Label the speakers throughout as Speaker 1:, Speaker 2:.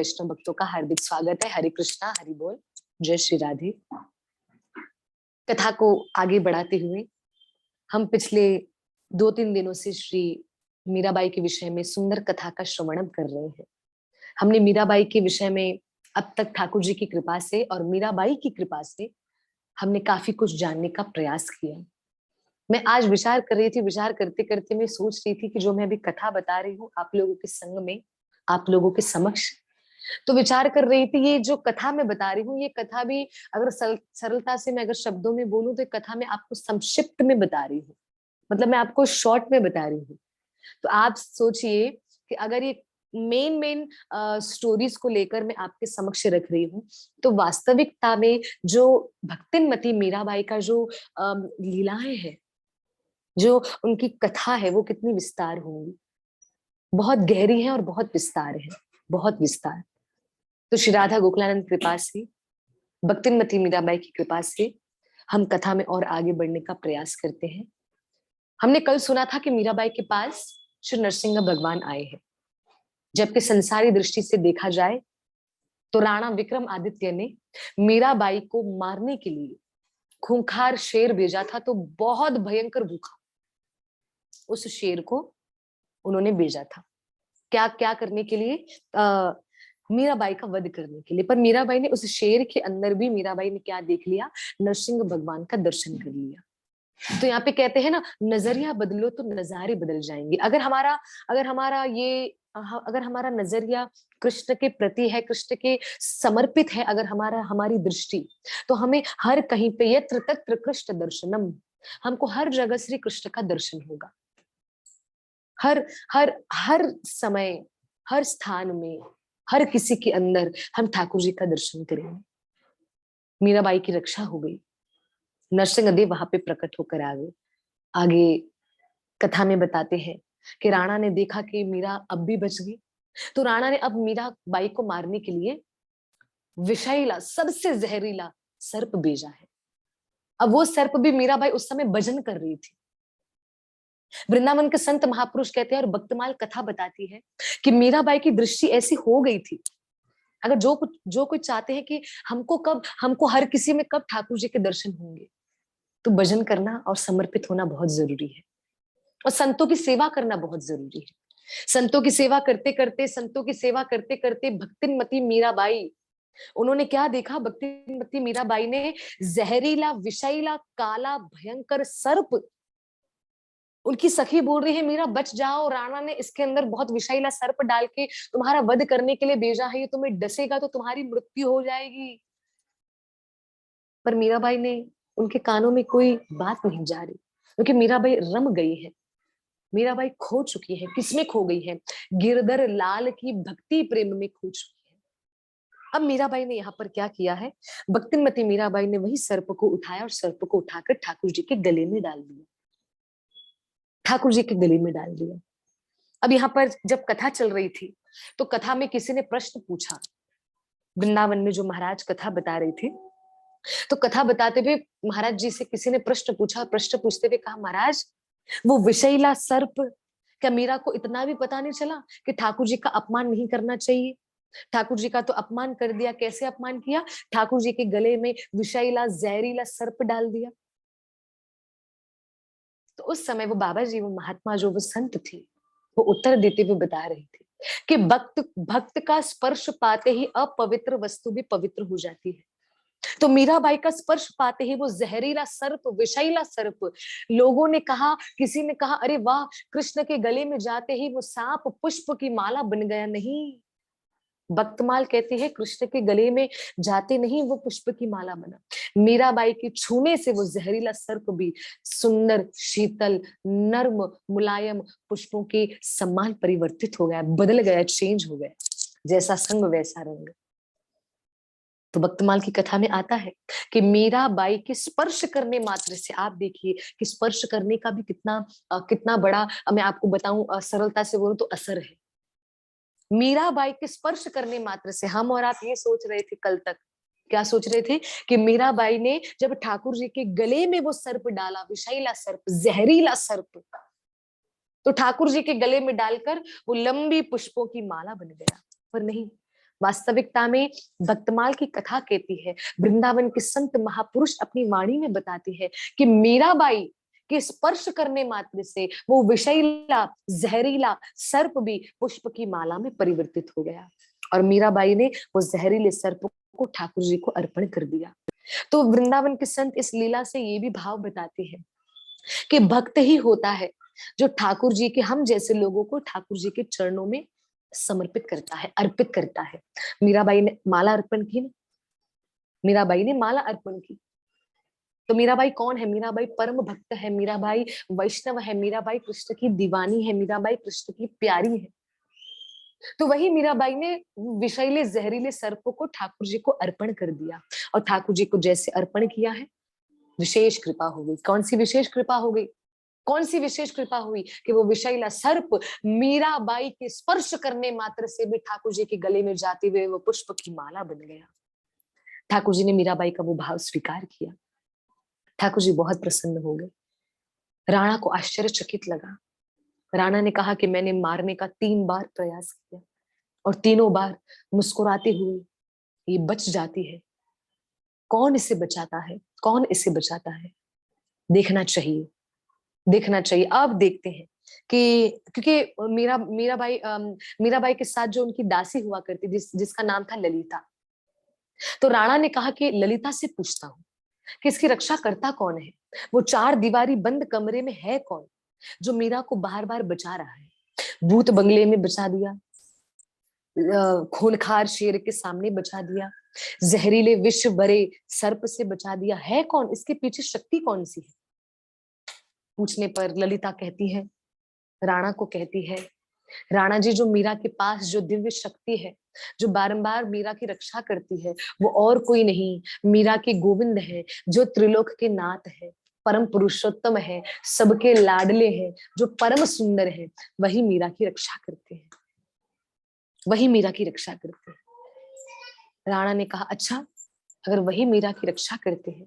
Speaker 1: वैष्णव भक्तों का हार्दिक स्वागत है। हरे कृष्णा, हरि बोल, जय श्री राधे। कथा को आगे बढ़ाते हुए हम पिछले 2-3 दिनों से श्री मीराबाई के विषय में सुंदर कथा का श्रवणम कर रहे हैं। हमने मीराबाई के विषय में अब तक ठाकुर जी की कृपा से और मीराबाई की कृपा से हमने काफी कुछ जानने का प्रयास किया। मैं आज विचार कर रही थी, विचार करते करते मैं सोच रही थी कि जो मैं अभी कथा बता रही हूँ आप लोगों के संग में, आप लोगों के समक्ष, तो विचार कर रही थी ये जो कथा मैं बता रही हूँ, ये कथा भी अगर सरलता से मैं अगर शब्दों में बोलूं तो कथा मैं आपको संक्षिप्त में बता रही हूँ, मतलब मैं आपको शॉर्ट में बता रही हूँ। तो आप सोचिए कि अगर ये मेन मेन स्टोरीज को लेकर मैं आपके समक्ष रख रही हूँ, तो वास्तविकता में जो भक्तिनमती मीराबाई का जो लीलाएं हैं, जो उनकी कथा है, वो कितनी विस्तार होंगी, बहुत गहरी है और बहुत विस्तार है, बहुत विस्तार। तो श्री राधा गोकुलानंद कृपा से, भक्तिनमती मीराबाई की कृपा से हम कथा में और आगे बढ़ने का प्रयास करते हैं। हमने कल सुना था कि मीराबाई के पास श्री नरसिंह भगवान आए हैं। जबकि संसारी दृष्टि से देखा जाए तो राणा विक्रमादित्य ने मीराबाई को मारने के लिए खूंखार शेर भेजा था, तो बहुत भयंकर भूखा उस शेर को उन्होंने भेजा था। क्या क्या करने के लिए? मीराबाई का वध करने के लिए। पर मीराबाई ने उस शेर के अंदर भी मीराबाई ने क्या देख लिया? नरसिंह भगवान का दर्शन कर लिया। तो यहाँ पे कहते हैं ना, नजरिया बदलो तो नजारे बदल जाएंगे। अगर हमारा नजरिया कृष्ण के प्रति है, कृष्ण के समर्पित है, अगर हमारी दृष्टि, तो हमें हर कहीं पे यत्र तत्र कृष्ण दर्शनम, हमको हर जगह श्री कृष्ण का दर्शन होगा। हर हर हर समय, हर स्थान में, हर किसी के अंदर हम ठाकुर जी का दर्शन करेंगे। मीराबाई की रक्षा हो गई, नरसिंह देव वहां पे प्रकट होकर आ गए। आगे कथा में बताते हैं कि राणा ने देखा कि मीरा अब भी बच गई, तो राणा ने अब मीराबाई को मारने के लिए विषैला, सबसे जहरीला सर्प भेजा है। अब वो सर्प भी, मीराबाई उस समय भजन कर रही थी। वृंदावन के संत महापुरुष कहते हैं और भक्तमाल कथा बताती है कि मीराबाई की दृष्टि ऐसी हो गई थी। अगर जो कोई चाहते हैं कि हमको हर किसी में कब ठाकुर जी के दर्शन होंगे, तो भजन करना और समर्पित होना बहुत जरूरी है, और संतों की सेवा करना बहुत जरूरी है। संतों की सेवा करते करते भक्तिनमती मीराबाई, उन्होंने क्या देखा? भक्तिनमती मीराबाई ने जहरीला, विषैला, काला, भयंकर सर्प, उनकी सखी बोल रही है मीरा बच जाओ, राणा ने इसके अंदर बहुत विषैला सर्प डाल के तुम्हारा वध करने के लिए भेजा है, ये तुम्हें डसेगा तो तुम्हारी मृत्यु हो जाएगी। पर मीराबाई ने, उनके कानों में कोई बात नहीं जा रही, क्योंकि मीराबाई रम गई है, मीराबाई खो चुकी है। किसमें खो गई है? गिरधर लाल की भक्ति प्रेम में खो चुकी है। अब मीराबाई ने यहाँ पर क्या किया है? भक्तिनमती मीराबाई ने वही सर्प को उठाया और सर्प को उठाकर ठाकुर जी के गले में डाल दिया, ठाकुर जी के गले में डाल दिया। अब यहाँ पर जब कथा चल रही थी, तो कथा में किसी ने प्रश्न पूछा, वृंदावन में जो महाराज कथा बता रहे थे, तो कथा बताते हुए महाराज जी से किसी ने प्रश्न पूछा, प्रश्न पूछते हुए कहा, महाराज वो विषैला सर्प, क्या मीरा को इतना भी पता नहीं चला कि ठाकुर जी का अपमान नहीं करना चाहिए? ठाकुर जी का तो अपमान कर दिया। कैसे अपमान किया? ठाकुर जी के गले में विषैला, जहरीला सर्प डाल दिया। तो उस समय वो बाबा जी, वो महात्मा, जो वो संत थे, वो उत्तर देते हुए बता रहे थे कि भक्त भक्त का स्पर्श पाते ही अपवित्र वस्तु भी पवित्र हो जाती है। तो मीराबाई का स्पर्श पाते ही वो जहरीला सर्प, विषैला सर्प, लोगों ने कहा, किसी ने कहा, अरे वाह, कृष्ण के गले में जाते ही वो सांप पुष्प की माला बन गया। नहीं, भक्तमाल कहती है कृष्ण के गले में जाते नहीं वो पुष्प की माला बना, मीराबाई के छूने से वो जहरीला सर्प भी सुंदर, शीतल, नर्म, मुलायम पुष्पों के समान परिवर्तित हो गया, बदल गया, चेंज हो गया। जैसा संग वैसा रंग। तो भक्तमाल की कथा में आता है कि मीराबाई के स्पर्श करने मात्र से, आप देखिए कि स्पर्श करने का भी कितना बड़ा, मैं आपको बताऊं सरलता से बोलूं तो असर है। मीराबाई के स्पर्श करने मात्र से, हम और आप ये सोच रहे थे कल तक, क्या सोच रहे थे? कि मीराबाई ने जब ठाकुर जी के गले में वो सर्प डाला, विषैला सर्प, जहरीला सर्प, तो ठाकुर जी के गले में डालकर वो लंबी पुष्पों की माला बन गया। पर नहीं, वास्तविकता में भक्तमाल की कथा कहती है, वृंदावन के संत महापुरुष अपनी वाणी में बताते हैं कि मीराबाई के स्पर्श करने मात्र से वो विषैला जहरीला सर्प भी पुष्प की माला में परिवर्तित हो गया और मीराबाई ने वो जहरीले सर्प को ठाकुर जी को अर्पण कर दिया। तो वृंदावन के संत इस लीला से ये भी भाव बताते हैं कि भक्त ही होता है जो ठाकुर जी के, हम जैसे लोगों को ठाकुर जी के चरणों में समर्पित करता है, अर्पित करता है। मीराबाई ने माला अर्पण की ना, मीराबाई ने माला अर्पण की। तो मीराबाई कौन है? मीराबाई परम भक्त है, मीराबाई वैष्णव है, मीराबाई कृष्ण की दीवानी है, मीराबाई कृष्ण की प्यारी है। तो वही मीराबाई ने विषैले जहरीले सर्प को ठाकुर जी को अर्पण कर दिया और ठाकुर जी को जैसे अर्पण किया है, विशेष कृपा हो गई। कौन सी विशेष कृपा हो गई? कौन सी विशेष कृपा हुई कि वो विषैला सर्प मीराबाई के स्पर्श करने मात्र से भी ठाकुर जी के गले में जाते हुए वो पुष्प की माला बन गया। ठाकुर जी ने मीराबाई का वो भाव स्वीकार किया। ठाकुर जी बहुत प्रसन्न हो गए। राणा को आश्चर्यचकित लगा। राणा ने कहा कि मैंने मारने का 3 बार प्रयास किया और तीनों बार मुस्कुराते हुए ये बच जाती है। कौन इसे बचाता है? कौन इसे बचाता है? देखना चाहिए, देखना चाहिए। अब देखते हैं कि क्योंकि मीराबाई के साथ जो उनकी दासी हुआ करती जिसका नाम था ललिता। तो राणा ने कहा कि ललिता से पूछता हूँ कि इसकी रक्षा करता कौन है? वो 4 दीवारी बंद कमरे में है कौन जो मीरा को बार बार बचा रहा है? भूत बंगले में बचा दिया, खूंखार शेर के सामने बचा दिया, जहरीले विष भरे सर्प से बचा दिया। है कौन? इसके पीछे शक्ति कौन सी है? पूछने पर ललिता कहती है, राणा को कहती है, राणा जी जो मीरा के पास जो दिव्य शक्ति है, जो बारंबार मीरा की रक्षा करती है, वो और कोई नहीं, मीरा के गोविंद है, जो त्रिलोक के नाथ है, परम पुरुषोत्तम है, सबके लाडले हैं, जो परम सुंदर है, वही मीरा की रक्षा करते हैं, वही मीरा की रक्षा करते हैं। राणा ने कहा, अच्छा अगर वही मीरा की रक्षा करते हैं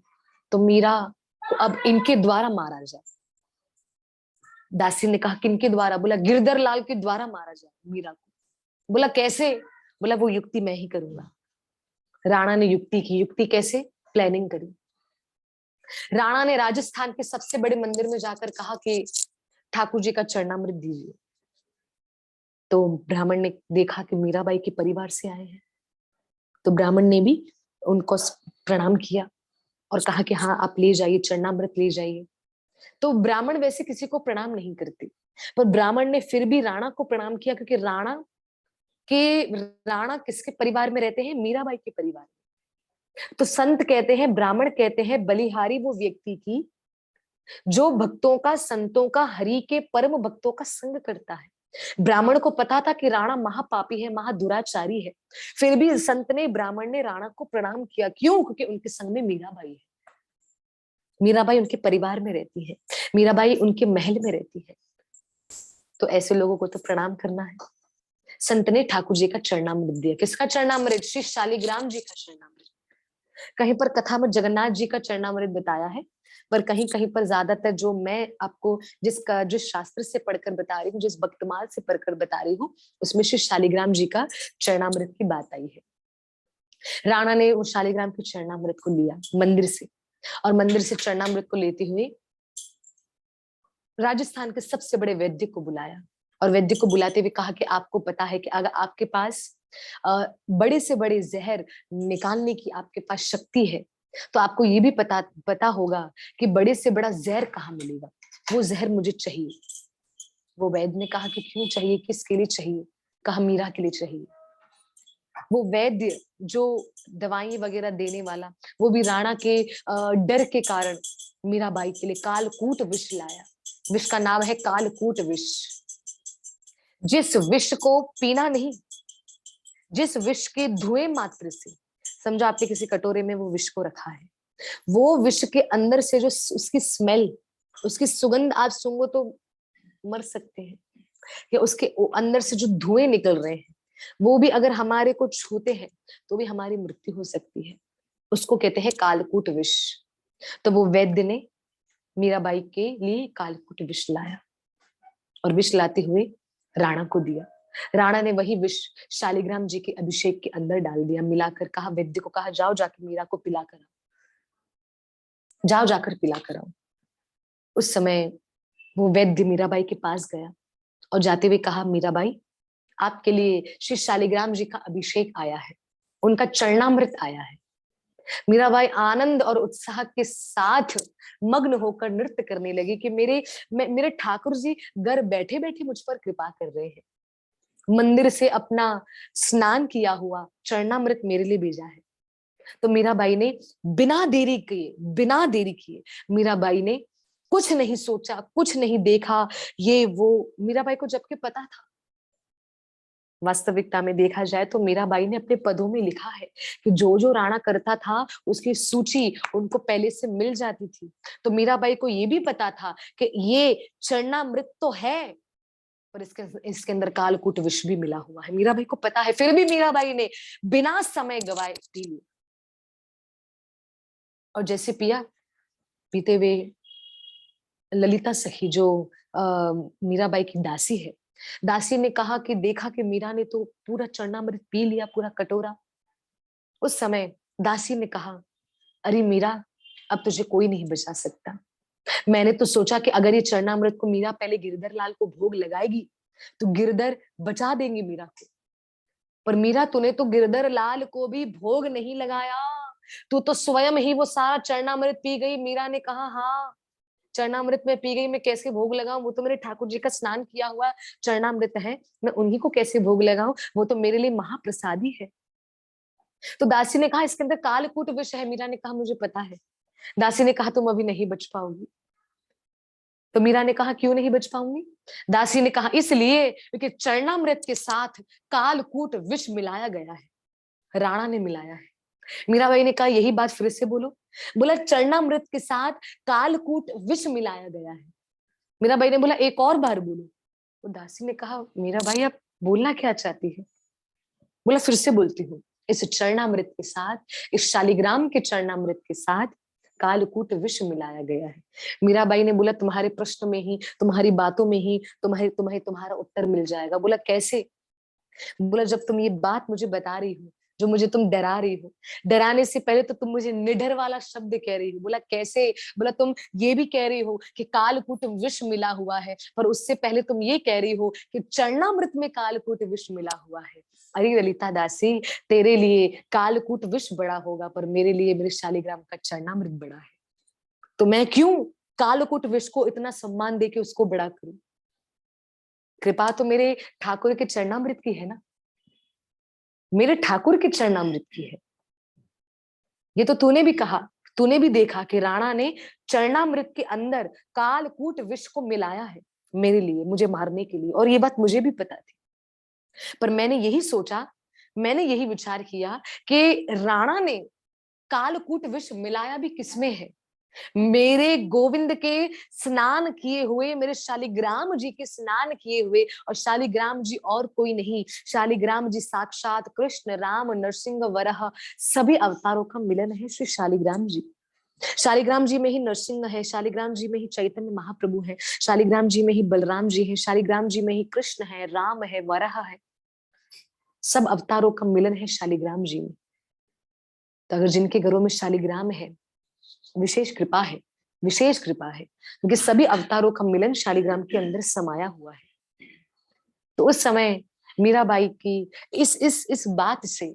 Speaker 1: तो मीरा को अब इनके द्वारा मारा जाए। दासी ने कहा, किनके द्वारा? बोला गिरधर लाल के द्वारा मारा जाए मीरा को। बोला कैसे? बोला वो युक्ति मैं ही करूंगा। राणा ने युक्ति की। युक्ति कैसे? प्लानिंग करी। राणा ने राजस्थान के सबसे बड़े मंदिर में जाकर कहा कि ठाकुर जी का चरणामृत दीजिए। तो ब्राह्मण ने देखा कि मीराबाई के परिवार से आए हैं, तो ब्राह्मण ने भी उनको प्रणाम किया और कहा कि हाँ आप ले जाइए, चरणामृत ले जाइए। तो ब्राह्मण वैसे किसी को प्रणाम नहीं करते, पर ब्राह्मण ने फिर भी राणा को प्रणाम किया क्योंकि राणा किसके परिवार में रहते हैं? मीराबाई के परिवार में। तो संत कहते हैं, ब्राह्मण कहते हैं, बलिहारी वो व्यक्ति की जो भक्तों का, संतों का, हरि के परम भक्तों का संग करता है। ब्राह्मण को पता था कि राणा महापापी है, महादुराचारी है, फिर भी संत ने, ब्राह्मण ने राणा को प्रणाम किया। क्यों? क्योंकि उनके संग में मीराबाई है, मीराबाई उनके परिवार में रहती है, मीराबाई उनके महल में रहती है। तो ऐसे लोगों को तो प्रणाम करना है। संत ने ठाकुर जी का चरणामृत दिया। किसका चरणामृत? श्री शालिग्राम जी का चरणामृत। कहीं पर कथा में जगन्नाथ जी का चरणामृत बताया है, पर कहीं कहीं पर ज्यादातर जो मैं आपको जिस शास्त्र से पढ़कर बता रही हूँ, जिस भक्तमाल से पढ़कर बता रही हूँ, उसमें श्री शालिग्राम जी का चरणामृत की बात आई है। राणा ने उस शालिग्राम के चरणामृत को लिया मंदिर से, और मंदिर से चरणामृत को लेते हुए राजस्थान के सबसे बड़े वैद्य को बुलाया और वैद्य को बुलाते हुए कहा कि आपको पता है कि अगर आपके पास बड़े से बड़े जहर निकालने की आपके पास शक्ति है, तो आपको ये भी पता होगा कि बड़े से बड़ा जहर कहाँ मिलेगा। वो जहर मुझे चाहिए। वो वैद्य ने कहा कि क्यों चाहिए, किसके लिए चाहिए? कहा मीरा के लिए चाहिए। वो वैद्य जो दवाई वगैरह देने वाला, वो भी राणा के डर के कारण मीराबाई के लिए कालकूट विष लाया। विष का नाम है कालकूट विष। जिस विष को पीना नहीं, जिस विष के धुएं मात्र से, समझो आपने किसी कटोरे में वो विष को रखा है, वो विष के अंदर से जो उसकी स्मेल, उसकी सुगंध आप सूंघो तो मर सकते हैं, या उसके अंदर से जो धुएं निकल रहे हैं वो भी अगर हमारे को छूते हैं तो भी हमारी मृत्यु हो सकती है। उसको कहते हैं कालकूट विष। तो वो वैद्य ने मीराबाई के लिए कालकूट विष लाया और विष लाते हुए राणा को दिया। राणा ने वही विष शालिग्राम जी के अभिषेक के अंदर डाल दिया, मिलाकर कहा, वैद्य को कहा, जाओ जाकर मीरा को पिला कर आओ, जाओ जाकर पिला कर आओ। उस समय वो वैद्य मीराबाई के पास गया और जाते हुए कहा, मीराबाई, आपके लिए श्री शालिग्राम जी का अभिषेक आया है, उनका चरणामृत आया है। मीराबाई आनंद और उत्साह के साथ मग्न होकर नृत्य करने लगी कि मेरे ठाकुर जी घर बैठे बैठे मुझ पर कृपा कर रहे हैं, मंदिर से अपना स्नान किया हुआ चरणामृत मेरे लिए भेजा है। तो मीराबाई ने बिना देरी किए मीराबाई ने कुछ नहीं सोचा, कुछ नहीं देखा, ये वो मीराबाई को जबकि पता था। वास्तविकता में देखा जाए तो मीराबाई ने अपने पदों में लिखा है कि जो जो राणा करता था उसकी सूची उनको पहले से मिल जाती थी। तो मीराबाई को ये भी पता था कि ये चरणामृत तो है, पर इसके अंदर कालकूट विष भी मिला हुआ है। मीराबाई को पता है, फिर भी मीराबाई ने बिना समय गवाए पी लिया। और जैसे पिया, पीते हुए ललिता सखी जो मीराबाई की दासी है, दासी ने कहा कि देखा कि मीरा ने तो पूरा चरणामृत पी लिया, पूरा कटोरा। उस समय दासी ने कहा, अरे मीरा, अब तुझे कोई नहीं बचा सकता। मैंने तो सोचा कि अगर ये चरणामृत को मीरा पहले गिरधर लाल को भोग लगाएगी तो गिरधर बचा देंगे मीरा को, पर मीरा तूने तो गिरधर लाल को भी भोग नहीं लगाया, तू तो स्वयं ही वो सारा चरणामृत पी गई। मीरा ने कहा, हाँ, चरणामृत में पी गई, मैं कैसे भोग लगाऊं? वो तो मेरे ठाकुर जी का स्नान किया हुआ चरणामृत है, मैं उन्हीं को कैसे भोग लगाऊं? वो तो मेरे लिए महाप्रसादी है। तो दासी ने कहा, इसके अंदर कालकूट विष है। मीरा ने कहा, मुझे पता है। दासी ने कहा, तुम अभी नहीं बच पाओगी। तो मीरा ने कहा, क्यों नहीं बच पाऊंगी? दासी ने कहा, इसलिए क्योंकि चरणामृत के साथ कालकूट विष मिलाया गया है, राणा ने मिलाया है। मीराबाई ने कहा, यही बात फिर से बोलो। बोला, चरणामृत के साथ कालकूट विष मिलाया गया है। मीराबाई ने बोला, एक और बार बोलो। तो दासी ने कहा, मीराबाई आप बोलना क्या चाहती है? बोला, फिर से बोलती हूँ, इस चरणामृत के साथ, इस शालिग्राम के चरणामृत के साथ कालकूट विष मिलाया गया है। मीराबाई ने बोला, तुम्हारे प्रश्न में ही, तुम्हारी बातों में ही तुम्हें तुम्हें तुम्हारा उत्तर मिल जाएगा। बोला, कैसे? बोला, जब तुम ये बात मुझे बता रही हो, जो मुझे तुम डरा रही हो, डराने से पहले तो तुम मुझे निडर वाला शब्द कह रही हो। बोला, कैसे? बोला, तुम ये भी कह रही हो कि कालकूट विष मिला हुआ है, पर उससे पहले तुम ये कह रही हो कि चरणामृत में कालकूट विष मिला हुआ है। अरे ललिता दासी, तेरे लिए कालकूट विष बड़ा होगा, पर मेरे लिए मेरे शालिग्राम का चरणामृत बड़ा है। तो मैं क्यों कालकूट विष को इतना सम्मान देके उसको बड़ा करूं? कृपा तो मेरे ठाकुर के चरणामृत की है ना, मेरे ठाकुर के चरणामृत की है। ये तो तूने भी कहा, तूने भी देखा कि राणा ने चरणामृत के अंदर कालकूट विष को मिलाया है मेरे लिए, मुझे मारने के लिए, और ये बात मुझे भी पता थी। पर मैंने यही सोचा, मैंने यही विचार किया कि राणा ने कालकूट विष मिलाया भी किसमें है? मेरे गोविंद के स्नान किए हुए, मेरे शालिग्राम जी के स्नान किए हुए, और शालिग्राम जी और कोई नहीं, शालिग्राम जी साक्षात कृष्ण, राम, नरसिंह, वराह सभी अवतारों का मिलन है श्री शालिग्राम जी। शालिग्राम जी में ही नरसिंह है, शालिग्राम जी में ही चैतन्य महाप्रभु है, शालिग्राम जी में ही बलराम जी है, शालिग्राम जी में ही कृष्ण है, राम है, वराह है। सब अवतारों का मिलन है शालिग्राम जी में। तो अगर जिनके घरों में शालिग्राम है, विशेष कृपा है, विशेष कृपा है, क्योंकि सभी अवतारों का मिलन शालिग्राम के अंदर समाया हुआ है। तो उस समय मीराबाई की इस बात से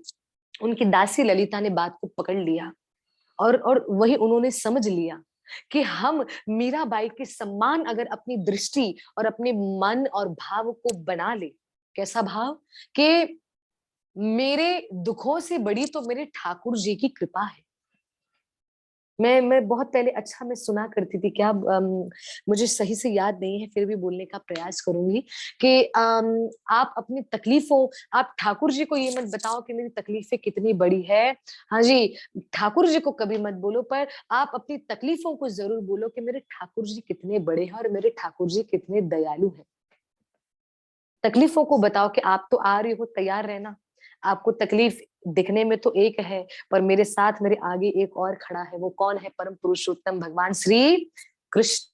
Speaker 1: उनकी दासी ललिता ने बात को पकड़ लिया, और वही उन्होंने समझ लिया कि हम मीराबाई के सम्मान अगर अपनी दृष्टि और अपने मन और भाव को बना ले, कैसा भाव? कि मेरे दुखों से बड़ी तो मेरे ठाकुर जी की कृपा है। मैं बहुत पहले, अच्छा, मैं सुना करती थी क्या, मुझे सही से याद नहीं है, फिर भी बोलने का प्रयास करूंगी कि आप अपनी तकलीफों, आप ठाकुर जी को ये मत बताओ कि मेरी तकलीफें कितनी बड़ी है। हाँ जी, ठाकुर जी को कभी मत बोलो, पर आप अपनी तकलीफों को जरूर बोलो कि मेरे ठाकुर जी कितने बड़े हैं और मेरे ठाकुर जी कितने दयालु हैं। तकलीफों को बताओ कि आप तो आ रही हो, तैयार रहना। आपको तकलीफ दिखने में तो एक है, पर मेरे साथ, मेरे आगे एक और खड़ा है। वो कौन है? परम पुरुषोत्तम भगवान श्री कृष्ण।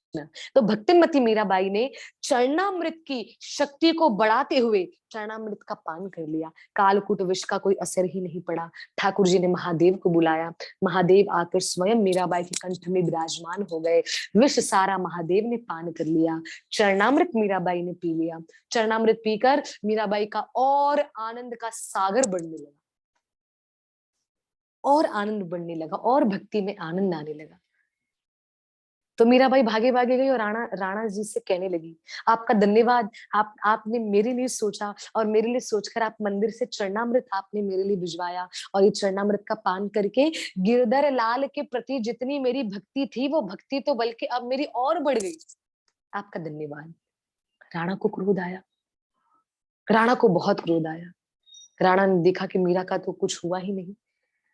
Speaker 1: तो भक्तिमती मीराबाई ने चरणामृत की शक्ति को बढ़ाते हुए चरणामृत का पान कर लिया। कालकूट विष का कोई असर ही नहीं पड़ा। ठाकुर जी ने महादेव को बुलाया। महादेव आकर स्वयं मीराबाई के कंठ में विराजमान हो गए। विष सारा महादेव ने पान कर लिया। चरणामृत मीराबाई ने पी लिया। चरणामृत पीकर मीराबाई का और आनंद का सागर बढ़ने लगा, और आनंद बढ़ने लगा, और भक्ति में आनंद आने लगा। तो मीराबाई भागे भागे गई और राणा राणा जी से कहने लगी, आपका धन्यवाद, आपने मेरे लिए सोचा, और मेरे लिए सोचकर आप मंदिर से चरणामृत आपने मेरे लिए भिजवाया, और ये चरणामृत का पान करके गिरधर लाल के प्रति जितनी मेरी भक्ति थी, वो भक्ति तो बल्कि अब मेरी और बढ़ गई। आपका धन्यवाद। राणा को क्रोध आया, राणा को बहुत क्रोध आया। राणा ने देखा कि मीरा का तो कुछ हुआ ही नहीं,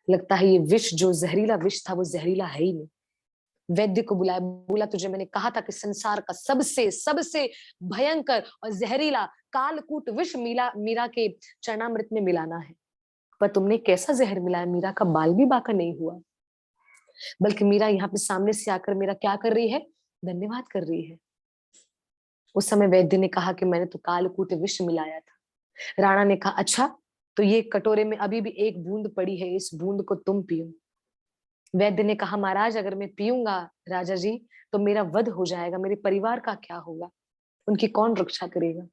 Speaker 1: लगता है ये विष, जो जहरीला विष था, वो जहरीला है ही नहीं। वैद्य को बुलाया, बोला तुझे मैंने कहा था कि संसार का सबसे सबसे भयंकर और जहरीला कालकूट विष मीरा के चरणामृत में मिलाना है, पर तुमने कैसा जहर मिलाया, मीरा का बाल भी बाका नहीं हुआ। बल्कि मीरा यहाँ पे सामने से आकर मेरा क्या कर रही है, धन्यवाद कर रही है। उस समय वैद्य ने कहा कि मैंने तो कालकूट विष मिलाया था। राणा ने कहा अच्छा, तो ये कटोरे में अभी भी एक बूंद पड़ी है, इस बूंद को तुम पियो। वैद्य ने कहा महाराज, अगर मैं पीऊंगा राजा जी तो मेरा वध हो जाएगा, मेरे परिवार का क्या होगा, उनकी कौन रक्षा करेगा,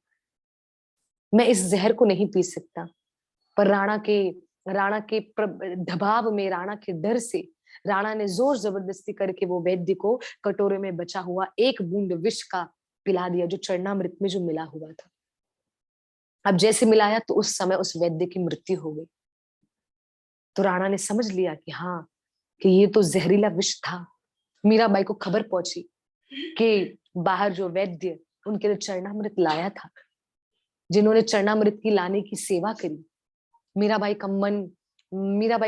Speaker 1: मैं इस जहर को नहीं पी सकता। पर राणा के दबाव में, राणा के डर से राणा ने जोर जबरदस्ती करके वो वैद्य को कटोरे में बचा हुआ एक बूंद विष का पिला दिया, जो चरणामृत में जो मिला हुआ था। अब जैसे मिलाया तो उस समय उस वैद्य की मृत्यु हो गई। तो राणा ने समझ लिया कि हाँ, कि ये तो जहरीला विष था। मीराबाई को खबर पहुंची कि बाहर जो वैद्य उनके लिए चरणामृत लाया था, जिन्होंने चरणामृत की लाने की सेवा करी, मीराबाई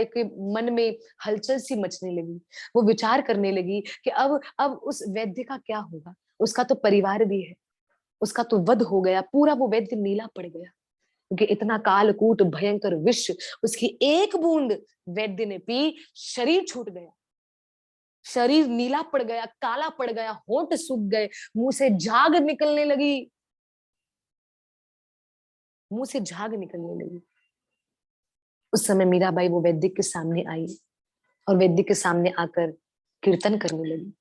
Speaker 1: के मन में हलचल सी मचने लगी। वो विचार करने लगी कि अब उस वैद्य का क्या होगा, उसका तो परिवार भी है, उसका तो वध हो गया, पूरा वो वैद्य नीला पड़ गया, क्योंकि इतना कालकूट भयंकर विष उसकी एक बूंद वैद्य ने पी, शरीर छूट गया, शरीर नीला पड़ गया, काला पड़ गया, होंठ सूख गए, मुंह से झाग निकलने लगी, मुंह से झाग निकलने लगी। उस समय मीराबाई वो वैद्य के सामने आई और वैद्य के सामने आकर कीर्तन करने लगी।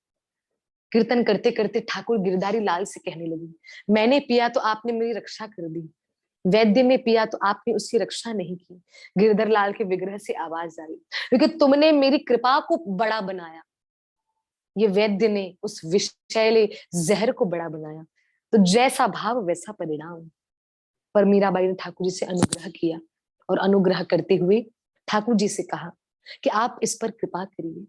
Speaker 1: कीर्तन करते करते ठाकुर गिरधारी लाल से कहने लगी, मैंने पिया तो आपने मेरी रक्षा कर दी, वैद्य ने पिया तो आपने उसकी रक्षा नहीं की। गिरधर लाल के विग्रह से आवाज आई, क्योंकि तुमने मेरी कृपा को बड़ा बनाया, ये वैद्य ने उस विषैले जहर को बड़ा बनाया, तो जैसा भाव वैसा परिणाम। पर मीराबाई ने ठाकुर जी से अनुग्रह किया, और अनुग्रह करते हुए ठाकुर जी से कहा कि आप इस पर कृपा करिए।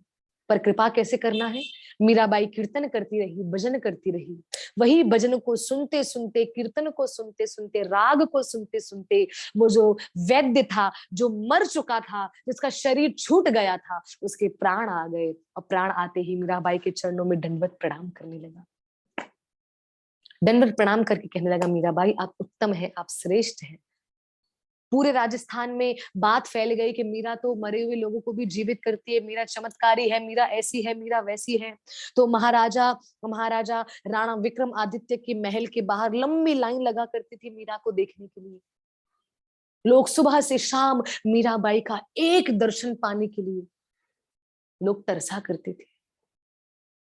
Speaker 1: पर कृपा कैसे करना है, मीराबाई कीर्तन करती रही, भजन करती रही, वही भजन को सुनते सुनते, कीर्तन को सुनते सुनते, राग को सुनते सुनते, वो जो वैद्य था, जो मर चुका था, जिसका शरीर छूट गया था, उसके प्राण आ गए, और प्राण आते ही मीराबाई के चरणों में दंडवत प्रणाम करने लगा। दंडवत प्रणाम करके कहने लगा, मीराबाई आप उत्तम है, आप श्रेष्ठ है। पूरे राजस्थान में बात फैल गई कि मीरा तो मरे हुए लोगों को भी जीवित करती है, मीरा चमत्कारी है, मीरा ऐसी है, मीरा वैसी है। तो महाराजा महाराजा राणा विक्रमादित्य के महल के बाहर लंबी लाइन लगा करती थी मीरा को देखने के लिए। लोग सुबह से शाम मीराबाई का एक दर्शन पाने के लिए लोग तरसा करते थे।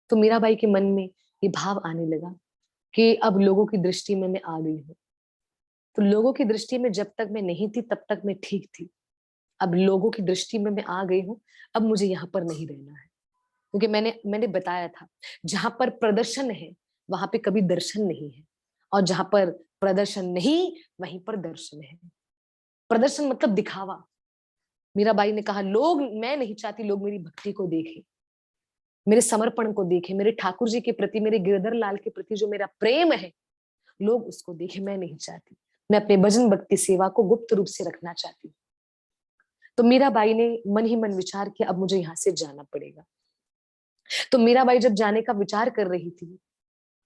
Speaker 1: तो मीराबाई के मन में ये भाव आने लगा कि अब लोगों की दृष्टि में मैं आ गई हूँ। तो लोगों की दृष्टि में जब तक मैं नहीं थी तब तक मैं ठीक थी, अब लोगों की दृष्टि में मैं आ गई हूँ, अब मुझे यहाँ पर नहीं रहना है। क्योंकि मैंने बताया था, जहां पर प्रदर्शन है वहां पे कभी दर्शन नहीं है, और जहां पर प्रदर्शन नहीं वहीं पर दर्शन है। प्रदर्शन मतलब दिखावा। मीराबाई ने कहा, लोग, मैं नहीं चाहती लोग मेरी भक्ति को देखें, मेरे समर्पण को देखें, मेरे ठाकुर जी के प्रति, मेरे गिरधर लाल के प्रति जो मेरा प्रेम है, लोग उसको देखें, मैं नहीं चाहती। मैं अपने भजन भक्ति सेवा को गुप्त रूप से रखना चाहती हूँ। तो मीराबाई ने मन ही मन विचार किया, अब मुझे यहाँ से जाना पड़ेगा। तो मीराबाई जब जाने का विचार कर रही थी,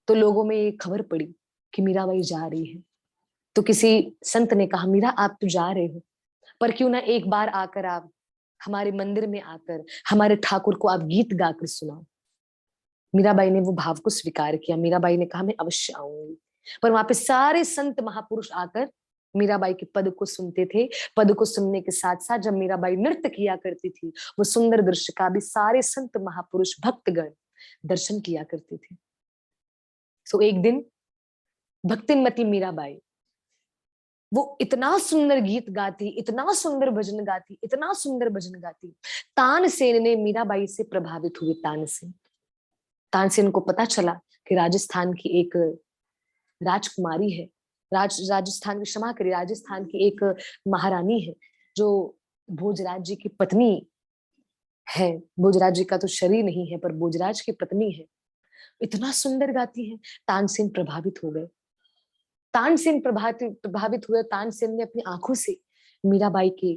Speaker 1: तो लोगों में ये खबर पड़ी कि मीराबाई जा रही है। तो किसी संत ने कहा, मीरा आप तो जा रहे हो, पर क्यों ना एक बार आकर आप हमारे मंदिर में आकर हमारे ठाकुर को आप गीत गाकर सुनाओ। मीराबाई ने वो भाव को स्वीकार किया। मीराबाई ने कहा मैं अवश्य आऊंगी। पर वहां पे सारे संत महापुरुष आकर मीराबाई के पद को सुनते थे। पद को सुनने के साथ साथ जब मीराबाई नृत्य किया करती थी, वो सुंदर दृश्य का भी सारे संत महापुरुष भक्तगण दर्शन किया करते थे। सो एक दिन भक्तिनमती मीराबाई वो इतना सुंदर गीत गाती, इतना सुंदर भजन गाती, इतना सुंदर भजन गाती। तानसेन ने मीराबाई से प्रभावित हुए। तानसेन तानसेन को पता चला कि राजस्थान की एक राजकुमारी है, राजस्थान की, क्षमा करिए, राजस्थान की एक महारानी है जो भोजराज जी की पत्नी है। भोजराज जी का तो शरीर नहीं है, पर भोजराज की पत्नी है, इतना सुंदर गाती है। तानसेन प्रभावित हो गए। तानसेन प्रभावित हुए। तानसेन ने अपनी आंखों से मीराबाई के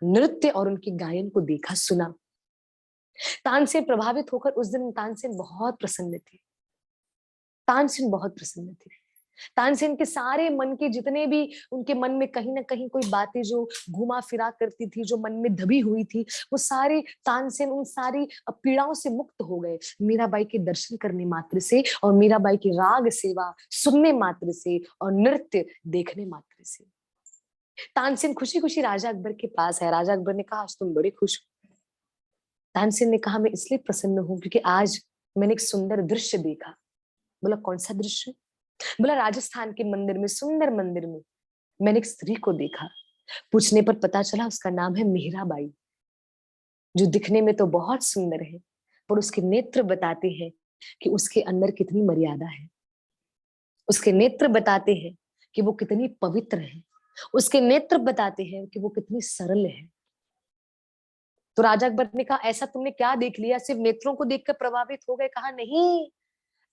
Speaker 1: नृत्य और उनके गायन को देखा, सुना। तानसेन प्रभावित होकर उस दिन तानसेन बहुत प्रसन्न थे। तानसेन बहुत प्रसन्न थे। तानसेन के सारे मन के जितने भी, उनके मन में कहीं ना कहीं कोई बातें जो घुमा फिरा करती थी, जो मन में दबी हुई थी, वो सारे तानसेन उन सारी पीड़ाओं से मुक्त हो गए मीराबाई के दर्शन करने मात्र से, और मीराबाई की राग सेवा सुनने मात्र से, और नृत्य देखने मात्र से। तानसेन खुशी खुशी राजा अकबर के पास है। राजा अकबर ने कहा आज तुम बड़े खुश हो। तानसेन ने कहा मैं इसलिए प्रसन्न हूं क्योंकि आज मैंने एक सुंदर दृश्य देखा। बोला कौन सा दृश्य? बोला राजस्थान के मंदिर में, सुंदर मंदिर में मैंने एक स्त्री को देखा। पूछने पर पता चला उसका नाम है मीराबाई, जो दिखने में तो बहुत सुंदर है, पर उसके नेत्र बताते हैं कि उसके अंदर कितनी मर्यादा है। उसके नेत्र बताते हैं कि वो कितनी पवित्र है। उसके नेत्र बताते हैं कि वो कितनी सरल है। तो राजा अकबर ने कहा ऐसा तुमने क्या देख लिया? सिर्फ नेत्रों को देखकर प्रभावित हो गए? कहा नहीं।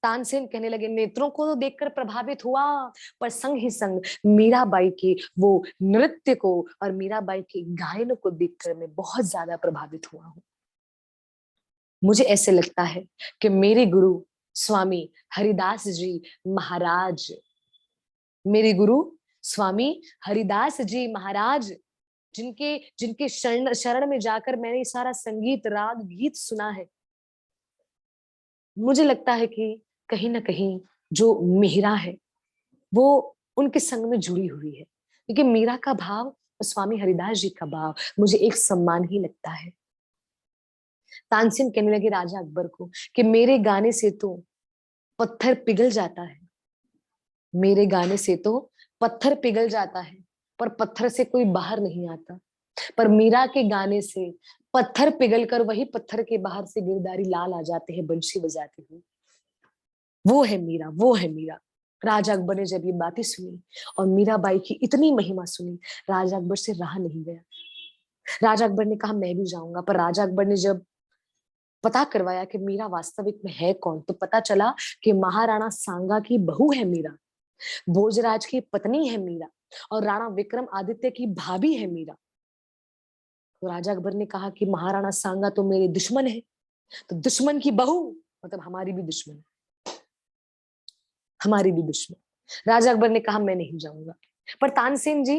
Speaker 1: तानसेन कहने लगे नेत्रों को तो देखकर प्रभावित हुआ, पर संग ही संग मीराबाई के वो नृत्य को और मीराबाई के गायन को देखकर मैं बहुत ज्यादा प्रभावित हुआ हूं। मुझे ऐसे लगता है कि मेरे गुरु स्वामी हरिदास जी महाराज, मेरे गुरु स्वामी हरिदास जी महाराज, जिनके जिनके शरण शरण में जाकर मैंने सारा संगीत राग गीत सुना है, मुझे लगता है कि कहीं ना कहीं जो मीरा है वो उनके संग में जुड़ी हुई है, क्योंकि मीरा का भाव और स्वामी हरिदास जी का भाव मुझे एक सम्मान ही लगता है। तानसेन कहने लगे राजा अकबर को कि मेरे गाने से तो पत्थर पिघल जाता है, मेरे गाने से तो पत्थर पिघल जाता है, पर पत्थर से कोई बाहर नहीं आता। पर मीरा के गाने से पत्थर पिघल कर वही पत्थर के बाहर से गिरधारी लाल आ जाते हैं बंशी बजाते हुए। वो है मीरा, वो है मीरा। राजा अकबर ने जब ये बातें सुनी और मीराबाई की इतनी महिमा सुनी, राजा अकबर से रहा नहीं गया। राजा अकबर ने कहा मैं भी जाऊंगा। पर राजा अकबर ने जब पता करवाया कि मीरा वास्तविक में है कौन, तो पता चला कि महाराणा सांगा की बहू है मीरा, भोजराज की पत्नी है मीरा, और राणा विक्रम आदित्य की भाभी है मीरा। तो राजा अकबर ने कहा कि महाराणा सांगा तो मेरे दुश्मन है, तो दुश्मन की बहू मतलब हमारी भी दुश्मन, हमारी भी दुश्मन। राजा अकबर ने कहा मैं नहीं जाऊंगा। पर तानसेन जी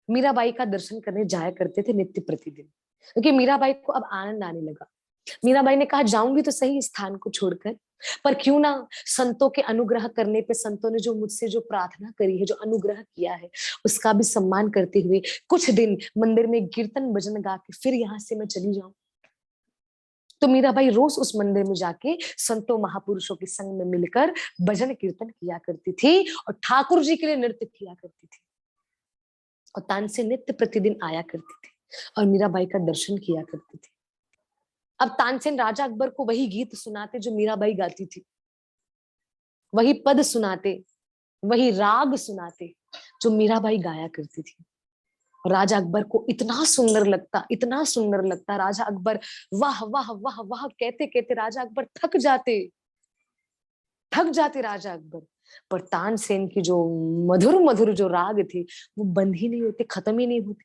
Speaker 1: मीराबाई का दर्शन करने जाया करते थे नित्य प्रतिदिन, क्योंकि मीराबाई को अब आनंद आने लगा। मीराबाई ने कहा जाऊंगी तो सही स्थान को छोड़कर, पर क्यों ना संतों के अनुग्रह करने पे, संतों ने जो मुझसे जो प्रार्थना करी है, जो अनुग्रह किया है, उसका भी सम्मान करते हुए कुछ दिन मंदिर में कीर्तन भजन गा के फिर यहाँ से मैं चली जाऊं। तो मीराबाई रोज उस मंदिर में जाके संतों महापुरुषों के संग में मिलकर भजन कीर्तन किया करती थी और ठाकुर जी के लिए नृत्य किया करती थी, और तानसेन नित्य प्रतिदिन आया करती थी और मीराबाई का दर्शन किया करती थी। अब तानसेन राजा अकबर को वही गीत सुनाते जो मीराबाई गाती थी, वही पद सुनाते, वही राग सुनाते जो मीराबाई गाया करती थी। राजा अकबर को इतना सुंदर लगता, इतना सुंदर लगता। राजा अकबर वाह वाह वाह वाह कहते कहते राजा अकबर थक जाते, थक जाते राजा अकबर। पर तानसेन की जो मधुर मधुर जो राग थे वो बंद ही नहीं होते, खत्म ही नहीं होते।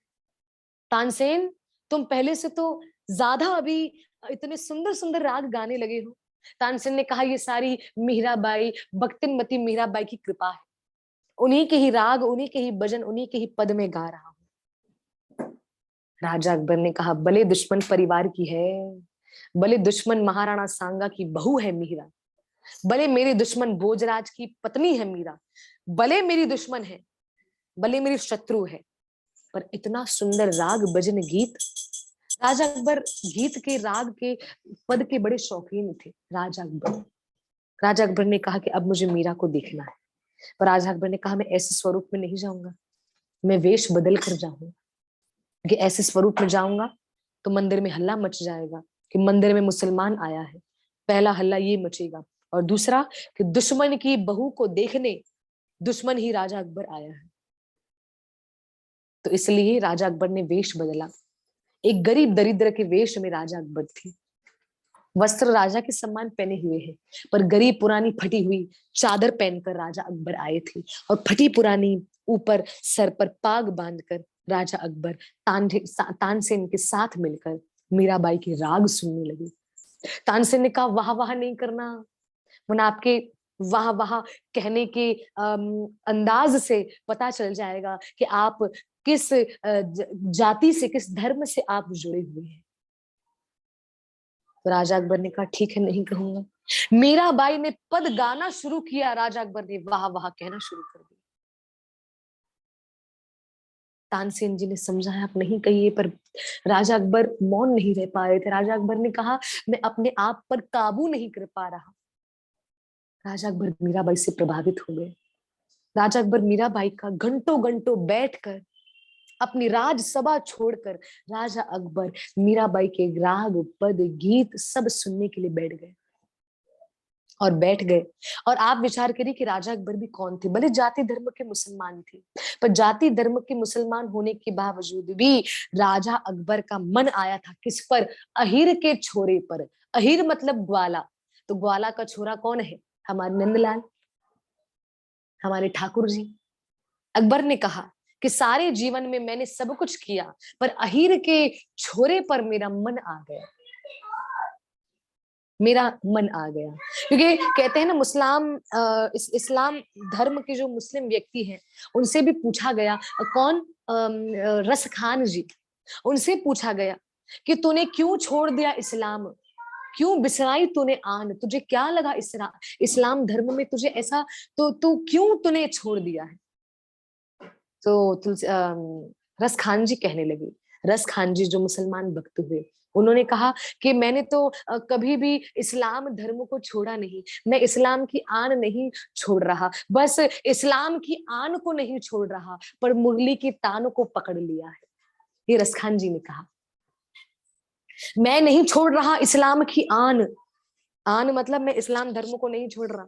Speaker 1: तानसेन तुम पहले से तो ज्यादा अभी इतने सुंदर सुंदर राग गाने लगे हो। तानसेन ने कहा ये सारी मीराबाई, भक्तिनमती मीराबाई की कृपा है, उन्हीं के ही राग, उन्हीं के ही भजन, उन्हीं के ही पद में गा रहा हूं। राजा अकबर ने कहा भले दुश्मन परिवार की है, भले दुश्मन महाराणा सांगा की बहू है मीरा, भले मेरे दुश्मन भोजराज की पत्नी है मीरा, भले मेरी दुश्मन है, भले मेरी शत्रु है, पर इतना सुंदर राग भजन गीत। राजा अकबर गीत के राग के पद के बड़े शौकीन थे। राजा अकबर ने कहा कि अब मुझे मीरा को देखना है। पर राजा अकबर ने कहा मैं ऐसे स्वरूप में नहीं जाऊंगा, मैं वेश बदल कर जाऊंगा, कि ऐसे स्वरूप में जाऊंगा तो मंदिर में हल्ला मच जाएगा कि मंदिर में मुसलमान आया है। पहला हल्ला ये मचेगा, और दूसरा कि दुश्मन की बहू को देखने दुश्मन ही राजा अकबर आया है। तो इसलिए राजा अकबर ने वेश बदला। एक गरीब दरिद्र के वेश में राजा अकबर थे। वस्त्र राजा के सम्मान पहने हुए हैं, पर गरीब पुरानी फटी हुई चादर पहनकर राजा अकबर आए थे, और फटी पुरानी ऊपर सर पर पाग बांधकर राजा अकबर तानसेन के साथ मिलकर मीराबाई के राग सुनने लगे। तानसेन ने कहा वाह वाह नहीं करना, वरना आपके वाह वाह कहने के अंदाज से पता चल जाएगा कि आप किस जाति से, किस धर्म से आप जुड़े हुए हैं। तो राजा अकबर ने कहा ठीक है, नहीं कहूंगा। मीराबाई ने पद गाना शुरू किया, राजा अकबर ने वाह वाह कहना शुरू कर दिया। तानसेन जी ने समझाया आप नहीं कहिए, पर राजा अकबर मौन नहीं रह पा रहे थे। राजा अकबर ने कहा मैं अपने आप पर काबू नहीं कर पा रहा। राजा अकबर मीराबाई से प्रभावित हो गए। राजा अकबर मीराबाई का घंटों घंटों बैठकर अपनी राजसभा छोड़कर राजा अकबर मीराबाई के राग पद गीत सब सुनने के लिए बैठ गए, और बैठ गए। और आप विचार करिए कि राजा अकबर भी कौन थे। भले जाति धर्म के मुसलमान थे, पर जाति धर्म के मुसलमान होने के बावजूद भी राजा अकबर का मन आया था किस पर? अहिर के छोरे पर। अहिर मतलब ग्वाला, तो ग्वाला का छोरा कौन है? हमारे नंदलाल, हमारे ठाकुर जी। अकबर ने कहा कि सारे जीवन में मैंने सब कुछ किया, पर अहीर के छोरे पर मेरा मन आ गया, मेरा मन आ गया। क्योंकि कहते हैं ना, इस्लाम धर्म के जो मुस्लिम व्यक्ति हैं उनसे भी पूछा गया, कौन? रस खान जी, उनसे पूछा गया कि तूने क्यों छोड़ दिया इस्लाम, क्यों बिसराई तूने आन, तुझे क्या लगा इस्लाम धर्म में तुझे ऐसा, तो तू क्यों तूने छोड़ दिया है? तो रस खान जी कहने लगे, रस खान जी जो मुसलमान भक्त हुए, उन्होंने कहा कि मैंने तो कभी भी इस्लाम धर्म को छोड़ा नहीं, मैं इस्लाम की आन नहीं छोड़ रहा, बस इस्लाम की आन को नहीं छोड़ रहा, पर मुरली की तान को पकड़ लिया है। ये रस खान जी ने कहा, मैं नहीं छोड़ रहा इस्लाम की आन, आन मतलब मैं इस्लाम धर्म को नहीं छोड़ रहा,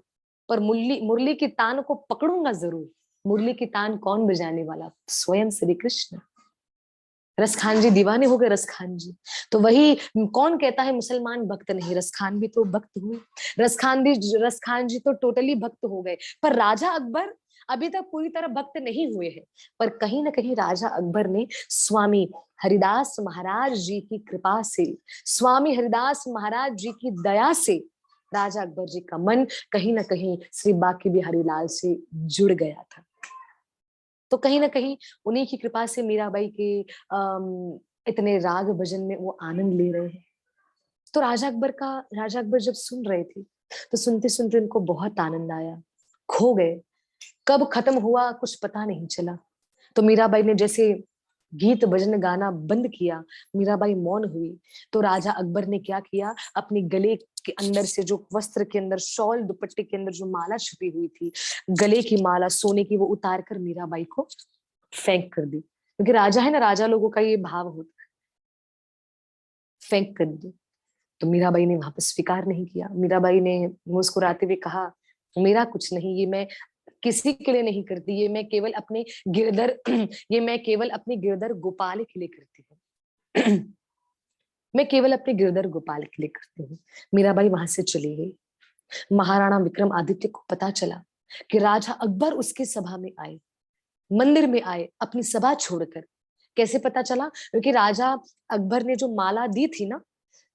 Speaker 1: पर मुरली मुरली की तान को पकड़ूंगा जरूर। मुरली की तान कौन बजाने वाला? स्वयं श्री कृष्ण। रस खान जी दीवाने हो गए, रस खान जी। तो वही, कौन कहता है मुसलमान भक्त नहीं? रस खान भी तो भक्त हुए। रस खान जी तो टोटली भक्त हो गए, पर राजा अकबर अभी तक पूरी तरह भक्त नहीं हुए हैं। पर कहीं ना कहीं राजा अकबर ने स्वामी हरिदास महाराज जी की कृपा से, स्वामी हरिदास महाराज जी की दया से राजा अकबर जी का मन कहीं ना कहीं श्री बांके बिहारी लाल से जुड़ गया था। तो कहीं ना कहीं उन्हीं की कृपा से मीराबाई के इतने राग भजन में वो आनंद ले रहे हैं। तो राजा अकबर जब सुन रहे थे, तो सुनते सुनते उनको बहुत आनंद आया, खो गए। कब खत्म हुआ कुछ पता नहीं चला। तो मीराबाई ने जैसे गीत भजन गाना बंद किया, मीराबाई मौन हुई। तो राजा अकबर ने क्या किया, अपने गले के अंदर से, जो वस्त्र के अंदर, शॉल दुपट्टे के अंदर जो माला छुपी हुई थी, गले की माला सोने की, वो उतार कर मीराबाई को फेंक कर दी। क्योंकि राजा है ना, राजा लोगों का ये भाव होता है, फेंक कर दी। तो मीराबाई ने वहां पर स्वीकार नहीं किया। मीराबाई ने मुस्कुराते हुए कहा, मेरा कुछ नहीं, ये मैं किसी के लिए नहीं करती, ये मैं केवल अपने गिरधर ये मैं केवल अपने गिरधर गोपाल के लिए करती हूँ। मैं केवल अपने गिरधर गोपाल के लिए करती हूँ। मीराबाई वहां से चली गई। महाराणा विक्रमादित्य को पता चला कि राजा अकबर उसकी सभा में आए, मंदिर में आए, अपनी सभा छोड़कर। कैसे पता चला? क्योंकि राजा अकबर ने जो माला दी थी ना,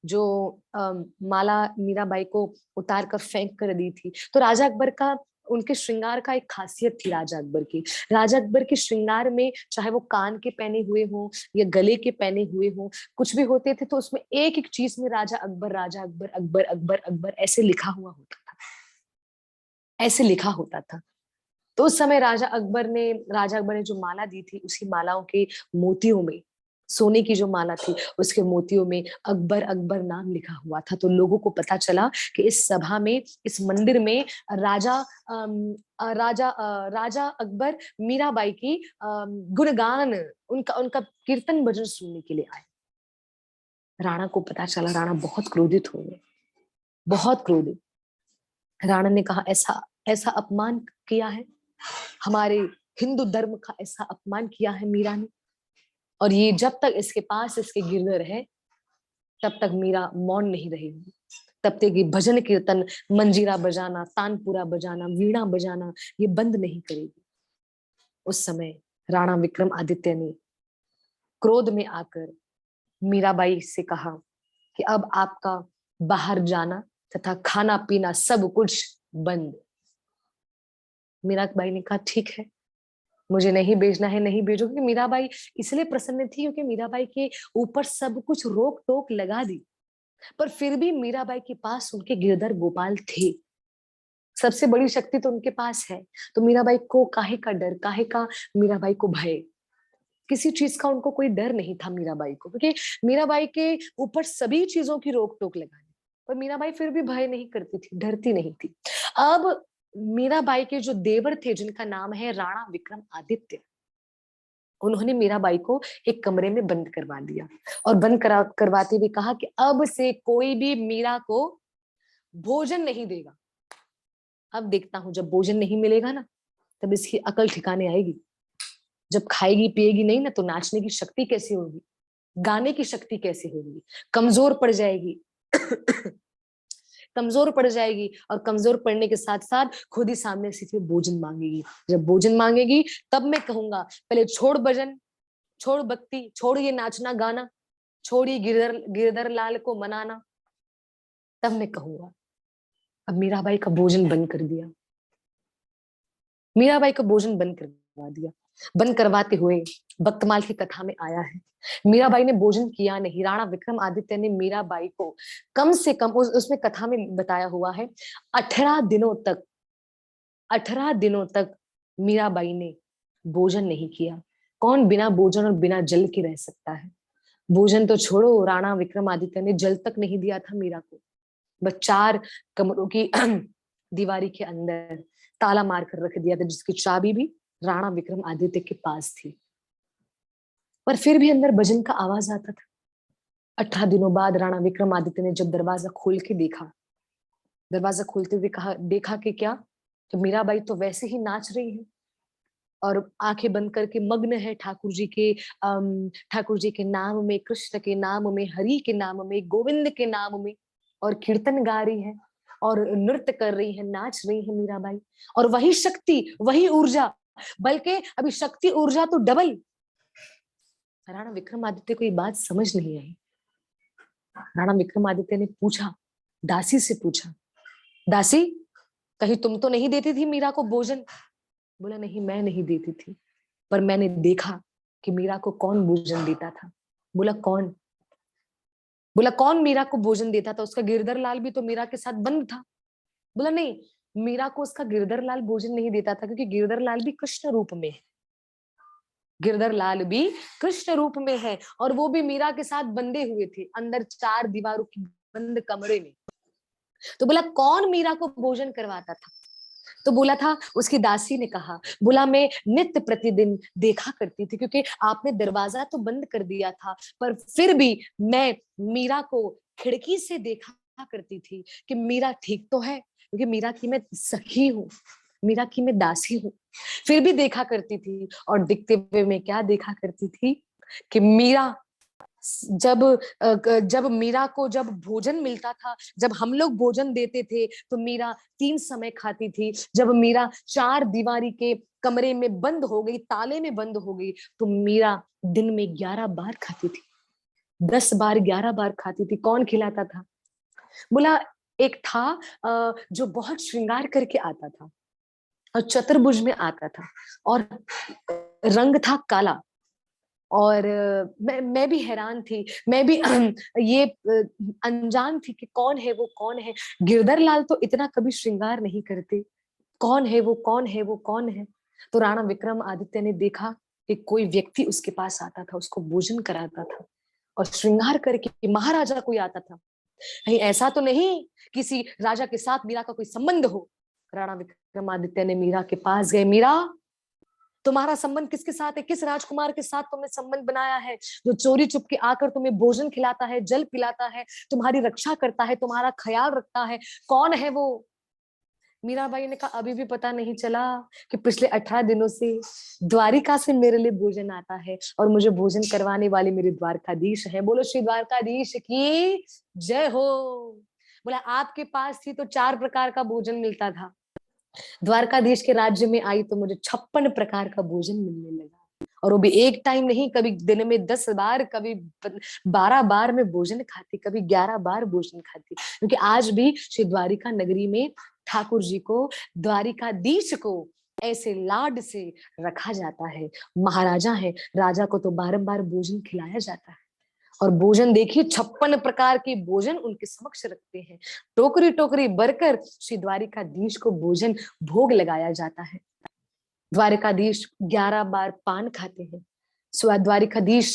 Speaker 1: जो माला मीराबाई को उतार कर फेंक कर दी थी, तो राजा अकबर का, उनके श्रृंगार का एक खासियत थी राजा अकबर की। राजा अकबर के श्रृंगार में, चाहे वो कान के पहने हुए हो या गले के पहने हुए हो, कुछ भी होते थे, तो उसमें एक एक चीज में राजा अकबर, राजा अकबर, अकबर अकबर अकबर ऐसे लिखा हुआ होता था। ऐसे लिखा होता था। तो उस समय राजा अकबर ने जो माला दी थी, उसी मालाओं के मोतियों में, सोने की जो माला थी उसके मोतियों में अकबर अकबर नाम लिखा हुआ था। तो लोगों को पता चला कि इस सभा में, इस मंदिर में राजा राजा अकबर मीराबाई की गुणगान, उनका उनका कीर्तन भजन सुनने के लिए आए। राणा को पता चला, राणा बहुत क्रोधित हो गए, बहुत क्रोधित। राणा ने कहा, ऐसा ऐसा अपमान किया है, हमारे हिंदू धर्म का ऐसा अपमान किया है मीरा ने, और ये जब तक इसके पास इसके गिरधर है तब तक मीरा मौन नहीं रहेगी, तब तक ये भजन कीर्तन, मंजीरा बजाना, तानपुरा बजाना, वीणा बजाना ये बंद नहीं करेगी। उस समय राणा विक्रमादित्य ने क्रोध में आकर मीराबाई से कहा कि अब आपका बाहर जाना तथा खाना पीना सब कुछ बंद। मीराबाई ने कहा, ठीक है, मुझे नहीं भेजना है, नहीं भेजो। क्योंकि मीराबाई इसलिए प्रसन्न थी क्योंकि मीराबाई के ऊपर सब कुछ रोक टोक लगा दी, पर फिर भी मीराबाई के पास उनके गिरधर गोपाल थे। सबसे बड़ी शक्ति तो उनके पास है, तो मीराबाई को काहे का डर, काहे का मीराबाई को भय, किसी चीज का उनको कोई डर नहीं था मीराबाई को, क्योंकि मीराबाई के ऊपर सभी चीजों की रोक टोक लगाई, पर मीराबाई फिर भी भय नहीं करती थी, डरती नहीं थी। अब मीराबाई के जो देवर थे, जिनका नाम है राणा विक्रम आदित्य, उन्होंने मीराबाई को एक कमरे में बंद करवा दिया और करवाते हुए कहा कि अब से कोई भी मीरा को भोजन नहीं देगा। अब देखता हूं, जब भोजन नहीं मिलेगा ना, तब इसकी अकल ठिकाने आएगी। जब खाएगी पिएगी नहीं ना, तो नाचने की शक्ति कैसे होगी, गाने की शक्ति कैसे होगी, कमजोर पड़ जाएगी। कमजोर पड़ जाएगी, और कमजोर पड़ने के साथ साथ खुद ही सामने से फिर भोजन मांगेगी। जब भोजन मांगेगी तब मैं कहूंगा, पहले छोड़ भजन, छोड़ भक्ति, छोड़ ये नाचना गाना, छोड़ ये गिरधर गिरधर लाल को मनाना, तब मैं कहूंगा। अब मीराबाई का भोजन बंद कर दिया, मीराबाई का भोजन बंद करवा दिया। बंद करवाते हुए भक्तमाल की कथा में आया है, मीराबाई ने भोजन किया नहीं। राणा विक्रमादित्य ने मीराबाई को कम से कम, उसमें कथा में बताया हुआ है, 18 दिनों तक, 18 दिनों तक मीराबाई ने भोजन नहीं किया। कौन बिना भोजन और बिना जल के रह सकता है? भोजन तो छोड़ो, राणा विक्रमादित्य ने जल तक नहीं दिया था मीरा को। बस 4 कमरों की दीवारी के अंदर ताला मार कर रख दिया था, जिसकी चाबी भी राणा विक्रमादित्य के पास थी। पर फिर भी अंदर भजन का आवाज आता था। 18 दिनों बाद राणा विक्रमादित्य ने जब दरवाजा खोल के देखा, दरवाजा खोलते हुए कहा, देखा कि क्या, तो मीराबाई तो वैसे ही नाच रही है और आंखें बंद करके मग्न है ठाकुर जी के नाम में, कृष्ण के नाम में, हरि के नाम में, गोविंद के नाम में, और कीर्तन गा रही है और नृत्य कर रही है, नाच रही है मीराबाई। और वही शक्ति, वही ऊर्जा, बल्कि अभी शक्ति ऊर्जा तो डबल। राणा विक्रमादित्य को ये बात समझ नहीं आई। राणा विक्रमादित्य ने पूछा, दासी से पूछा, दासी, कहीं तुम तो नहीं देती थी मीरा को भोजन? बोला, नहीं, मैं नहीं देती थी, पर मैंने देखा कि मीरा को कौन भोजन देता था। बोला, कौन? बोला, कौन मीरा को भोजन देता था? उसका गिरधर लाल भी तो मीरा के साथ बंद था। बोला, नहीं, मीरा को उसका गिरधर लाल भोजन नहीं देता था, क्योंकि गिरधर लाल भी कृष्ण रूप में है। गिरधर लाल भी कृष्ण रूप में है, और वो भी मीरा के साथ बंधे हुए थे अंदर 4 दीवारों की बंद कमरे में। तो बोला, कौन मीरा को भोजन करवाता था? तो बोला था, उसकी दासी ने कहा, बोला, मैं नित्य प्रतिदिन देखा करती थी, क्योंकि आपने दरवाजा तो बंद कर दिया था, पर फिर भी मैं मीरा को खिड़की से देखा करती थी कि मीरा ठीक तो है, क्योंकि मीरा की मैं सखी हूँ, मीरा की मैं दासी हूँ। फिर भी देखा करती थी, और दिखते हुए मैं क्या देखा करती थी कि मीरा जब जब मीरा को जब भोजन मिलता था, जब हम लोग भोजन देते थे, तो मीरा 3 समय खाती थी। जब मीरा 4 दीवारी के कमरे में बंद हो गई, ताले में बंद हो गई, तो मीरा दिन में 11 बार खाती थी, 10 बार, 11 बार खाती थी। कौन खिलाता था? बोला, एक था जो बहुत श्रृंगार करके आता था और चतुर्भुज में आता था, और रंग था काला। और मैं भी हैरान थी, मैं भी ये अनजान थी कि कौन है वो, कौन है। गिरधर लाल तो इतना कभी श्रृंगार नहीं करते, कौन है वो, कौन है वो, कौन है? तो राणा विक्रमादित्य ने देखा कि कोई व्यक्ति उसके पास आता था, उसको भोजन कराता था और श्रृंगार करके महाराजा कोई आता था। कहीं ऐसा तो नहीं किसी राजा के साथ मीरा का कोई संबंध हो? राणा विक्रमादित्य ने मीरा के पास गए, मीरा, तुम्हारा संबंध किसके साथ है? किस राजकुमार के साथ तुमने संबंध बनाया है, जो चोरी चुप के आकर तुम्हें भोजन खिलाता है, जल पिलाता है, तुम्हारी रक्षा करता है, तुम्हारा ख्याल रखता है? कौन है वो? मीराबाई ने कहा, अभी भी पता नहीं चला कि पिछले 18 दिनों से द्वारिका से मेरे लिए भोजन आता है और मुझे भोजन करवाने वाले मेरे द्वारकाधीश हैं। बोलो श्री द्वारकाधीश की जय हो। बोला, आपके पास थी तो 4 प्रकार का भोजन मिलता था, द्वारकाधीश के राज्य में आई तो मुझे 56 प्रकार का भोजन मिलने लगा, और वो भी एक टाइम नहीं, कभी दिन में 10 बार, कभी 12 बार में भोजन खाती, कभी 11 बार भोजन खाती। क्योंकि आज भी श्री द्वारिका नगरी में ठाकुर जी को, द्वारिकाधीश को ऐसे लाड से रखा जाता है। महाराजा है, राजा को तो बारंबार भोजन खिलाया जाता है। और भोजन देखिए, 56 प्रकार के भोजन उनके समक्ष रखते हैं, टोकरी टोकरी भरकर श्री द्वारिकाधीश को भोजन भोग लगाया जाता है। द्वारिकाधीश 11 बार पान खाते हैं, द्वारिकाधीश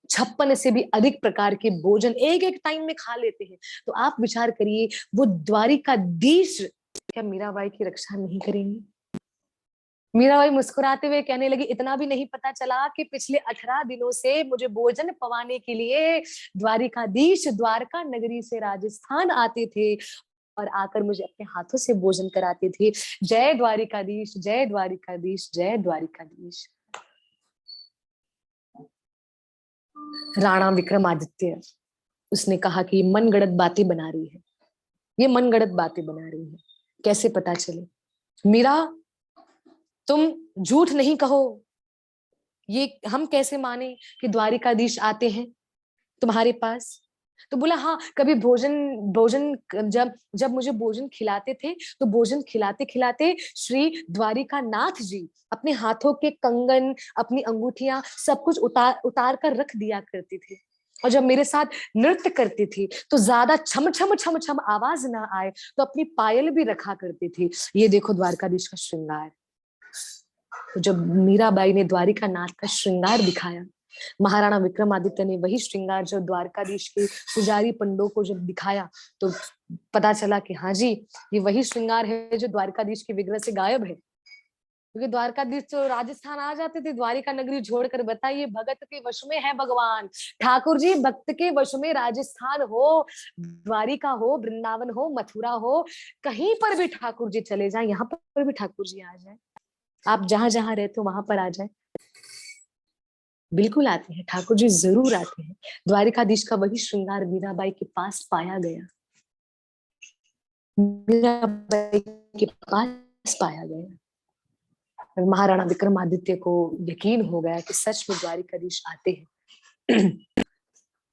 Speaker 1: 56 से भी अधिक प्रकार के भोजन एक एक टाइम में खा लेते हैं। तो आप विचार करिए, वो द्वारिकाधीश क्या मीराबाई की रक्षा नहीं करेंगे? मीराबाई मुस्कुराते हुए कहने लगी, इतना भी नहीं पता चला कि पिछले 18 दिनों से मुझे भोजन पवाने के लिए द्वारिकाधीश द्वारका नगरी से राजस्थान आते थे और आकर मुझे अपने हाथों से भोजन कराते थे। जय द्वारिकाधीश, जय द्वारिकाधीश, जय द्वारिकाधीश। राणा विक्रमादित्य, उसने कहा कि ये मनगढ़ंत बातें बना रही है, ये मनगढ़ंत बातें बना रही है, कैसे पता चले? मीरा, तुम झूठ नहीं कहो, ये हम कैसे माने कि द्वारिकाधीश आते हैं तुम्हारे पास? तो बोला, हाँ, कभी भोजन भोजन जब जब मुझे भोजन खिलाते थे तो भोजन खिलाते खिलाते श्री द्वारिका नाथ जी अपने हाथों के कंगन, अपनी अंगूठियां सब कुछ उतार उतार कर रख दिया करते थे, और जब मेरे साथ नृत्य करती थी तो ज्यादा छम छम छम छम आवाज ना आए तो अपनी पायल भी रखा करती थी। ये देखो द्वारकाधीश का श्रृंगार। तो जब मीराबाई ने द्वारिका नाथ का श्रृंगार दिखाया, महाराणा विक्रमादित्य ने वही श्रृंगार जो द्वारकाधीश के पुजारी पंडों को जब दिखाया, तो पता चला कि हाँ जी, ये वही श्रृंगार है जो द्वारकाधीश के विग्रह से गायब है। क्योंकि द्वारकाधीश तो राजस्थान आ जाते थे द्वारिका नगरी छोड़कर। बताइए, भगत के वश में है भगवान ठाकुर जी, भक्त के वश में राजस्थान हो, द्वारिका हो, वृंदावन हो, मथुरा हो, कहीं पर भी ठाकुर जी चले जाए, यहाँ पर भी ठाकुर जी आ जाए। आप जहां जहां रहते हो वहां पर आ जाए, बिल्कुल आते हैं, ठाकुर जी जरूर आते हैं। द्वारिकाधीश का वही श्रृंगार मीराबाई के पास पाया गया, मीराबाई के पास पाया गया। महाराणा विक्रमादित्य को यकीन हो गया कि सच में द्वारिकाधीश आते हैं।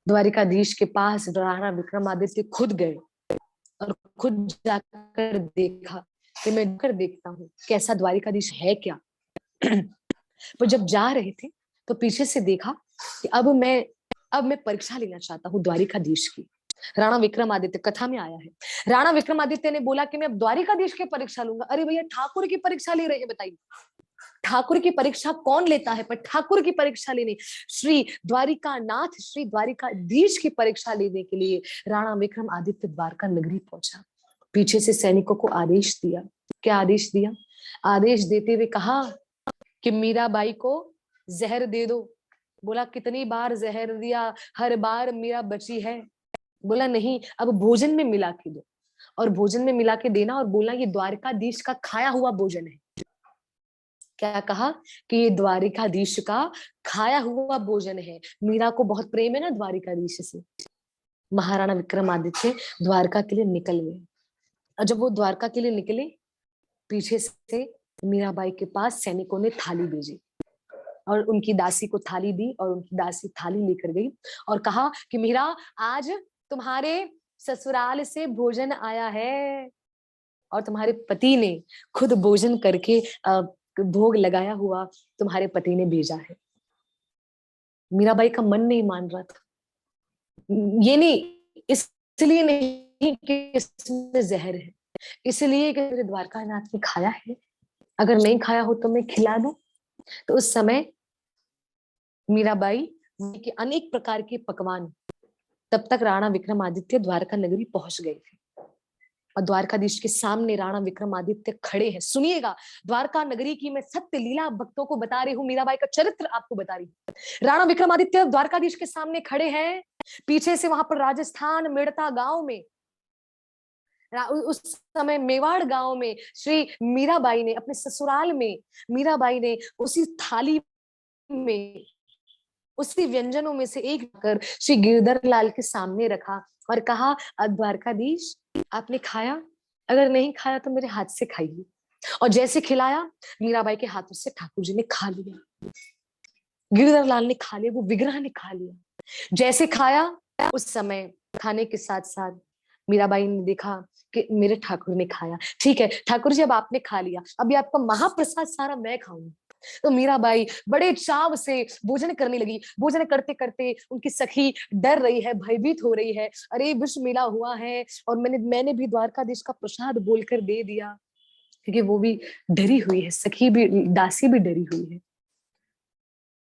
Speaker 1: द्वारिकाधीश के पास राणा विक्रमादित्य खुद गए और खुद जाकर देखा कि मैं कर देखता हूँ कैसा द्वारिकाधीश है क्या। पर जब जा रहे थे तो पीछे से देखा कि अब मैं परीक्षा लेना चाहता हूँ द्वारिकाधीश की। राणा विक्रमादित्य कथा में आया है, राणा विक्रमादित्य ने बोला कि मैं अब द्वारिकाधीश की परीक्षा लूंगा। अरे भैया, ठाकुर की परीक्षा ले रहे हैं, बताइए ठाकुर की परीक्षा कौन लेता है? पर ठाकुर की परीक्षा लेने, श्री द्वारिका नाथ, श्री द्वारिकाधीश की परीक्षा लेने के लिए राणा विक्रमादित्य द्वारका नगरी पहुंचा। पीछे से सैनिकों को आदेश दिया। क्या आदेश दिया? आदेश देते हुए कहा कि मीराबाई को जहर दे दो। बोला, कितनी बार जहर दिया, हर बार मीरा बची है। बोला, नहीं, अब भोजन में मिला के दो, और भोजन में मिला के देना और बोलना ये द्वारकाधीश का खाया हुआ भोजन है। क्या कहा? कि ये द्वारिकाधीश का खाया हुआ भोजन है। मीरा को बहुत प्रेम है ना द्वारिकाधीश से। महाराणा विक्रमादित्य द्वारका के लिए निकल गए, और जब वो द्वारका के लिए निकले, पीछे से मीराबाई के पास सैनिकों ने थाली भेजी और उनकी दासी को थाली दी, और उनकी दासी थाली लेकर गई और कहा कि मीरा, आज तुम्हारे ससुराल से भोजन आया है और तुम्हारे पति ने खुद भोजन करके भोग लगाया हुआ तुम्हारे पति ने भेजा है। मीराबाई का मन नहीं मान रहा था। ये नहीं, इसलिए नहीं कि इसमें जहर है, इसलिए कि मेरे द्वारकानाथ ने खाया है, अगर नहीं खाया हो तो मैं खिला दूं। तो उस समय मीराबाई के अनेक प्रकार के पकवान, तब तक राणा विक्रमादित्य द्वारका नगरी पहुंच गए थे और द्वारकाधीश के सामने राणा विक्रमादित्य खड़े हैं। सुनिएगा, द्वारका नगरी की मैं सत्य लीला भक्तों को बता रही हूँ, मीराबाई का चरित्र आपको बता रही हूँ। राणा विक्रमादित्य द्वारकाधीश के सामने खड़े हैं, पीछे से वहां पर राजस्थान मेड़ता गांव में, उस समय मेवाड़ गांव में श्री मीराबाई ने अपने ससुराल में, मीराबाई ने उसी थाली में, उसी व्यंजनों में से एक कर श्री गिरधर लाल के सामने रखा और कहा, द्वारकाधीश आपने खाया, अगर नहीं खाया तो मेरे हाथ से खाइए। और जैसे खिलाया, मीराबाई के हाथों से ठाकुर जी ने खा लिया, गिरधर लाल ने खा लिया, वो विग्रह ने खा लिया। जैसे खाया, उस समय खाने के साथ साथ मीराबाई ने देखा कि मेरे ठाकुर ने खाया, ठीक है ठाकुर जी अब आपने खा लिया, अभी आपका महाप्रसाद सारा मैं खाऊंगी। तो मीराबाई बड़े चाव से भोजन करने लगी। भोजन करते करते उनकी सखी डर रही है, भयभीत हो रही है, अरे विष मिला हुआ है और मैंने भी द्वारकाधीश का प्रसाद बोलकर दे दिया, क्योंकि वो भी डरी हुई है, सखी भी, दासी भी डरी हुई है।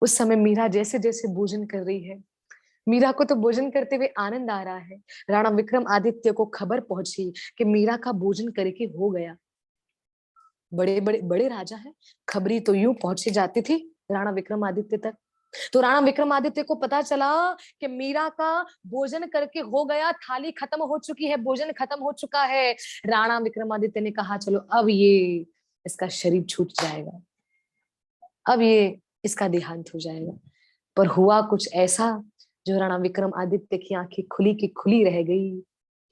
Speaker 1: उस समय मीरा जैसे जैसे भोजन कर रही है, मीरा को तो भोजन करते हुए आनंद आ रहा है। राणा विक्रम आदित्य को खबर पहुंची कि मीरा का भोजन करके हो गया। बड़े बड़े बड़े राजा हैं, खबरी तो यूं पहुंचे जाती थी राणा विक्रमादित्य तक। तो राणा विक्रमादित्य को पता चला कि मीरा का भोजन करके हो गया, थाली खत्म हो चुकी है, भोजन खत्म हो चुका है। राणा विक्रमादित्य ने कहा, चलो अब ये इसका शरीर छूट जाएगा, अब ये इसका देहांत हो जाएगा। पर हुआ कुछ ऐसा जो राणा विक्रमादित्य की आंखें खुली की खुली रह गई।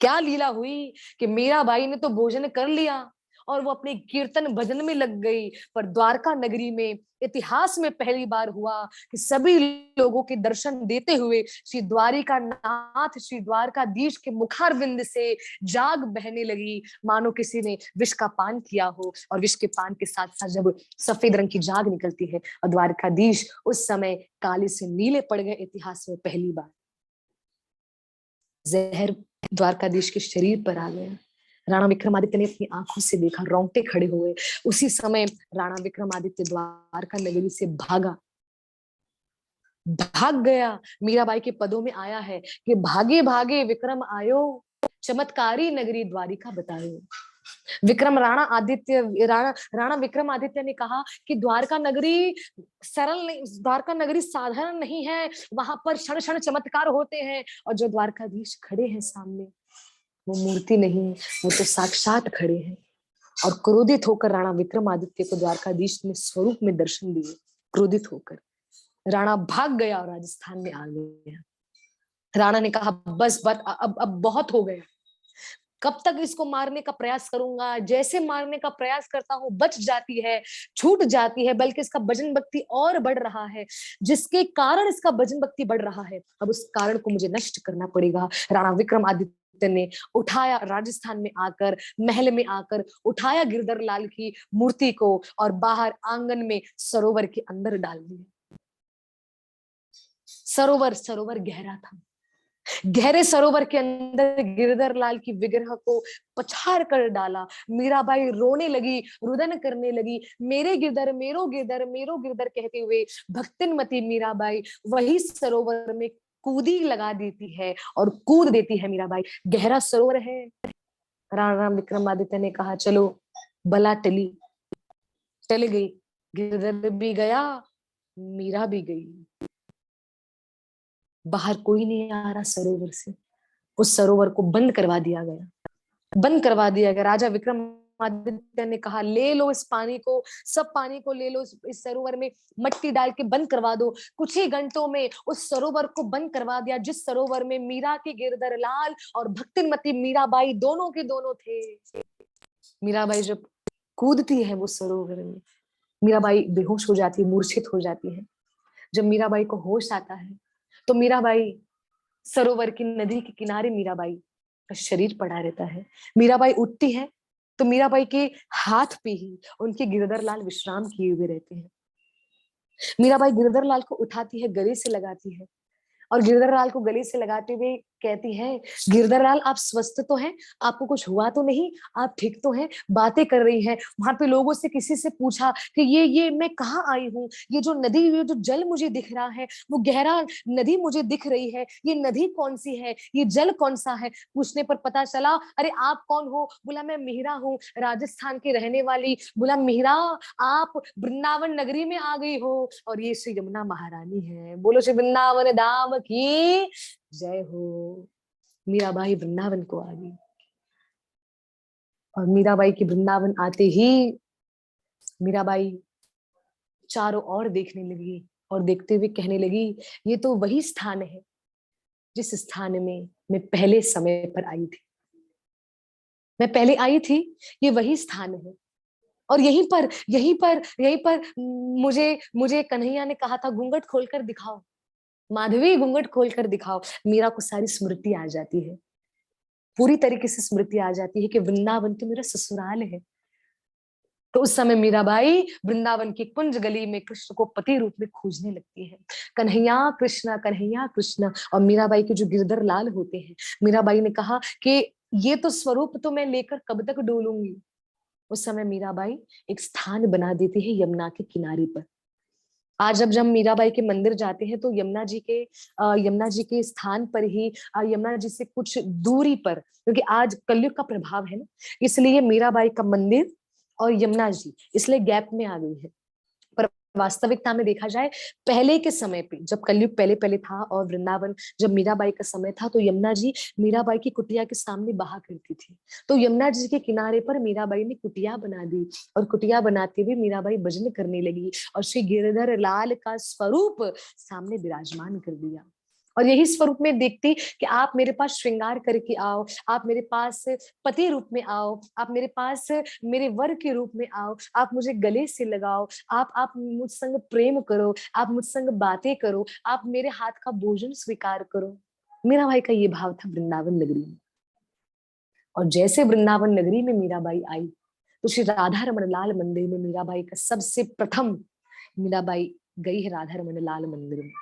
Speaker 1: क्या लीला हुई कि मीराबाई ने तो भोजन कर लिया और वो अपने कीर्तन भजन में लग गई, पर द्वारका नगरी में इतिहास में पहली बार हुआ कि सभी लोगों के दर्शन देते हुए श्री द्वारिका नाथ, श्री द्वारकाधीश के मुखारविंद से जाग बहने लगी, मानो किसी ने विष का पान किया हो। और विष के पान के साथ साथ जब सफेद रंग की जाग निकलती है और द्वारकाधीश उस समय काले से नीले पड़ गए, इतिहास में पहली बार जहर द्वारकाधीश के शरीर पर आ गया। राणा विक्रमादित्य ने अपनी आंखों से देखा, रोंगटे खड़े हुए। उसी समय राणा विक्रमादित्य द्वारका नगरी से भागा, भाग गया। मीराबाई के पदों में आया है कि भागे भागे विक्रम आयो, चमत्कारी नगरी द्वारिका बतायो। विक्रम राणा आदित्य, राणा विक्रमादित्य ने कहा कि द्वारका नगरी सरल नहीं, द्वारका नगरी साधारण नहीं है, वहां पर क्षण क्षण चमत्कार होते हैं। और जो द्वारकाधीश खड़े हैं सामने, वो मूर्ति नहीं, वो तो साक्षात खड़े हैं। और क्रोधित होकर राणा विक्रमादित्य को द्वारकाधीश ने स्वरूप में दर्शन दिए। क्रोधित होकर राणा भाग गया और राजस्थान में आ गया। राणा ने कहा, बस बस अब बहुत हो गया, कब तक इसको मारने का प्रयास करूंगा, जैसे मारने का प्रयास करता हूं बच जाती है, छूट जाती है, बल्कि इसका भजन भक्ति और बढ़ रहा है, जिसके कारण इसका भजन भक्ति बढ़ रहा है, अब उस कारण को मुझे नष्ट करना पड़ेगा। राणा विक्रमादित्य ने उठाया, राजस्थान में आकर, महल में आकर उठाया गिरधर लाल की मूर्ति को और बाहर आंगन में सरोवर के अंदर डाल दिया। सरोवर गहरा था, गहरे सरोवर के अंदर गिरधर लाल की विग्रह को पछाड़ कर डाला। मीराबाई रोने लगी, रुदन करने लगी, मेरे गिरधर, मेरो गिरधर, मेरो गिरधर कहते हुए भक्तिनमती मीराबाई वही सरोवर में कूदी लगा देती है और कूद देती है मीराबाई। गहरा सरोवर है। राणा विक्रमादित्य ने कहा, चलो बला टली, टल गई, गिरधर भी गया, मीरा भी गई। बाहर कोई नहीं आ रहा सरोवर से, उस सरोवर को बंद करवा दिया गया, बंद करवा दिया गया। राजा विक्रमादित्य ने कहा, ले लो इस पानी को, सब पानी को ले लो, इस सरोवर में मट्टी डाल के बंद करवा दो। कुछ ही घंटों में उस सरोवर को बंद करवा दिया, जिस सरोवर में मीरा के गिरधर लाल और भक्तिनमती मीराबाई दोनों के दोनों थे। मीराबाई जब कूदती है वो सरोवर में, मीराबाई बेहोश हो जाती है, मूर्छित हो जाती है। जब मीराबाई को होश आता है तो मीराबाई, सरोवर की नदी के किनारे मीराबाई का शरीर पड़ा रहता है। मीराबाई उठती है तो मीराबाई के हाथ पे ही उनके गिरधर लाल विश्राम किए हुए रहते हैं। मीराबाई गिरधर लाल को उठाती है, गले से लगाती है और गिरधर लाल को गले से लगाते हुए कहती है, गिरधरलाल आप स्वस्थ तो हैं, आपको कुछ हुआ तो नहीं, आप ठीक तो हैं? बातें कर रही है। वहां पे लोगों से किसी से पूछा कि ये मैं कहाँ आई हूँ, ये जो नदी, ये जो जल मुझे दिख रहा है, वो गहरा नदी मुझे दिख रही है, ये नदी कौन सी है, ये जल कौन सा है? पूछने पर पता चला, अरे आप कौन हो? बोला मैं मीरा हूँ, राजस्थान की रहने वाली। बोला मीरा, आप वृंदावन नगरी में आ गई हो, और ये श्री यमुना महारानी है। बोलो श्री वृंदावन धाम की जय हो। मीराबाई वृंदावन को आ गई, और मीराबाई की वृंदावन आते ही मीराबाई चारों ओर देखने लगी, और देखते हुए कहने लगी, ये तो वही स्थान है जिस स्थान में मैं पहले समय पर आई थी। मैं पहले आई थी, ये वही स्थान है। और यहीं पर मुझे मुझे कन्हैया ने कहा था, घूंघट खोलकर दिखाओ माधवी, घूंघट खोलकर दिखाओ। मीरा को सारी स्मृति आ जाती है, पूरी तरीके से स्मृति आ जाती है कि वृंदावन तो मेरा ससुराल है। तो उस समय मीराबाई वृंदावन की कुंज गली में कृष्ण को पति रूप में खोजने लगती है। कन्हैया कृष्ण, कन्हैया कृष्ण। और मीराबाई के जो गिरधर लाल होते हैं, मीराबाई ने कहा कि ये तो स्वरूप तो मैं लेकर कब तक डोलूंगी। उस समय मीराबाई एक स्थान बना देती है यमुना के किनारे पर। आज जब जब मीराबाई के मंदिर जाते हैं तो यमुना जी के स्थान पर ही, यमुना जी से कुछ दूरी पर, क्योंकि आज कलयुग का प्रभाव है ना, इसलिए मीराबाई का मंदिर और यमुना जी इसलिए गैप में आ गई है। पर वास्तविकता में देखा जाए, पहले के समय पे जब कलयुग पहले पहले था और वृंदावन जब मीराबाई का समय था, तो यमुना जी मीराबाई की कुटिया के सामने बहा करती थी। तो यमुना जी के किनारे पर मीराबाई ने कुटिया बना दी, और कुटिया बनाते हुए मीराबाई भजन करने लगी, और श्री गिरधर लाल का स्वरूप सामने विराजमान कर दिया। और यही स्वरूप में देखती कि आप मेरे पास श्रृंगार करके आओ, आप मेरे पास पति रूप में आओ, आप मेरे पास मेरे वर के रूप में आओ, आप मुझे गले से लगाओ, आप मुझ संग प्रेम करो, आप मुझ संग बातें करो, आप मेरे हाथ का भोजन स्वीकार करो। मेरा भाई का ये भाव था वृंदावन नगरी में। और जैसे वृंदावन नगरी में मीराबाई आई, तो श्री राधा रमन लाल मंदिर में मीराबाई का सबसे प्रथम, मीराबाई गई है राधा रमन लाल मंदिर में।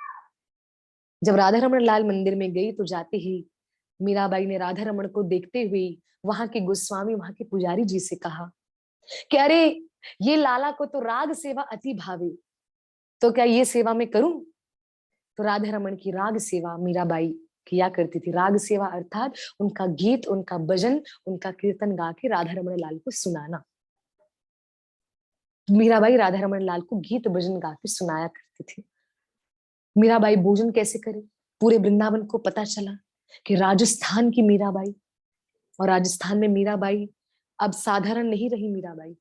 Speaker 1: जब राधा रमन लाल मंदिर में गई तो जाते ही मीराबाई ने राधा रमन को देखते हुए वहां के गोस्वामी, वहां के पुजारी जी से कहा कि अरे, ये लाला को तो राग सेवा अति भावे, तो क्या ये सेवा मैं करूं? तो राधा रमन की राग सेवा मीराबाई किया करती थी। राग सेवा अर्थात उनका गीत, उनका भजन, उनका कीर्तन गा के राधा रमन लाल को सुनाना। मीराबाई राधा रमन लाल को गीत भजन गा के सुनाया करती थी। मीराबाई भोजन कैसे करे? पूरे वृंदावन को पता चला कि राजस्थान की मीराबाई, और राजस्थान में मीराबाई अब साधारण नहीं रही। मीराबाई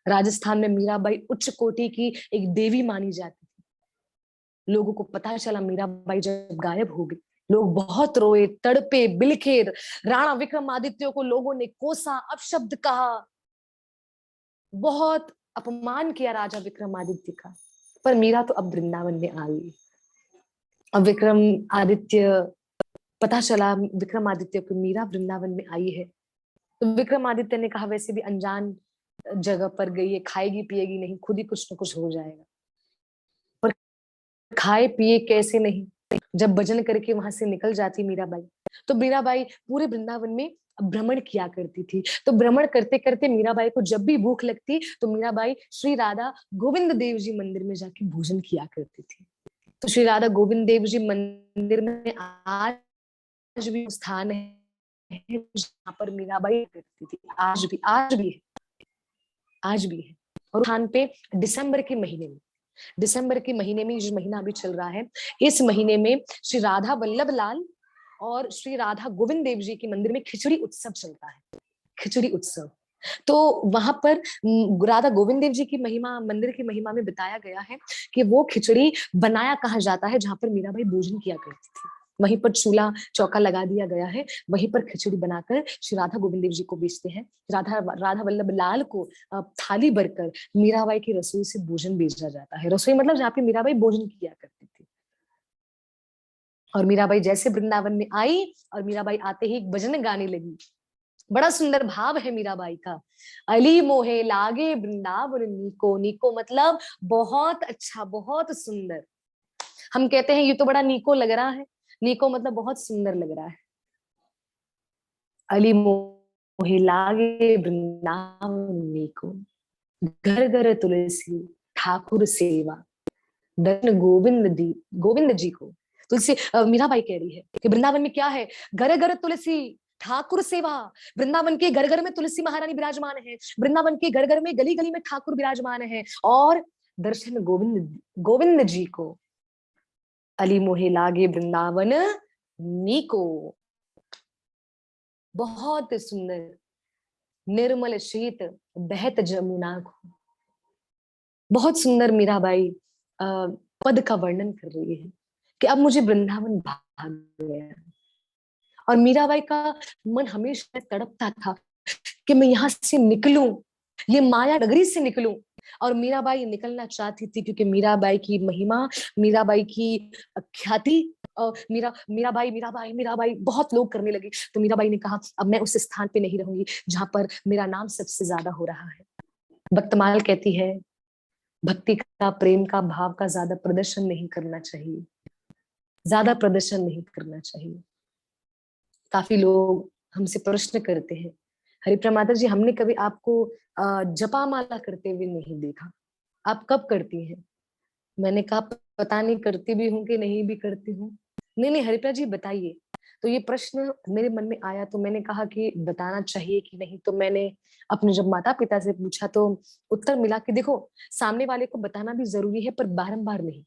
Speaker 1: राजस्थान में मीराबाई उच्च कोटि की एक देवी मानी जाती थी। लोगों को पता चला मीराबाई जब गायब हो गई, लोग बहुत रोए, तड़पे, बिलखे। राणा विक्रमादित्य को लोगों ने कोसा, अपशब्द कहा, बहुत अपमान किया राजा विक्रमादित्य का। पर मीरा तो अब वृंदावन में आ गई। अब विक्रमादित्य, पता चला विक्रमादित्य को मीरा वृंदावन में आई है। तो विक्रमादित्य ने कहा, वैसे भी अनजान जगह पर गई है, खाएगी पिएगी नहीं, खुद ही कुछ न कुछ हो जाएगा। पर खाए पिए कैसे नहीं, जब भजन करके वहां से निकल जाती मीराबाई, तो मीराबाई पूरे वृंदावन में भ्रमण किया करती थी। तो भ्रमण करते करते मीराबाई को जब भी भूख लगती, तो मीराबाई श्री राधा गोविंद देव जी मंदिर में जाके भोजन किया करती थी। तो श्री राधा गोविंद देव जी मंदिर में आज भी स्थान है जहाँ पर मीराबाई करती थी। आज भी है। और स्थान पे दिसंबर के महीने में, जो महीना अभी चल रहा है, इस महीने में श्री राधा वल्लभ लाल और श्री राधा गोविंद देव जी के मंदिर में खिचड़ी उत्सव चलता है। खिचड़ी उत्सव, तो वहां पर राधा गोविंद देव जी की महिमा, मंदिर की महिमा में बताया गया है कि वो खिचड़ी बनाया कहा जाता है जहां पर मीराबाई भोजन किया करती थी। वहीं पर चूल्हा चौका लगा दिया गया है, वहीं पर खिचड़ी बनाकर श्री राधा गोविंद देव जी को बेचते हैं। राधा वल्लभ लाल को थाली भरकर मीराबाई की रसोई से भोजन भेजा जाता है। रसोई मतलब जहाँ पे मीराबाई भोजन किया करती थी। और मीराबाई जैसे वृंदावन में आई, और मीराबाई आते ही एक भजन गाने लगी। बड़ा सुंदर भाव है मीराबाई का। अली मोहे लागे वृंदावन नीको, नीको मतलब बहुत अच्छा, बहुत सुंदर। हम कहते हैं ये तो बड़ा नीको लग रहा है, नीको मतलब बहुत सुंदर लग रहा है। अली मोहि लागे वृंदावन को, घर घर तुलसी ठाकुर सेवा, दर्शन गोविंद जी को। तुलसी मीराबाई कह रही है कि वृंदावन में क्या है, घर घर तुलसी ठाकुर सेवा। वृंदावन के घर घर में तुलसी महारानी विराजमान है, वृंदावन के घर घर में गली गली में ठाकुर विराजमान है, और दर्शन गोविंद जी को। अली मोहे लागे वृंदावन नीको। बहुत सुंदर निर्मल शीत बहत जमुना को। बहुत सुंदर मीराबाई पद का वर्णन कर रही है कि अब मुझे वृंदावन भाग गया। और मीराबाई का मन हमेशा तड़पता था कि मैं यहाँ से निकलूं, ये माया नगरी से निकलूं। और मीराबाई निकलना चाहती थी क्योंकि मीराबाई की महिमा, मीराबाई की ख्याति, मीराबाई मीराबाई मीराबाई बहुत लोग करने लगे। तो मीराबाई ने कहा अब मैं उस स्थान पे नहीं रहूंगी जहां पर मेरा नाम सबसे ज्यादा हो रहा है। भक्तमाल कहती है भक्ति का, प्रेम का, भाव का ज्यादा प्रदर्शन नहीं करना चाहिए, ज्यादा प्रदर्शन नहीं करना चाहिए। काफी लोग हमसे प्रश्न करते हैं, हरिप्रिया जी हमने कभी आपको जपा माला करते हुए नहीं देखा, आप कब करती हैं? मैंने कहा पता नहीं करती भी हूँ कि नहीं भी करती हूँ। नहीं नहीं हरिप्रिया जी बताइए। तो ये प्रश्न मेरे मन में आया तो मैंने कहा कि बताना चाहिए कि नहीं। तो मैंने अपने जब माता पिता से पूछा तो उत्तर मिला कि देखो सामने वाले को बताना भी जरूरी है पर बारंबार नहीं।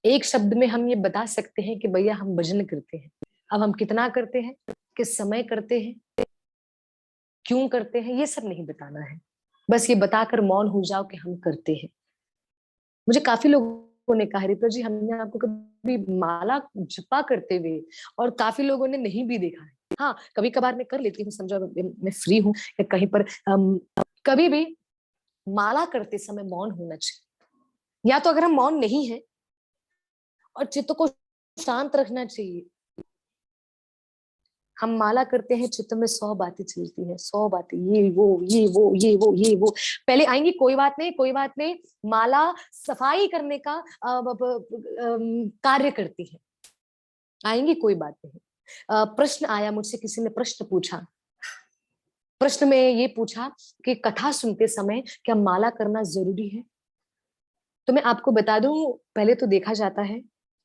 Speaker 1: एक शब्द में हम ये बता सकते हैं कि भैया हम भजन करते हैं। अब हम कितना करते हैं, किस समय करते हैं, क्यों करते हैं, ये सब नहीं बताना है। बस ये बताकर मौन हो जाओ कि हम करते हैं। मुझे काफी लोगों ने कहा रिपा जी हमने आपको कभी माला जपा करते हुए, और काफी लोगों ने नहीं भी देखा है। हाँ कभी कभार मैं कर लेती हूँ, समझो मैं फ्री हूँ या कहीं पर कभी भी माला करते समय मौन होना चाहिए। या तो अगर हम मौन नहीं है और चित्त को शांत रखना चाहिए। हम माला करते हैं, चित्त में 100 बातें चलती हैं, 100 बातें, ये वो ये वो ये वो ये वो पहले आएंगी। कोई बात नहीं कोई बात नहीं, माला सफाई करने का कार्य करती है, आएंगी कोई बात नहीं। प्रश्न आया मुझसे, किसी ने प्रश्न पूछा। प्रश्न में ये पूछा कि कथा सुनते समय क्या माला करना जरूरी है? तो मैं आपको बता दूं, पहले तो देखा जाता है,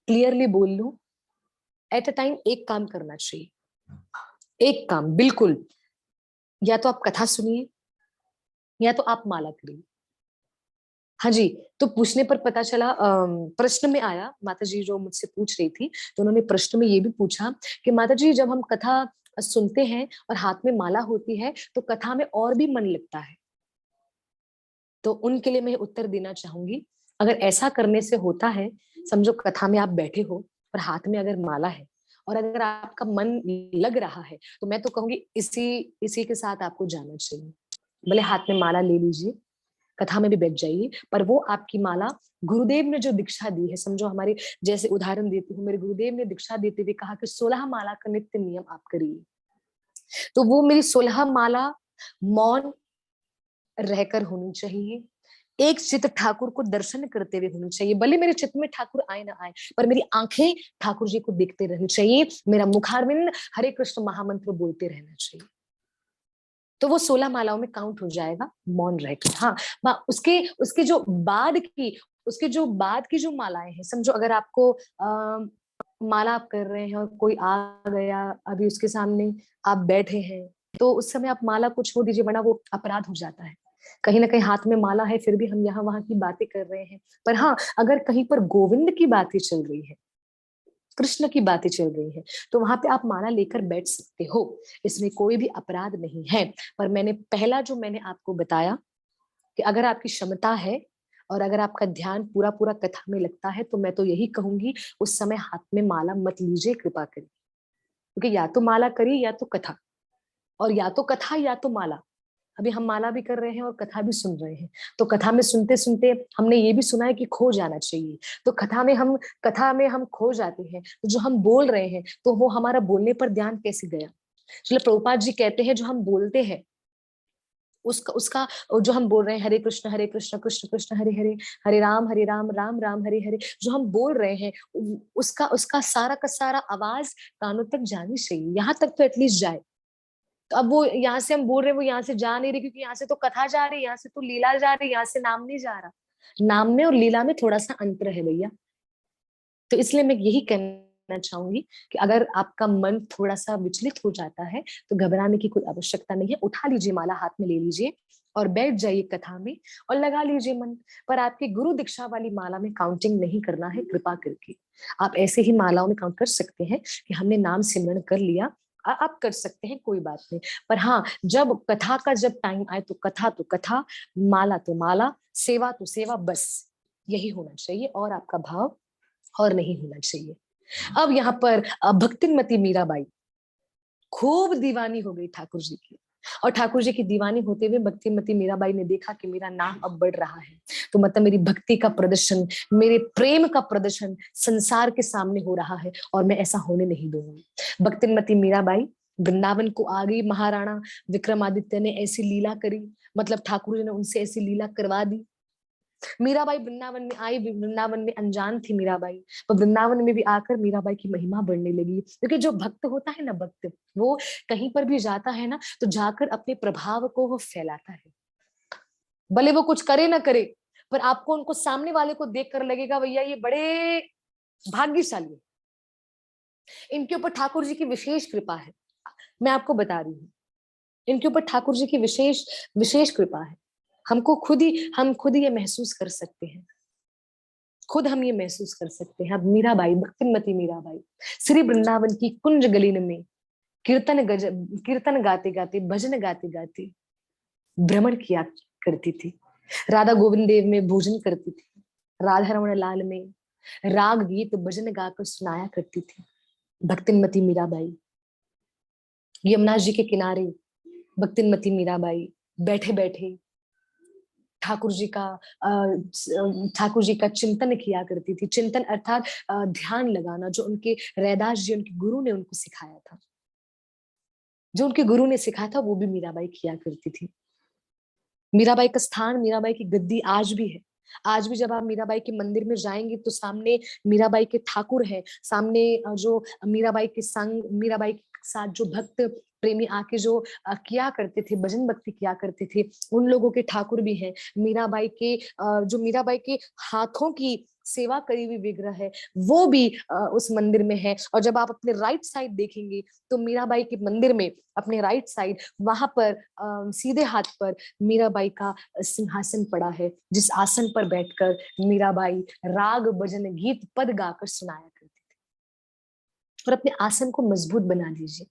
Speaker 1: क्लियरली बोल लूं, एट अ टाइम एक काम करना चाहिए। एक काम बिल्कुल, या तो आप कथा सुनिए या तो आप माला करिए। हाँ जी। तो पूछने पर पता चला, प्रश्न में आया, माता जी जो मुझसे पूछ रही थी तो उन्होंने प्रश्न में ये भी पूछा कि माता जी जब हम कथा सुनते हैं और हाथ में माला होती है तो कथा में और भी मन लगता है। तो उनके लिए मैं उत्तर देना चाहूंगी, अगर ऐसा करने से होता है, समझो कथा में आप बैठे हो और हाथ में अगर माला है और अगर आपका मन लग रहा है, तो मैं तो कहूंगी इसी इसी के साथ आपको जाना चाहिए। भले हाथ में माला ले लीजिए, कथा में भी बैठ जाइए, पर वो आपकी माला गुरुदेव ने जो दीक्षा दी है, समझो हमारे, जैसे उदाहरण देती हूँ, मेरे गुरुदेव ने दीक्षा देते हुए कहा कि 16 माला का नित्य नियम आप करिए। तो वो मेरी 16 माला मौन रहकर होनी चाहिए, एक चित्त ठाकुर को दर्शन करते हुए होनी चाहिए। भले मेरे चित्त में ठाकुर आए ना आए, पर मेरी आंखें ठाकुर जी को देखते रहनी चाहिए, मेरा मुखारविंद हरे कृष्ण महामंत्र बोलते रहना चाहिए। तो वो 16 मालाओं में काउंट हो जाएगा मौन रहकर। हाँ, उसके उसके जो बाद की उसके जो बाद की जो मालाएं हैं, समझो अगर आपको माला आप कर रहे हैं और कोई आ गया अभी उसके सामने, आप बैठे हैं, तो उस समय आप माला को छोड़ दीजिए, वरना वो अपराध हो जाता है। कहीं ना कहीं हाथ में माला है फिर भी हम यहाँ वहां की बातें कर रहे हैं। पर हाँ, अगर कहीं पर गोविंद की बातें चल रही है, कृष्ण की बातें चल रही है, तो वहां पे आप माला लेकर बैठ सकते हो, इसमें कोई भी अपराध नहीं है। पर मैंने आपको बताया कि अगर आपकी क्षमता है और अगर आपका ध्यान पूरा पूरा कथा में लगता है, तो मैं तो यही कहूंगी उस समय हाथ में माला मत लीजिए, कृपा करिए। क्योंकि या तो माला करिए या तो कथा, और या तो कथा या तो माला। अभी हम माला भी कर रहे हैं और कथा भी सुन रहे हैं, तो कथा में सुनते सुनते हमने ये भी सुना है कि खो जाना चाहिए। तो कथा में हम खो जाते हैं, तो जो हम बोल रहे हैं तो वो हमारा बोलने पर ध्यान कैसे गया? चलो प्रभुपाद जी कहते हैं जो हम बोलते हैं उसका उसका जो हम बोल रहे हैं, हरे कृष्ण कृष्ण कृष्ण हरे हरे, हरे राम राम राम हरे हरे, जो हम बोल रहे हैं उसका उसका सारा का सारा आवाज कानों तक जानी चाहिए, यहाँ तक तो एटलीस्ट जाए। तो अब वो यहाँ से हम बोल रहे हैं, वो यहाँ से जा नहीं रही, क्योंकि यहाँ से तो कथा जा रही है, यहाँ से तो लीला जा रही है, यहाँ से नाम नहीं जा रहा। नाम में और लीला में थोड़ा सा अंतर है भैया। तो इसलिए मैं यही कहना चाहूंगी कि अगर आपका मन थोड़ा सा विचलित हो जाता है तो घबराने की कोई आवश्यकता नहीं है। उठा लीजिए, माला हाथ में ले लीजिए और बैठ जाइए कथा में और लगा लीजिए मन। पर आपकी गुरु दीक्षा वाली माला में काउंटिंग नहीं करना है, कृपा करके। आप ऐसे ही मालाओं में काउंट कर सकते हैं कि हमने नाम सिमरण कर लिया, आप कर सकते हैं, कोई बात नहीं। पर हाँ, जब कथा का जब टाइम आए तो कथा तो कथा, माला तो माला, सेवा तो सेवा, बस यही होना चाहिए और आपका भाव और नहीं होना चाहिए। अब यहाँ पर भक्तिमती मीराबाई खूब दीवानी हो गई ठाकुर जी की, और ठाकुर जी की दीवानी होते हुए भक्तिमती मीराबाई ने देखा कि मेरा नाम अब बढ़ रहा है, तो मतलब मेरी भक्ति का प्रदर्शन, मेरे प्रेम का प्रदर्शन संसार के सामने हो रहा है और मैं ऐसा होने नहीं दूंगी। भक्तिमती मीराबाई वृंदावन को आ गई। महाराणा विक्रमादित्य ने ऐसी लीला करी, मतलब ठाकुर जी ने उनसे ऐसी लीला करवा दी। मीराबाई वृंदावन में आई, वृंदावन में अनजान थी मीराबाई, पर वृंदावन में भी आकर मीराबाई की महिमा बढ़ने लगी। क्योंकि जो भक्त होता है ना, भक्त, वो कहीं पर भी जाता है ना, तो जाकर अपने प्रभाव को वो फैलाता है। भले वो कुछ करे ना करे, पर आपको उनको सामने वाले को देख कर लगेगा भैया ये बड़े भाग्यशाली है, इनके ऊपर ठाकुर जी की विशेष कृपा है। मैं आपको बता रही हूँ, इनके ऊपर ठाकुर जी की विशेष विशेष कृपा है। हम खुद ये महसूस कर सकते हैं, खुद हम ये महसूस कर सकते हैं। अब मीराबाई, भक्तिमती मीराबाई श्री वृंदावन की कुंज गलीन में कीर्तन गाते गाते, भजन गाते गाते भ्रमण किया करती थी। राधा गोविंद देव में भोजन करती थी, राधा रमण लाल में राग गीत भजन गाकर सुनाया करती थी। भक्तिमती मीराबाई यमुना जी के किनारे, भक्तिमती मीराबाई बैठे बैठे ठाकुर जी का ठाकुर जी का चिंतन किया करती थी। चिंतन अर्थात ध्यान लगाना, जो उनके रैदास जी, उनके गुरु ने उनको सिखाया था, जो उनके गुरु ने सिखाया था, वो भी मीराबाई किया करती थी। मीराबाई का स्थान, मीराबाई की गद्दी आज भी है। आज भी जब आप मीराबाई के मंदिर में जाएंगे तो सामने मीराबाई के ठाकुर हैं, सामने जो मीराबाई के संग, मीराबाई के साथ जो भक्त प्रेमी आके जो किया करते थे, भजन भक्ति किया करते थे, उन लोगों के ठाकुर भी हैं। मीराबाई के जो मीराबाई के हाथों की सेवा करी हुई विग्रह है, वो भी उस मंदिर में है। और जब आप अपने राइट साइड देखेंगे तो मीराबाई के मंदिर में अपने राइट साइड, वहां पर सीधे हाथ पर मीराबाई का सिंहासन पड़ा है, जिस आसन पर बैठकर मीराबाई राग भजन गीत पद गाकर सुनाया करती थी। और अपने आसन को मजबूत बना लीजिए,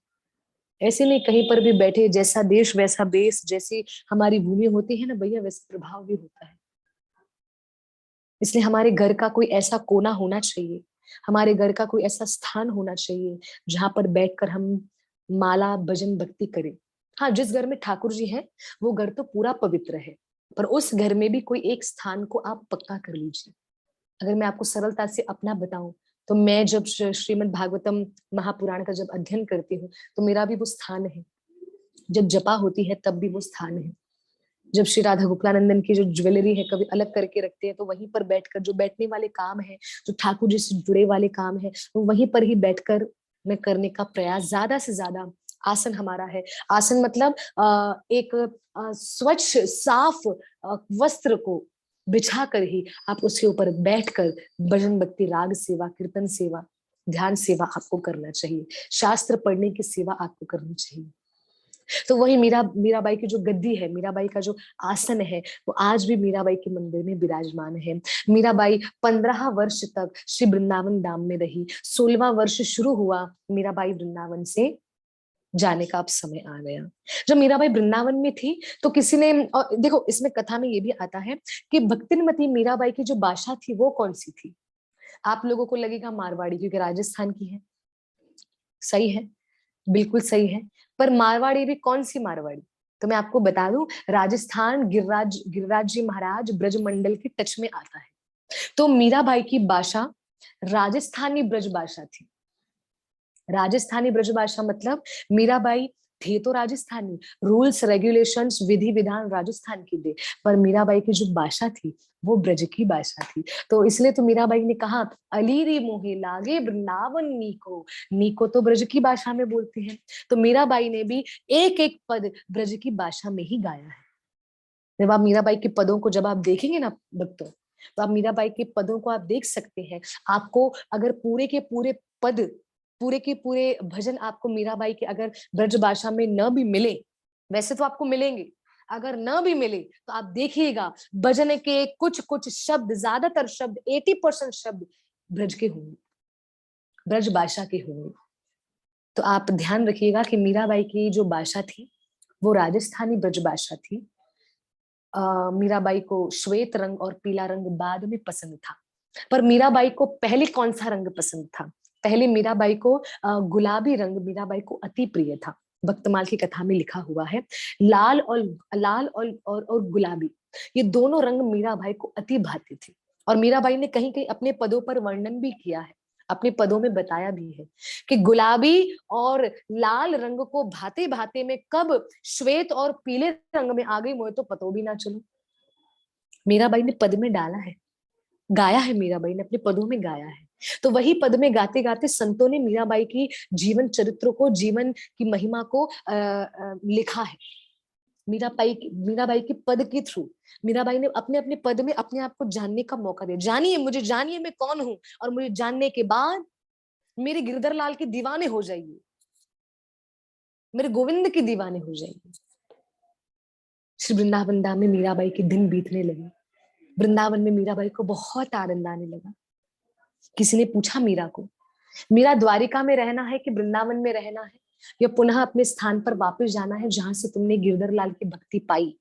Speaker 1: ऐसे नहीं कहीं पर भी बैठे, जैसा देश वैसा बेस, जैसी हमारी भूमि होती है ना भैया, वैसा प्रभाव भी होता है। इसलिए हमारे घर का कोई ऐसा कोना होना चाहिए, हमारे घर का कोई ऐसा स्थान होना चाहिए जहां पर बैठकर हम माला भजन भक्ति करें। हाँ, जिस घर में ठाकुर जी हैं वो घर तो पूरा पवित्र है, पर उस घर में भी कोई एक स्थान को आप पक्का कर लीजिए। अगर मैं आपको सरलता से अपना बताऊं, तो मैं जब श्रीमद् भागवतम महापुराण का जब अध्ययन करती हूँ तो मेरा भी वो स्थान है। जब जपा होती है तब भी वो स्थान है। जब श्री राधा गोपालानंदन की जो ज्वेलरी है कभी अलग करके रखते हैं, तो वहीं पर बैठकर जो बैठने वाले काम है, जो ठाकुर जी से जुड़े वाले काम है, तो वहीं पर ही बैठकर मैं करने का प्रयास, ज्यादा से ज्यादा। आसन हमारा है, आसन मतलब एक स्वच्छ साफ वस्त्र को बिछा कर ही आप उसके ऊपर बैठकर भजन भक्ति, राग सेवा, कीर्तन सेवा, ध्यान सेवा आपको करना चाहिए। शास्त्र पढ़ने की सेवा आपको करनी चाहिए। तो वही मीराबाई की जो गद्दी है, मीराबाई का जो आसन है, वो आज भी मीराबाई के मंदिर में विराजमान है। मीराबाई 15 वर्ष तक श्री वृंदावन धाम में रही। 16वां वर्ष शुरू हुआ मीराबाई वृंदावन से जाने का अब समय आ गया। जब मीराबाई वृंदावन में थी तो किसी ने, और देखो इसमें कथा में ये भी आता है कि भक्तिमती मीराबाई की जो भाषा थी वो कौन सी थी। आप लोगों को लगेगा मारवाड़ी, क्योंकि राजस्थान की है। सही है, बिल्कुल सही है। पर मारवाड़ी भी कौन सी मारवाड़ी, तो मैं आपको बता दूं, राजस्थान गिरिराज गिरिराज जी महाराज ब्रजमंडल के टच में आता है। तो मीराबाई की भाषा राजस्थानी ब्रज भाषा थी। राजस्थानी ब्रज भाषा मतलब मीराबाई थे तो राजस्थानी, रूल्स रेगुलेशंस विधि विधान राजस्थान की थे, पर मीराबाई की जो भाषा थी वो ब्रज की भाषा थी। तो इसलिए तो मीराबाई ने कहा, अलीरी मोहे लागे वृंदावन नीको। नीको तो ब्रज की भाषा में बोलते हैं, तो मीराबाई ने भी एक एक पद ब्रज की भाषा में ही गाया है। जब आप मीराबाई के पदों को जब आप देखेंगे ना भक्तों, तो आप मीराबाई के पदों को आप देख सकते हैं। आपको अगर पूरे के पूरे पद, पूरे के पूरे भजन आपको मीराबाई के अगर ब्रज भाषा में न भी मिले, वैसे तो आपको मिलेंगे, अगर न भी मिले तो आप देखिएगा भजन के कुछ कुछ शब्द, ज्यादातर शब्द 80% शब्द ब्रज के होंगे, ब्रज भाषा के होंगे। तो आप ध्यान रखिएगा कि मीराबाई की जो भाषा थी वो राजस्थानी ब्रज भाषा थी। मीराबाई को श्वेत रंग और पीला रंग बाद में पसंद था, पर मीराबाई को पहले कौन सा रंग पसंद था? पहले मीराबाई को गुलाबी रंग मीराबाई को अति प्रिय था। भक्तमाल की कथा में लिखा हुआ है, लाल और गुलाबी, ये दोनों रंग मीराबाई को अति भाते थे। और मीराबाई ने कहीं कहीं अपने पदों पर वर्णन भी किया है, अपने पदों में बताया भी है कि गुलाबी और लाल रंग को भाते भाते में कब श्वेत और पीले रंग में आ गई, मुझे तो पतो भी ना चलो। मीराबाई ने पद में डाला है, गाया है, मीराबाई ने अपने पदों में गाया है। तो वही पद में गाते गाते संतों ने मीराबाई की जीवन चरित्र को, जीवन की महिमा को लिखा है। मीराबाई के पद के थ्रू मीराबाई ने अपने अपने पद में अपने आप को जानने का मौका दिया। जानिए मुझे, जानिए मैं कौन हूं, और मुझे जानने के बाद मेरे गिरधर लाल के दीवाने हो जाइए, मेरे गोविंद के दीवाने हो जाइए। श्री वृंदावन धाम में मीराबाई के दिन बीतने लगे। वृंदावन में मीराबाई को बहुत आनंद आने लगा। किसी ने पूछा मीरा को, मीरा द्वारिका में रहना है कि वृंदावन में रहना है, या पुनः अपने स्थान पर वापस जाना है जहां से तुमने गिरधर लाल की भक्ति पाई?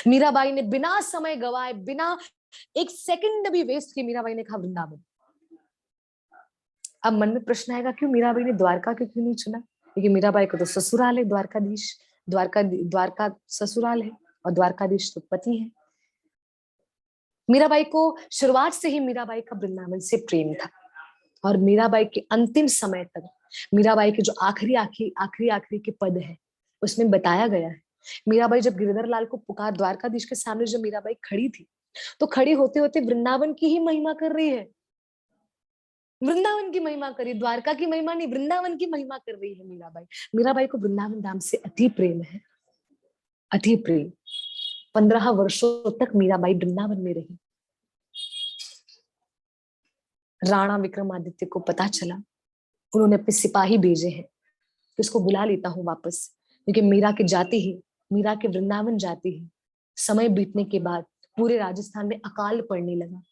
Speaker 1: मीराबाई ने बिना समय गवाए, बिना एक सेकंड भी वेस्ट किए, मीराबाई ने कहा वृंदावन। अब मन में प्रश्न आएगा, क्यों मीराबाई ने द्वारका क्यों नहीं चुना? क्योंकि मीराबाई को तो ससुराल है द्वारकाधीश, द्वारका ससुराल है, और द्वारकाधीश तो पति है। मीराबाई को शुरुआत से ही मीराबाई का वृंदावन से प्रेम था, और मीराबाई के अंतिम समय तक, मीराबाई के जो आखिरी के पद है उसमें बताया गया है, मीराबाई जब गिरधर लाल को पुकार, द्वारकाधीश के सामने जब मीराबाई खड़ी थी, तो खड़ी होते होते वृंदावन की ही महिमा कर रही है। वृंदावन की महिमा करी, द्वारका की महिमा नहीं, वृंदावन की महिमा कर रही है मीराबाई। मीराबाई को वृंदावन धाम से अति प्रेम है, अति प्रेम। 15 वर्षों तक मीराबाई वृंदावन में रही। राणा विक्रमादित्य को पता चला, उन्होंने अपने सिपाही भेजे हैं कि उसको बुला लेता हूँ वापस, क्योंकि मीरा के जाते ही, मीरा के वृंदावन जाते ही समय बीतने के बाद पूरे राजस्थान में अकाल पड़ने लगा।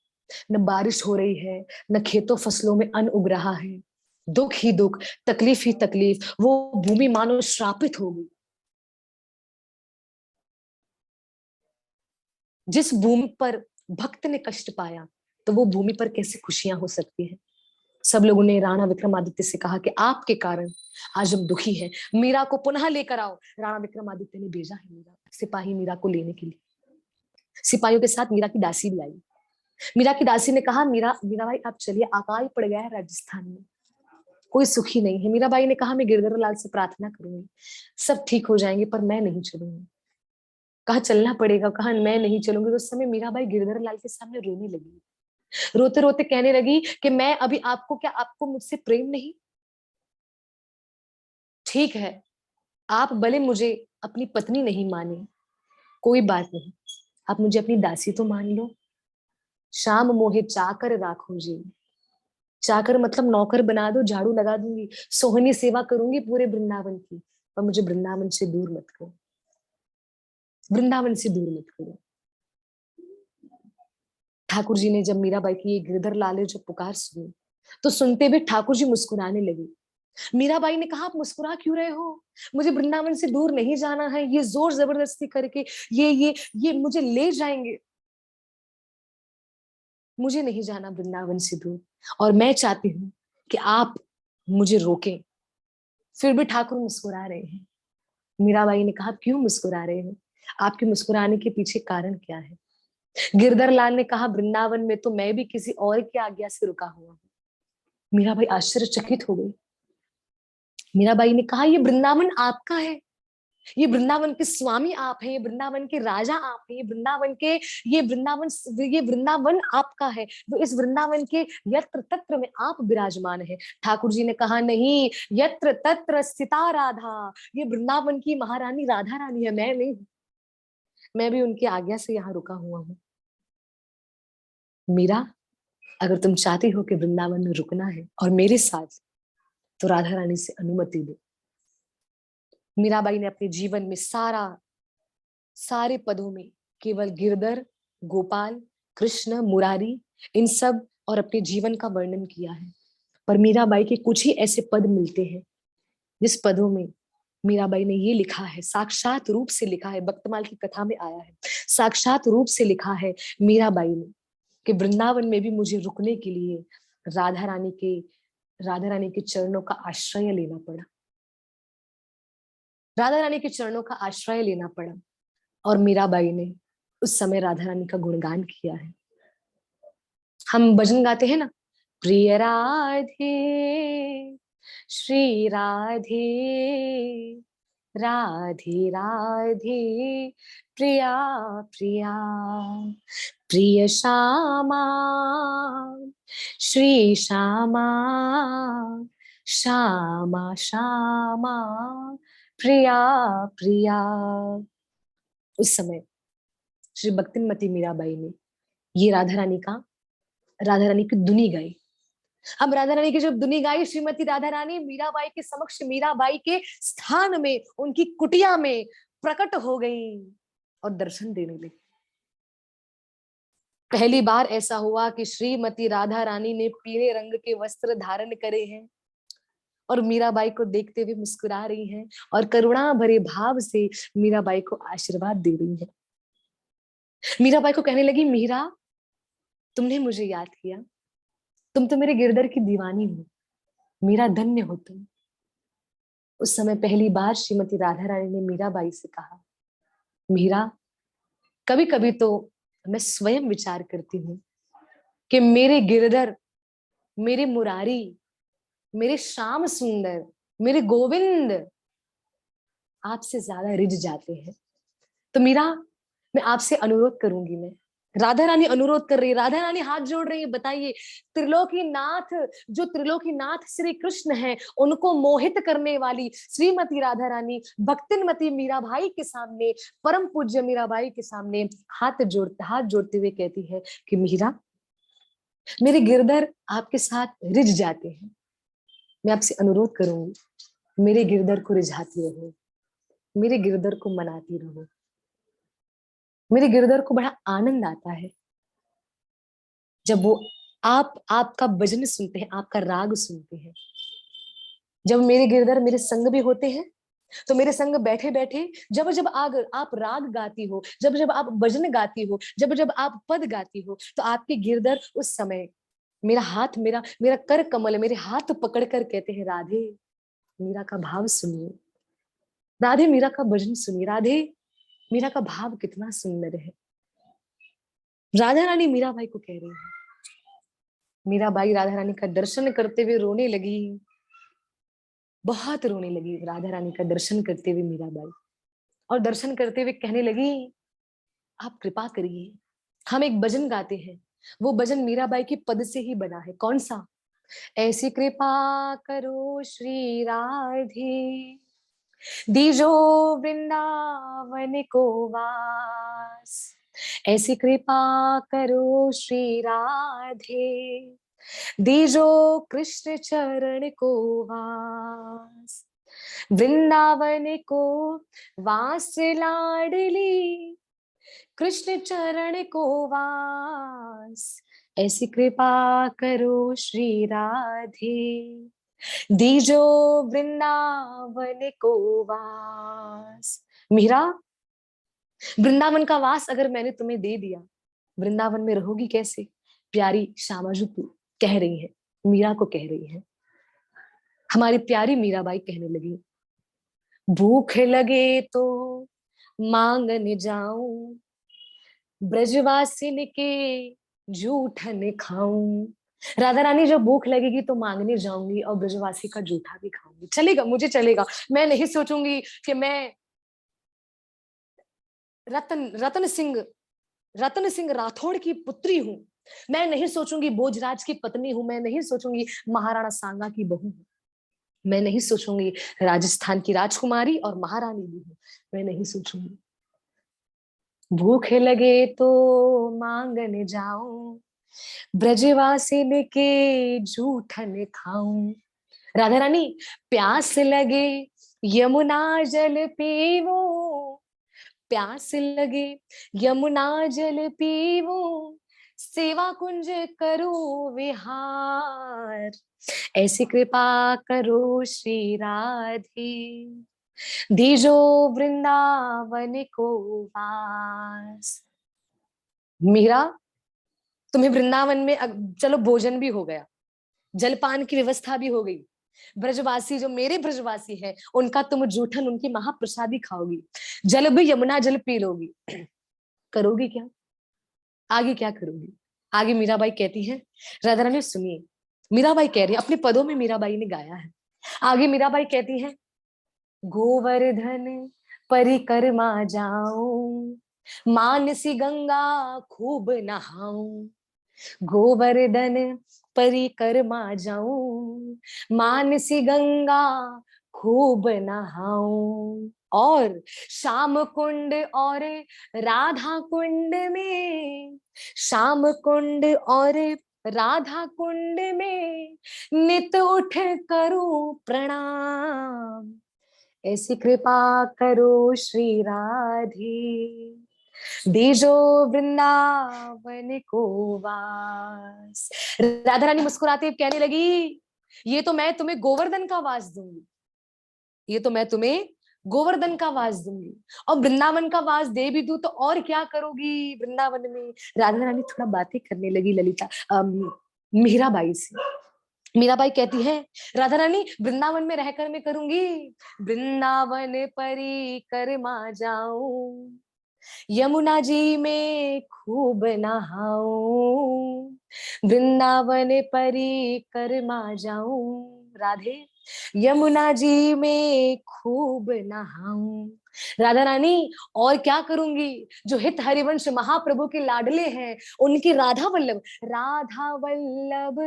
Speaker 1: न बारिश हो रही है, न खेतों फसलों में अन्न उग रहा है, दुख ही दुख, तकलीफ ही तकलीफ, वो भूमि मानो श्रापित हो गई। जिस भूमि पर भक्त ने कष्ट पाया, तो वो भूमि पर कैसे खुशियां हो सकती है? सब लोगों ने राणा विक्रमादित्य से कहा कि आपके कारण आज हम दुखी हैं, मीरा को पुनः लेकर आओ। राणा विक्रमादित्य ने भेजा है मीरा, सिपाही मीरा को लेने के लिए। सिपाहियों के साथ मीरा की दासी भी आई। मीरा की दासी ने कहा, मीरा भाई आप चलिए, अकाल पड़ गया है राजस्थान में, कोई सुखी नहीं है। मीराबाई ने कहा, मैं गिरधर लाल से प्रार्थना करूंगी, सब ठीक हो जाएंगे, पर मैं नहीं चलूंगी। कहा चलना पड़ेगा, कहा मैं नहीं चलूंगी। तो उस समय मीराबाई गिरधर लाल के सामने रोने लगी, रोते रोते कहने लगी कि मैं अभी आपको, क्या आपको मुझसे प्रेम नहीं? ठीक है, आप भले मुझे अपनी पत्नी नहीं माने, कोई बात नहीं, आप मुझे अपनी दासी तो मान लो। शाम मोहे चाकर राखो जी, चाकर मतलब नौकर बना दो, झाड़ू लगा दूंगी, सोहनी सेवा करूंगी पूरे वृंदावन की, पर मुझे वृंदावन से दूर मत करो, वृंदावन से दूर मत करो। ठाकुर जी ने जब मीराबाई की ये गिरधर लाल ने जो पुकार सुनी, तो सुनते भी ठाकुर जी मुस्कुराने लगे। मीराबाई ने कहा, आप मुस्कुरा क्यों रहे हो? मुझे वृंदावन से दूर नहीं जाना है, ये जोर जबरदस्ती करके ये मुझे ले जाएंगे, मुझे नहीं जाना वृंदावन से दूर, और मैं चाहती हूँ कि आप मुझे रोकें। फिर भी ठाकुर मुस्कुरा रहे हैं। मीराबाई ने कहा, क्यों मुस्कुरा रहे हो? आपके मुस्कुराने के पीछे कारण क्या है? गिरधर लाल ने कहा, वृंदावन में तो मैं भी किसी और की आज्ञा से रुका हुआ हूँ। मीराबाई आश्चर्यचकित हो गई। मीराबाई ने कहा, ये वृंदावन आपका है, ये वृंदावन के स्वामी आप हैं, ये वृंदावन के राजा आप हैं, ये वृंदावन आपका है। तो इस वृंदावन के यत्र तत्र में आप विराजमान हैं। ठाकुर जी ने कहा नहीं, यत्र तत्र स्थिता राधा, ये वृंदावन की महारानी राधा रानी है, मैं नहीं हूं। मैं भी उनकी आज्ञा से यहाँ रुका हुआ हूँ। मीरा, अगर तुम चाहती हो कि वृंदावन में रुकना है और मेरे साथ, तो राधा रानी से अनुमति दो। मीराबाई ने अपने जीवन में सारे पदों में केवल गिरधर, गोपाल, कृष्ण, मुरारी, इन सब और अपने जीवन का वर्णन किया है। पर मीराबाई के कुछ ही ऐसे पद मिलते हैं जिस पदों में मीराबाई ने ये लिखा है, साक्षात रूप से लिखा है, भक्तमाल की कथा में आया है, साक्षात रूप से लिखा है मीराबाई ने कि वृंदावन में भी मुझे रुकने के लिए राधा रानी के चरणों का आश्रय लेना पड़ा। राधा रानी के चरणों का आश्रय लेना पड़ा और मीराबाई ने उस समय राधा रानी का गुणगान किया है। हम भजन गाते हैं ना, प्रिय राधे श्री राधे, राधे राधे प्रिया प्रिया, प्रिय श्यामा श्री श्यामा, श्यामा श्यामा प्रिया प्रिया। उस समय श्री भक्तिमती मीराबाई ने ये राधा रानी की धुनी गाई। अब राधा रानी की जब धुनी गाई, श्रीमती राधा रानी मीराबाई के समक्ष, मीराबाई के स्थान में, उनकी कुटिया में प्रकट हो गई और दर्शन देने लगी। पहली बार ऐसा हुआ कि श्रीमती राधा रानी ने पीले रंग के वस्त्र धारण करे हैं और मीराबाई को देखते हुए मुस्कुरा रही हैं और करुणा भरे भाव से मीराबाई को आशीर्वाद दे रही है। मीराबाई को कहने लगी, मीरा, तुमने मुझे याद किया, तुम तो मेरे गिरधर की दीवानी हो, मीरा धन्य हो तुम। उस समय पहली बार श्रीमती राधा रानी ने मीराबाई से कहा, मीरा, कभी कभी तो मैं स्वयं विचार करती हूँ कि मेरे गिरधर, मेरे मुरारी, मेरे श्याम सुंदर, मेरे गोविंद आपसे ज्यादा रिझ जाते हैं। तो मीरा, मैं आपसे अनुरोध करूंगी। मैं राधा रानी अनुरोध कर रही है, राधा रानी हाथ जोड़ रही है, बताइए, त्रिलोकीनाथ, जो त्रिलोकीनाथ श्री कृष्ण है, उनको मोहित करने वाली श्रीमती राधा रानी भक्तिमती मीराबाई के सामने, परम पूज्य मीराबाई के सामने हाथ जोड़ते हुए कहती है कि मीरा, मेरे गिरधर आपके साथ रिझ जाते हैं, मैं आपसे अनुरोध करूंगी, मेरे गिरधर को रिझाती रहो, मेरे गिरधर को मनाती रहो। मेरे गिरधर को बड़ा आनंद आता है जब वो आपका भजन सुनते हैं, आपका राग सुनते हैं। जब मेरे गिरधर मेरे संग भी होते हैं, तो मेरे संग बैठे बैठे जब जब आप राग गाती हो, जब जब आप भजन गाती हो, जब जब आप पद गाती हो, तो आपके गिरधर उस समय मेरा हाथ, मेरा कर कमल, मेरे हाथ पकड़कर कहते हैं, राधे मीरा का भाव सुनिए, राधे मीरा का भजन सुनिए, राधे मीरा का भाव कितना सुंदर है। राधा रानी मीराबाई को कह रही है। मीराबाई राधा रानी का दर्शन करते हुए रोने लगी, बहुत रोने लगी राधा रानी का दर्शन करते हुए मीराबाई, और दर्शन करते हुए कहने लगी, आप कृपा करिए, हम एक भजन गाते हैं, वो भजन मीराबाई के पद से ही बना है। कौन सा? ऐसी कृपा करो श्री राधे, दीजो वृंदावन को वास, ऐसी कृपा करो श्री राधे, दीजो कृष्ण चरण को वास, वृंदावन को वास लाडली, कृष्ण चरण को वास, ऐसी कृपा करो श्री राधे, दीजो वृंदावन को वास। मीरा, वृंदावन का वास अगर मैंने तुम्हें दे दिया, वृंदावन में रहोगी कैसे? प्यारी श्यामाजू कह रही है, मीरा को कह रही है। हमारी प्यारी मीराबाई कहने लगी, भूख लगे तो मांगने जाऊं, ब्रजवासिन के जूठन खाऊं। राधा रानी, जब भूख लगेगी तो मांगने जाऊंगी और ब्रजवासी का जूठा भी खाऊंगी। चलेगा, मुझे चलेगा, मैं नहीं सोचूंगी कि मैं रतन सिंह राठौड़ की पुत्री हूं। मैं नहीं सोचूंगी भोजराज की पत्नी हूं, मैं नहीं सोचूंगी महाराणा सांगा की बहू हूं, मैं नहीं सोचूंगी राजस्थान की राजकुमारी और महारानी भी हूं, मैं नहीं सोचूंगी। भूख लगे तो मांगने जाऊं, ब्रजवासिन के जूठन खाऊं। राधा रानी, प्यास लगे यमुना जल पीवो, प्यास लगे यमुना जल पीवो, सेवा कुंज करो विहार, ऐसी कृपा करो श्री राधे, दीजो वृंदावन को वास। मीरा, तुम्हें वृंदावन में चलो भोजन भी हो गया, जलपान की व्यवस्था भी हो गई, ब्रजवासी जो मेरे ब्रजवासी हैं उनका तुम जूठन, उनकी महाप्रसादी खाओगी, जल भी यमुना जल पी लोगी। करोगी क्या? आगे क्या करोगी? आगे मीराबाई कहती है, राधा रानी सुनिए, मीराबाई कह रही है, अपने पदों में मीराबाई ने गाया है। आगे मीराबाई कहती है, गोवर्धन परिक्रमा जाऊं, मानसी गंगा खूब नहाऊं, गोवर्धन परिक्रमा जाऊं, मानसी गंगा खूब नहाऊं, और श्याम कुंड और राधा कुंड में, श्याम कुंड और राधा कुंड में नित उठ करूं प्रणाम, ऐसी कृपा करो श्री राधे, दीजो वृंदावन को वास। राधा रानी मुस्कुराते हुए कहने लगी, ये तो मैं तुम्हें गोवर्धन का वास दूंगी, ये तो मैं तुम्हें गोवर्धन का वास दूंगी, और वृंदावन का वास दे भी दूं तो और क्या करोगी वृंदावन में। राधा रानी थोड़ा बातें करने लगी ललिता मीराबाई से। मीराबाई कहती है, राधा रानी वृंदावन में रहकर मैं करूंगी, वृंदावन परिक्रमा जाऊं, यमुना जी में खूब नहाऊं, वृंदावन परिक्रमा जाऊं, राधे यमुना जी में खूब नहाऊं। राधा रानी और क्या करूंगी, जो हित हरिवंश महाप्रभु के लाडले हैं उनकी राधा वल्लभ, राधा वल्लभ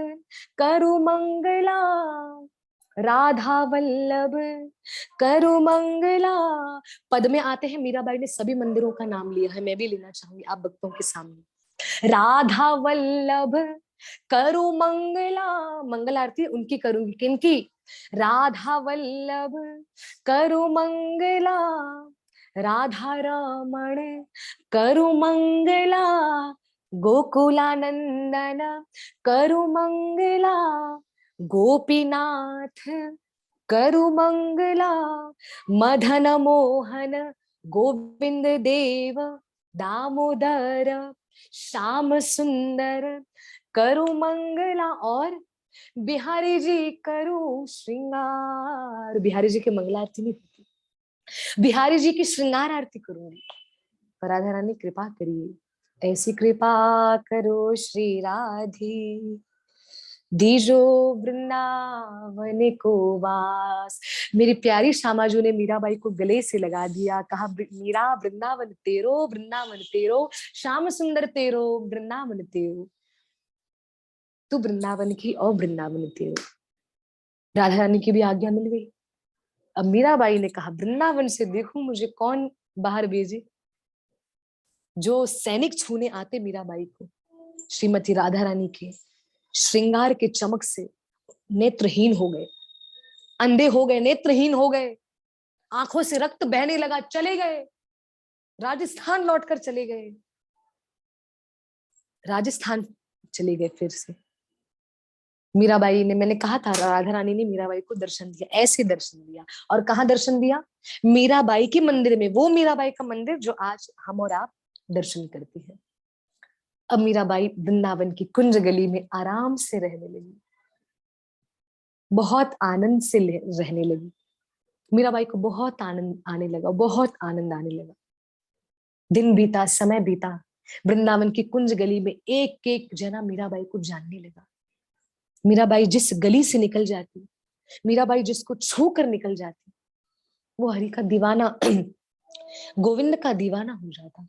Speaker 1: करु मंगला, राधा वल्लभ करु मंगला। पद में आते हैं, मीराबाई ने सभी मंदिरों का नाम लिया है, मैं भी लेना चाहूंगी आप भक्तों के सामने। राधा वल्लभ करु मंगला, मंगल आरती उनकी करूंगी, किनकी? राधा वल्लभ करु मंगला, राधा रमण करु मंगला, गोकुलानंदन करु मंगला, गोपीनाथ करु मंगला, मदन मोहन गोविंद देव दामोदर श्याम सुंदर करु मंगला, और बिहारी जी करो श्रृंगार। बिहारी जी की मंगला आरती नहीं होती, बिहारी जी की श्रृंगार आरती करूंगी। पर राधा रानी कृपा करिए, ऐसी कृपा करो श्री राधे, दीजो वृंदावन को वास। मेरी प्यारी श्यामाजू ने मीराबाई को गले से लगा दिया, कहा मीरा वृंदावन तेरो, वृंदावन तेरो, श्याम सुंदर तेरो, वृंदावन तेरो, तू वृंदावन की और वृंदावन तेरो। राधा रानी की भी आज्ञा मिल गई। अब मीराबाई ने कहा, वृंदावन से देखूं मुझे कौन बाहर भेजे। जो सैनिक छूने आते मीराबाई को, श्रीमती राधा रानी के श्रृंगार के चमक से नेत्रहीन हो गए, अंधे हो गए, नेत्रहीन हो गए, आंखों से रक्त बहने लगा, चले गए, राजस्थान लौटकर चले गए, राजस्थान चले गए फिर से। मीराबाई ने, मैंने कहा था राधा रानी ने मीराबाई को दर्शन दिया, ऐसे दर्शन दिया। और कहाँ दर्शन दिया? मीराबाई के मंदिर में, वो मीराबाई का मंदिर जो आज हम और आप दर्शन करते हैं। अब मीराबाई वृंदावन की कुंज गली में आराम से रहने लगी, बहुत आनंद से रहने लगी। मीराबाई को बहुत आनंद आने लगा, बहुत आनंद आने लगा। दिन बीता, समय बीता, वृंदावन की कुंज गली में एक एक जना मीराबाई को जानने लगा। मीराबाई जिस गली से निकल जाती, मीराबाई जिसको छू कर निकल जाती, वो हरि का दीवाना गोविंद का दीवाना हो जाता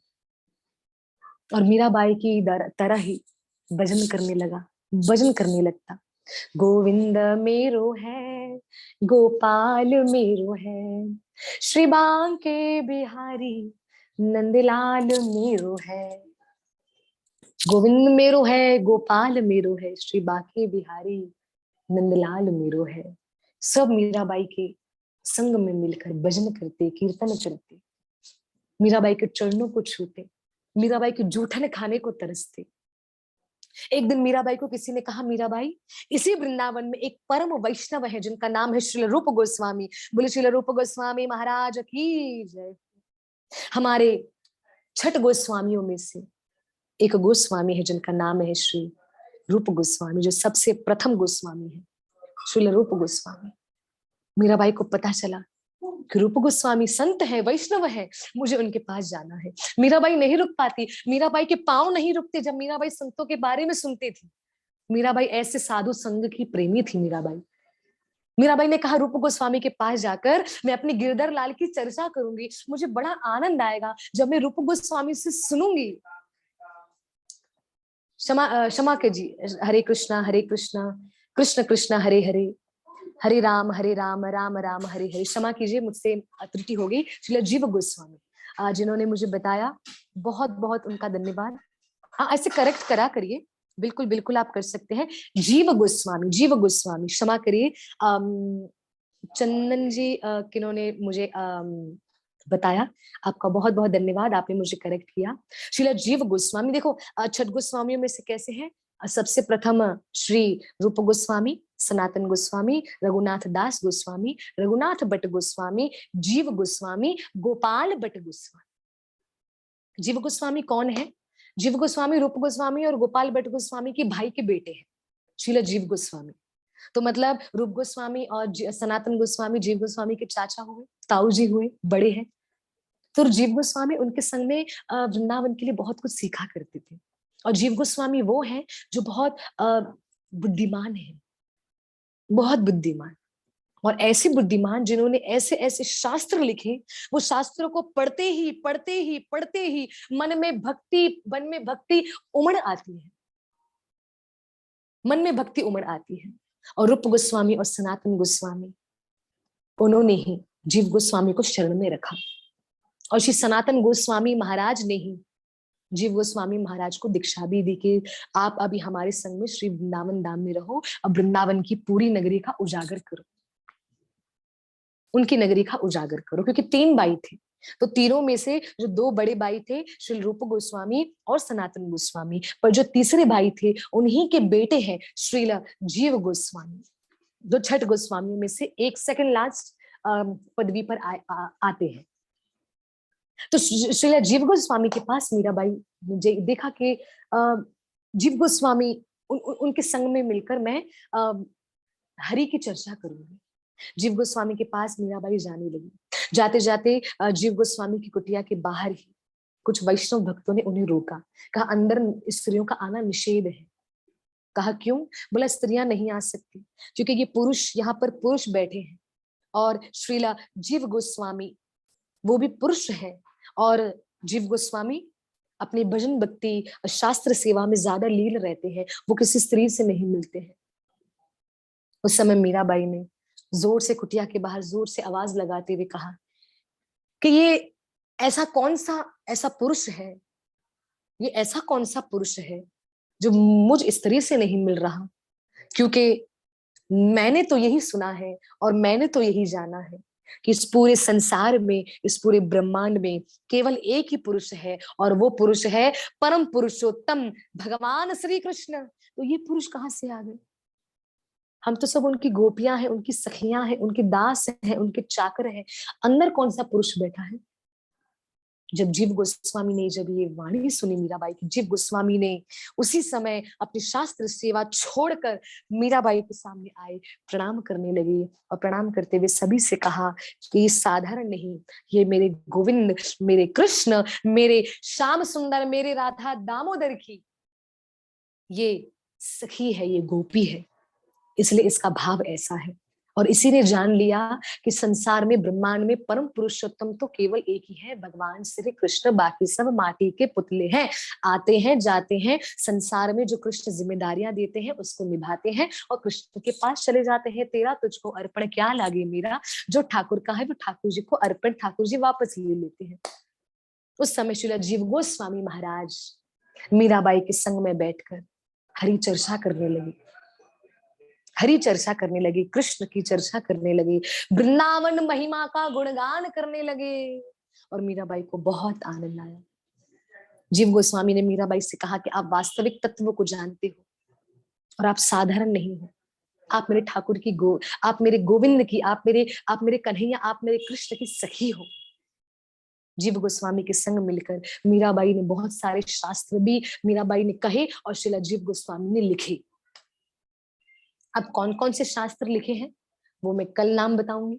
Speaker 1: और मीराबाई की तरह ही भजन करने लगा, भजन करने लगता। गोविंद मेरो है, गोपाल मेरो है, श्री बांके बिहारी नंदलाल मेरो है। गोविंद मेरो है, गोपाल मेरो है, श्री बांके बिहारी नंदलाल मेरो है। सब मीराबाई के संग में मिलकर भजन करते, कीर्तन करते, मीराबाई के चरणों को छूते, मीराबाई के जूठन खाने को तरसते। एक दिन मीराबाई को किसी ने कहा, मीराबाई, इसी वृंदावन में एक परम वैष्णव है जिनका नाम है श्रील रूप गोस्वामी। बोले श्रील रूप गोस्वामी महाराज की जय। हमारे 6 गोस्वामियों में से एक गोस्वामी है जिनका नाम है श्री रूप गोस्वामी, जो सबसे प्रथम गोस्वामी है, श्रील रूप गोस्वामी। मीराबाई को पता चला कि रूप गोस्वामी संत है, वैष्णव है, मुझे उनके पास जाना है। मीराबाई नहीं रुक पाती, मीराबाई के पांव नहीं रुकते जब मीराबाई संतों के बारे में सुनती थी। मीराबाई ऐसे साधु संग की प्रेमी थी। मीराबाई ने कहा, रूप गोस्वामी के पास जाकर मैं अपनी गिरधर लाल की चर्चा करूंगी, मुझे बड़ा आनंद आएगा जब मैं रूप गोस्वामी से सुनूंगी। क्षमा के जी, हरे कृष्णा कृष्ण कृष्ण हरे हरे, हरे राम राम राम हरे हरे। क्षमा कीजिए, मुझसे त्रुटि हो गई। श्रील जीव गोस्वामी जिन्होंने मुझे बताया, बहुत बहुत उनका धन्यवाद। हाँ, ऐसे करेक्ट करा करिए, बिल्कुल बिल्कुल आप कर सकते हैं। जीव गोस्वामी, क्षमा करिए। चंदन जी किन्होंने मुझे बताया, आपका बहुत बहुत धन्यवाद, आपने मुझे करेक्ट किया। श्रील जीव गोस्वामी, देखो 6 गोस्वामियों में से कैसे हैं। सबसे प्रथम श्री रूप गोस्वामी, सनातन गोस्वामी, रघुनाथ दास गोस्वामी, रघुनाथ भट्ट गोस्वामी, जीव गोस्वामी, गोपाल भट्ट गोस्वामी। जीव गोस्वामी कौन है? जीव गोस्वामी रूप गोस्वामी और गोपाल भट्ट गोस्वामी के भाई के बेटे हैं, श्रील जीव गोस्वामी। तो मतलब रूप गोस्वामी और सनातन गोस्वामी जीव गोस्वामी के चाचा हुए, ताऊ जी हुए, बड़े हैं। तो जीव गोस्वामी उनके संग में वृंदावन के लिए बहुत कुछ सीखा करते थे। और जीव गोस्वामी वो हैं जो बहुत बुद्धिमान है, बहुत बुद्धिमान, और ऐसे बुद्धिमान जिन्होंने ऐसे ऐसे शास्त्र लिखे, वो शास्त्रों को पढ़ते ही मन में भक्ति उमड़ आती है, मन में भक्ति उमड़ आती है। और रूप गोस्वामी और सनातन गोस्वामी, उन्होंने ही जीव गोस्वामी को शरण में रखा। और श्री सनातन गोस्वामी महाराज ने ही जीव गोस्वामी महाराज को दीक्षा भी दी कि आप अभी हमारे संग में श्री वृंदावन धाम में रहो, अब वृंदावन की पूरी नगरी का उजागर करो, उनकी नगरी का उजागर करो। क्योंकि 3 भाई थे, तो तीनों में से जो 2 बड़े भाई थे श्री रूप गोस्वामी और सनातन गोस्वामी, पर जो तीसरे भाई थे उन्हीं के बेटे हैं श्रील जीव गोस्वामी, जो 6 गोस्वामियों में से एक सेकंड लास्ट पदवी पर आते हैं। तो श्रील जीव गोस्वामी के पास मीराबाई मुझे देखा कि जीव गोस्वामी उनके संग में मिलकर मैं हरि की चर्चा करूंगी। जीव गोस्वामी के पास मीराबाई जाने लगी। जाते जाते जीव गोस्वामी की कुटिया के बाहर ही कुछ वैष्णव भक्तों ने उन्हें रोका, कहा अंदर स्त्रियों का आना निषेध है। कहा क्यों? बोला स्त्रियां नहीं आ सकती क्योंकि ये पुरुष, यहाँ पर पुरुष बैठे हैं और श्रीला जीव गोस्वामी वो भी पुरुष है, और जीव गोस्वामी अपनी भजन भक्ति शास्त्र सेवा में ज्यादा लीन रहते हैं, वो किसी स्त्री से नहीं मिलते हैं। उस समय मीराबाई ने जोर से कुटिया के बाहर जोर से आवाज लगाते हुए कहा कि ये ऐसा कौन सा ऐसा पुरुष है, ये ऐसा कौन सा पुरुष है जो मुझ स्त्री से नहीं मिल रहा, क्योंकि मैंने तो यही सुना है और मैंने तो यही जाना है कि इस पूरे संसार में, इस पूरे ब्रह्मांड में केवल एक ही पुरुष है, और वो पुरुष है परम पुरुषोत्तम भगवान श्री कृष्ण। तो ये पुरुष कहाँ से आ गए? हम तो सब उनकी गोपियां हैं, उनकी सखियां हैं, उनके दास हैं, उनके चाकर हैं। अंदर कौन सा पुरुष बैठा है? जब जीव गोस्वामी ने जब ये वाणी सुनी मीराबाई की, जीव गोस्वामी ने उसी समय अपनी शास्त्र सेवा छोड़कर मीराबाई के सामने आए, प्रणाम करने लगे, और प्रणाम करते हुए सभी से कहा कि ये साधारण नहीं, ये मेरे गोविंद, मेरे कृष्ण, मेरे श्याम सुंदर, मेरे राधा दामोदर की ये सखी है, ये गोपी है, इसलिए इसका भाव ऐसा है। और इसी ने जान लिया कि संसार में, ब्रह्मांड में परम पुरुषोत्तम तो केवल एक ही है, भगवान श्री कृष्ण। बाकी सब माटी के पुतले हैं, आते हैं जाते हैं, संसार में जो कृष्ण जिम्मेदारियां देते हैं उसको निभाते हैं और कृष्ण के पास चले जाते हैं। तेरा तुझको अर्पण क्या लागे मेरा, जो ठाकुर का है वो ठाकुर जी को अर्पण, ठाकुर जी वापस ले लेते हैं। उस समय श्रील जीव गोस्वामी महाराज मीराबाई के संग में बैठकर हरि चर्चा करने लगे, हरि चर्चा करने लगे, कृष्ण की चर्चा करने लगे, वृंदावन महिमा का गुणगान करने लगे और मीराबाई को बहुत आनंद आया। जीव गोस्वामी ने मीराबाई से कहा कि आप वास्तविक तत्व को जानते हो और आप साधारण नहीं हो, आप मेरे ठाकुर की आप मेरे गोविंद की, आप मेरे कन्हैया, आप मेरे कृष्ण की सखी हो। जीव गोस्वामी के संग मिलकर मीराबाई ने बहुत सारे शास्त्र भी मीराबाई ने कहे और श्रील जीव गोस्वामी ने लिखे। अब कौन कौन से शास्त्र लिखे हैं वो मैं कल नाम बताऊंगी,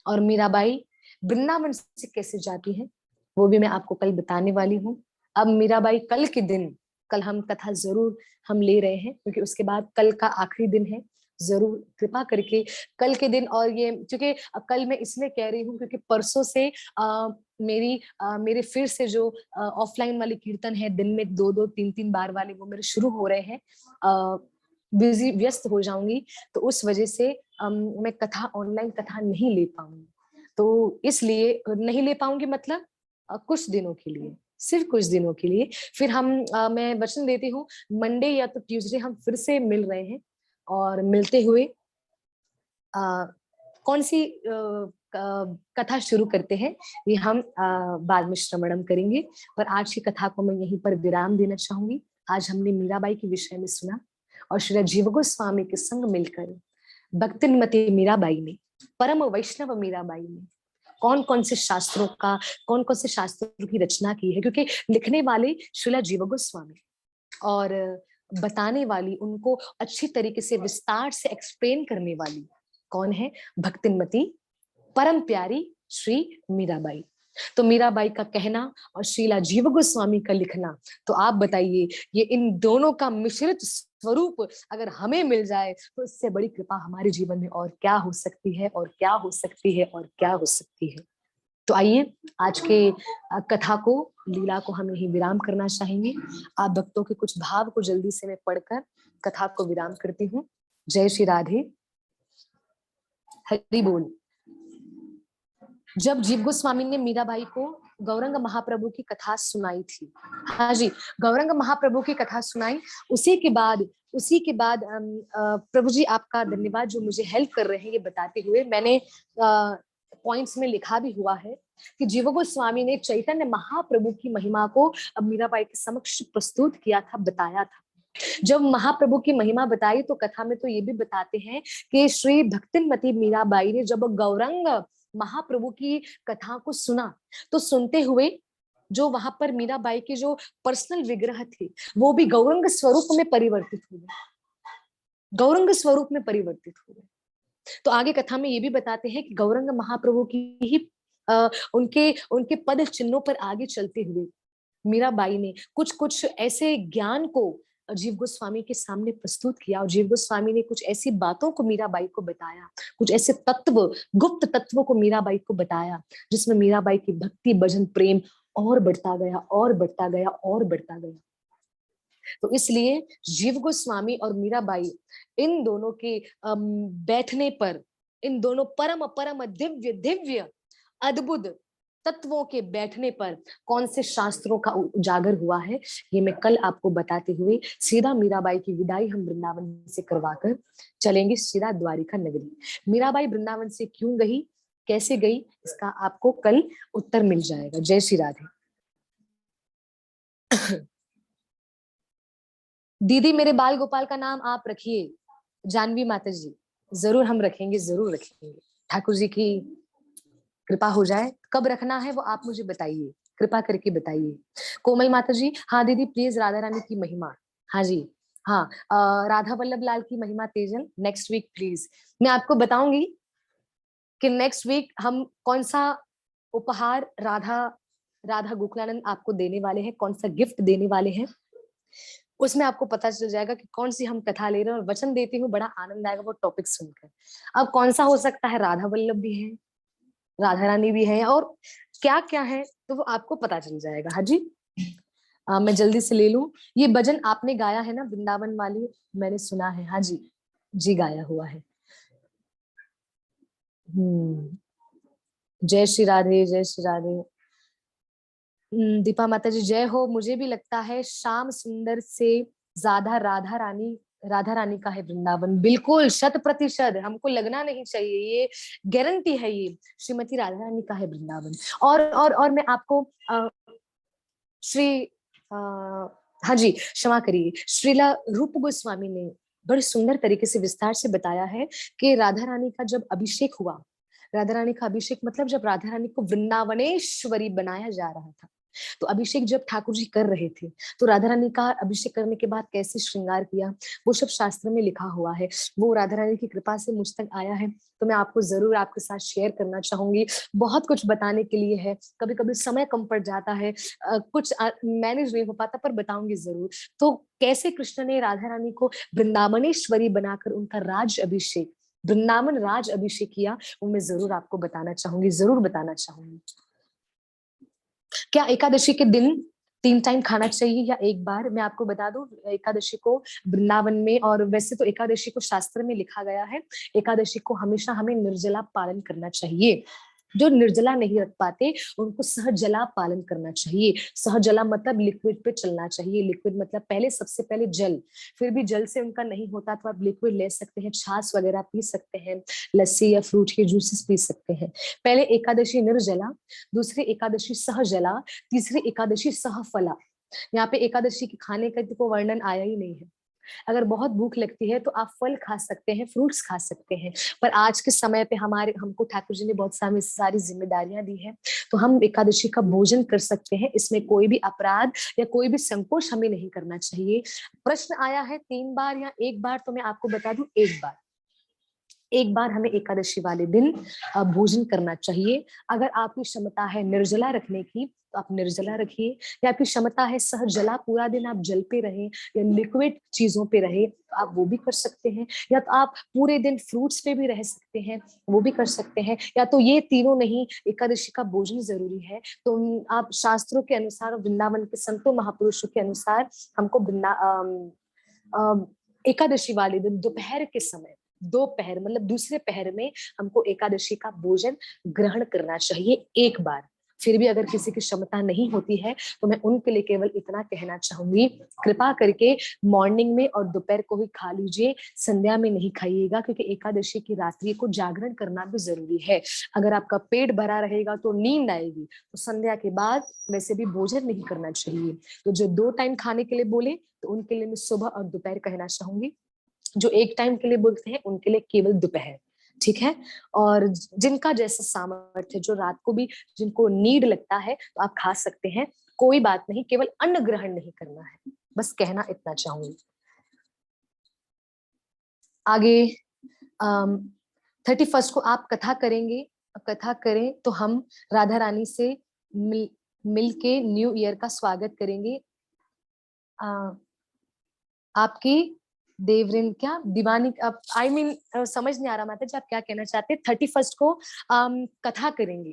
Speaker 1: और मीराबाई वृंदावन से कैसे जाती है वो भी मैं आपको कल बताने वाली हूँ। अब मीराबाई कल के दिन, कल हम कथा जरूर हम ले रहे हैं क्योंकि उसके बाद कल का आखिरी दिन है, जरूर कृपा करके कल के दिन। और ये क्योंकि कल मैं इसलिए कह रही हूँ क्योंकि परसों से मेरे फिर से जो ऑफलाइन वाले कीर्तन है, दिन में 2-2 3-3 बार वाले, वो मेरे शुरू हो रहे हैं। बिजी व्यस्त हो जाऊंगी तो उस वजह से मैं कथा, ऑनलाइन कथा नहीं ले पाऊंगी, तो इसलिए नहीं ले पाऊंगी मतलब कुछ दिनों के लिए, सिर्फ कुछ दिनों के लिए। फिर मैं वचन देती हूँ मंडे या तो ट्यूसडे हम फिर से मिल रहे हैं और मिलते हुए कौन सी कथा शुरू करते हैं ये हम बाद में श्रवणम करेंगे। पर आज की कथा को मैं यहीं पर विराम देना चाहूंगी। आज हमने मीराबाई के विषय में सुना और श्री जीव गोस्वामी के संग मिलकर भक्तिनमती मीराबाई ने, परम वैष्णव मीराबाई ने कौन कौन से शास्त्रों का, कौन कौन से शास्त्रों की रचना की है, क्योंकि लिखने वाले श्रील जीव गोस्वामी और बताने वाली, उनको अच्छी तरीके से विस्तार से एक्सप्लेन करने वाली कौन है, भक्तिनमती परम प्यारी श्री मीराबाई। तो मीराबाई का कहना और श्रीला जीव गोस्वामी का लिखना, तो आप बताइए ये इन दोनों का मिश्रित स्वरूप अगर हमें मिल जाए तो इससे बड़ी कृपा हमारे जीवन में और क्या हो सकती है, और क्या हो सकती है, और क्या हो सकती है। तो आइए आज के कथा को, लीला को हम यही विराम करना चाहेंगे। आप भक्तों के कुछ भाव को जल्दी से मैं पढ़कर कथा को विराम करती हूँ। जय श्री राधे, हरि बोल। जब जीव गोस्वामी ने मीराबाई को गौरंग महाप्रभु की कथा सुनाई थी, हाँ जी, गौरंग महाप्रभु की कथा सुनाई, उसी के बाद प्रभु जी आपका धन्यवाद जो मुझे हेल्प कर रहे हैं ये बताते हुए, मैंने पॉइंट्स में लिखा भी हुआ है कि जीव गोस्वामी ने चैतन्य महाप्रभु की महिमा को मीराबाई के समक्ष प्रस्तुत किया था, बताया था। जब महाप्रभु की महिमा बताई तो कथा में तो ये भी बताते हैं कि श्री भक्तिनमती मीराबाई ने जब गौरंग महाप्रभु की कथा को सुना तो सुनते हुए जो वहां पर मीराबाई के जो पर्सनल विग्रह थे वो भी गौरंग स्वरूप में परिवर्तित हो गए, गौरंग स्वरूप में परिवर्तित हो गए। तो आगे कथा में ये भी बताते हैं कि गौरंग महाप्रभु की ही उनके उनके पद चिन्हों पर आगे चलते हुए मीराबाई ने कुछ कुछ ऐसे ज्ञान को जीव गोस्वामी के सामने प्रस्तुत किया और जीव गोस्वामी ने कुछ ऐसी बातों को मीराबाई को बताया, कुछ ऐसे तत्व, गुप्त तत्वों को मीराबाई को बताया जिसमें मीराबाई की भक्ति, भजन, प्रेम और बढ़ता गया और बढ़ता गया और बढ़ता गया। तो इसलिए जीव गोस्वामी और मीराबाई इन दोनों के बैठने पर, इन दोनों परम परम दिव्य दिव्य अद्भुत तत्वों के बैठने पर कौन से शास्त्रों का उजागर हुआ है ये मैं कल आपको बताते हुए सीधा मीराबाई की विदाई हम वृंदावन से करवाकर चलेंगे सीधा द्वारिका नगरी। मीराबाई वृंदावन से क्यों गई, कैसे गई, इसका आपको कल उत्तर मिल जाएगा। जय श्री राधे। दीदी मेरे बाल गोपाल का नाम आप रखिए, जानवी माता जी, जरूर हम रखेंगे, जरूर रखेंगे। ठाकुर जी की कृपा हो जाए, कब रखना है वो आप मुझे बताइए, कृपा करके बताइए। कोमल माता जी, हाँ दीदी प्लीज राधा रानी की महिमा, हाँ जी, हाँ राधा वल्लभ लाल की महिमा तेजल नेक्स्ट वीक प्लीज। मैं आपको बताऊंगी कि नेक्स्ट वीक हम कौन सा उपहार राधा गोकुलानंद आपको देने वाले हैं, कौन सा गिफ्ट देने वाले हैं। उसमें आपको पता चल जाएगा कि कौन सी हम कथा ले रहे हैं, और वचन देती हूँ बड़ा आनंद आएगा वो टॉपिक सुनकर। अब कौन सा हो सकता है, राधा वल्लभ भी है, राधा रानी भी है, और क्या क्या है तो वो आपको पता चल जाएगा। हाँ जी। मैं जल्दी से ले लूं। ये भजन आपने गाया है ना, वृंदावन वाली, मैंने सुना है। हाँ जी, जी गाया हुआ है। जय श्री राधे, जय श्री राधे। दीपा माता जी जय हो। मुझे भी लगता है श्याम सुंदर से ज्यादा राधा रानी का है वृंदावन। बिल्कुल, 100%। हमको लगना नहीं चाहिए, ये गारंटी है, ये श्रीमती राधा रानी का है वृंदावन। और मैं आपको श्री हाँ जी, क्षमा करिए, श्रीला रूप गोस्वामी ने बड़े सुंदर तरीके से विस्तार से बताया है कि राधा रानी का जब अभिषेक हुआ, राधा रानी का अभिषेक मतलब जब राधा रानी को वृंदावनेश्वरी बनाया जा रहा था, तो अभिषेक जब ठाकुर जी कर रहे थे, तो राधा रानी का अभिषेक करने के बाद कैसे श्रृंगार किया, वो सब शास्त्र में लिखा हुआ है। वो राधा रानी की कृपा से मुझ तक आया है, तो मैं आपको जरूर आपके साथ शेयर करना चाहूंगी। बहुत कुछ बताने के लिए है, कभी कभी समय कम पड़ जाता है, कुछ मैनेज नहीं हो पाता, पर बताऊंगी जरूर। तो कैसे कृष्ण ने राधा रानी को वृंदावनेश्वरी बनाकर उनका राज अभिषेक, वृंदावन राज अभिषेक किया, वो मैं जरूर आपको बताना चाहूंगी, जरूर बताना चाहूंगी। क्या एकादशी के दिन 3 टाइम खाना चाहिए या एक बार? मैं आपको बता दूं, एकादशी को वृंदावन में, और वैसे तो एकादशी को शास्त्र में लिखा गया है, एकादशी को हमेशा हमें निर्जला पालन करना चाहिए। जो निर्जला नहीं रख पाते उनको सहजला पालन करना चाहिए। सहजला मतलब लिक्विड पे चलना चाहिए। लिक्विड मतलब पहले, सबसे पहले जल, फिर भी जल से उनका नहीं होता तो आप लिक्विड ले सकते हैं, छाछ वगैरह पी सकते हैं, लस्सी या फ्रूट के जूसेस पी सकते हैं। पहले एकादशी निर्जला, दूसरी एकादशी सहजला, तीसरी एकादशी सहफला। यहाँ पे एकादशी के खाने का तो वर्णन आया ही नहीं है। अगर बहुत भूख लगती है तो आप फल खा सकते हैं, फ्रूट्स खा सकते हैं, पर आज के समय पे हमको ठाकुर जी ने बहुत सारी जिम्मेदारियां दी है, तो हम एकादशी का भोजन कर सकते हैं। इसमें कोई भी अपराध या कोई भी संकोच हमें नहीं करना चाहिए। प्रश्न आया है 3 बार या एक बार, तो मैं आपको बता दूं, एक बार। एक बार हमें एकादशी वाले दिन भोजन करना चाहिए। अगर आपकी क्षमता है निर्जला रखने की तो आप निर्जला रखिए, या आपकी क्षमता है सहजला, पूरा दिन आप जल पे रहे या लिक्विड चीजों पे रहे, तो आप वो भी कर सकते हैं। या तो आप पूरे दिन फ्रूट्स पे भी रह सकते हैं, वो भी कर सकते हैं। या तो ये तीनों नहीं, एकादशी का भोजन जरूरी है, तो आप शास्त्रों के अनुसार, वृंदावन के संतों महापुरुषों के अनुसार, हमको एकादशी वाले दिन दोपहर के समय, दोपहर मतलब दूसरे पहर में, हमको एकादशी का भोजन ग्रहण करना चाहिए एक बार। फिर भी अगर किसी की क्षमता नहीं होती है तो मैं उनके लिए केवल इतना कहना चाहूंगी, कृपा करके मॉर्निंग में और दोपहर को ही खा लीजिए, संध्या में नहीं खाइएगा, क्योंकि एकादशी की रात्रि को जागरण करना भी जरूरी है। अगर आपका पेट भरा रहेगा तो नींद आएगी, तो संध्या के बाद वैसे भी भोजन नहीं करना चाहिए। तो जो 2 टाइम खाने के लिए बोले, तो उनके लिए मैं सुबह और दोपहर कहना चाहूंगी। जो एक टाइम के लिए बोलते हैं उनके लिए केवल दोपहर, ठीक है। और जिनका जैसा सामर्थ्य, जो रात को भी जिनको नीड लगता है तो आप खा सकते हैं, कोई बात नहीं, केवल अन्न ग्रहण नहीं करना है, बस कहना इतना चाहूंगी। आगे 31 को आप कथा करेंगे, कथा करें तो हम राधा रानी से मिल के न्यू ईयर का स्वागत करेंगे। आपकी देवरिन क्या दीवानी, आई मीन समझ नहीं आ रहा माता जी आप क्या कहना चाहते हैं। 31 को कथा करेंगे,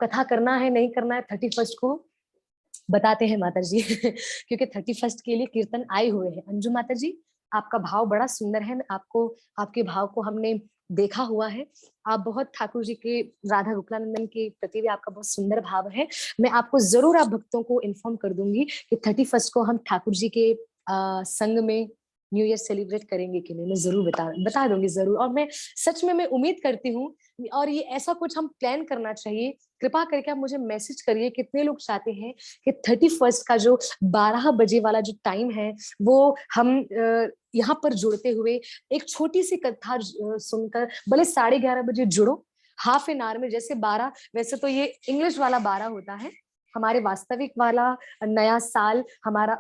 Speaker 1: कथा करना है नहीं करना है 31 को बताते हैं माता जी क्योंकि 31 के लिए कीर्तन आए हुए हैं। अंजू माता जी, आपका भाव बड़ा सुंदर है, मैं आपको, आपके भाव को हमने देखा हुआ है। आप बहुत ठाकुर जी के, राधा गोकुलानंदन के प्रति भी आपका बहुत सुंदर भाव है। मैं आपको जरूर, आप भक्तों को इन्फॉर्म कर दूंगी कि 31 को हम ठाकुर जी के संग में न्यू ईयर सेलिब्रेट करेंगे कि नहीं, मैं जरूर बता दूंगी जरूर। और मैं सच में मैं उम्मीद करती हूँ, और ये ऐसा कुछ हम प्लान करना चाहिए। कृपा करके आप मुझे मैसेज करिए कितने लोग चाहते हैं कि 31 का जो 12 बजे वाला जो टाइम है, वो हम यहाँ पर जुड़ते हुए एक छोटी सी कथा सुनकर, भले 11:30 बजे जुड़ो, हाफ एन आवर में, जैसे 12, वैसे तो ये इंग्लिश वाला 12 होता है, हमारे वास्तविक वाला नया साल, हमारा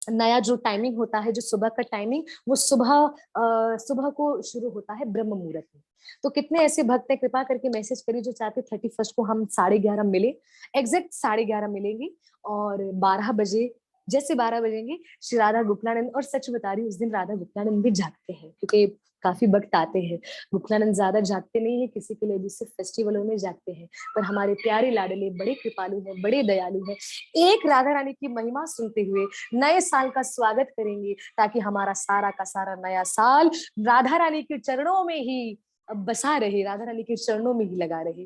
Speaker 1: नया जो टाइमिंग होता है, जो सुबह का टाइमिंग, वो सुबह को शुरू होता है ब्रह्म मुहूर्त में। तो कितने ऐसे भक्त हैं, कृपा करके मैसेज करिए जो चाहते 31 को हम 11:30 मिले, एग्जैक्ट 11:30 मिलेंगे, और 12 बजे जैसे 12 बजेंगे श्री राधा गोकुलानंद, और सच बता रही हूँ उस दिन राधा गोकुलानंद भी जागते हैं, क्योंकि काफी वक्त आते हैं। गोकुलानंद ज्यादा जागते नहीं है किसी के लिए भी, सिर्फ फेस्टिवलों में जागते हैं, पर हमारे प्यारे लाडले बड़े कृपालु हैं, बड़े दयालु हैं। एक राधा रानी की महिमा सुनते हुए नए साल का स्वागत करेंगे, ताकि हमारा सारा का सारा नया साल राधा रानी के चरणों में ही बसा रहे, राधा रानी के चरणों में ही लगा रहे।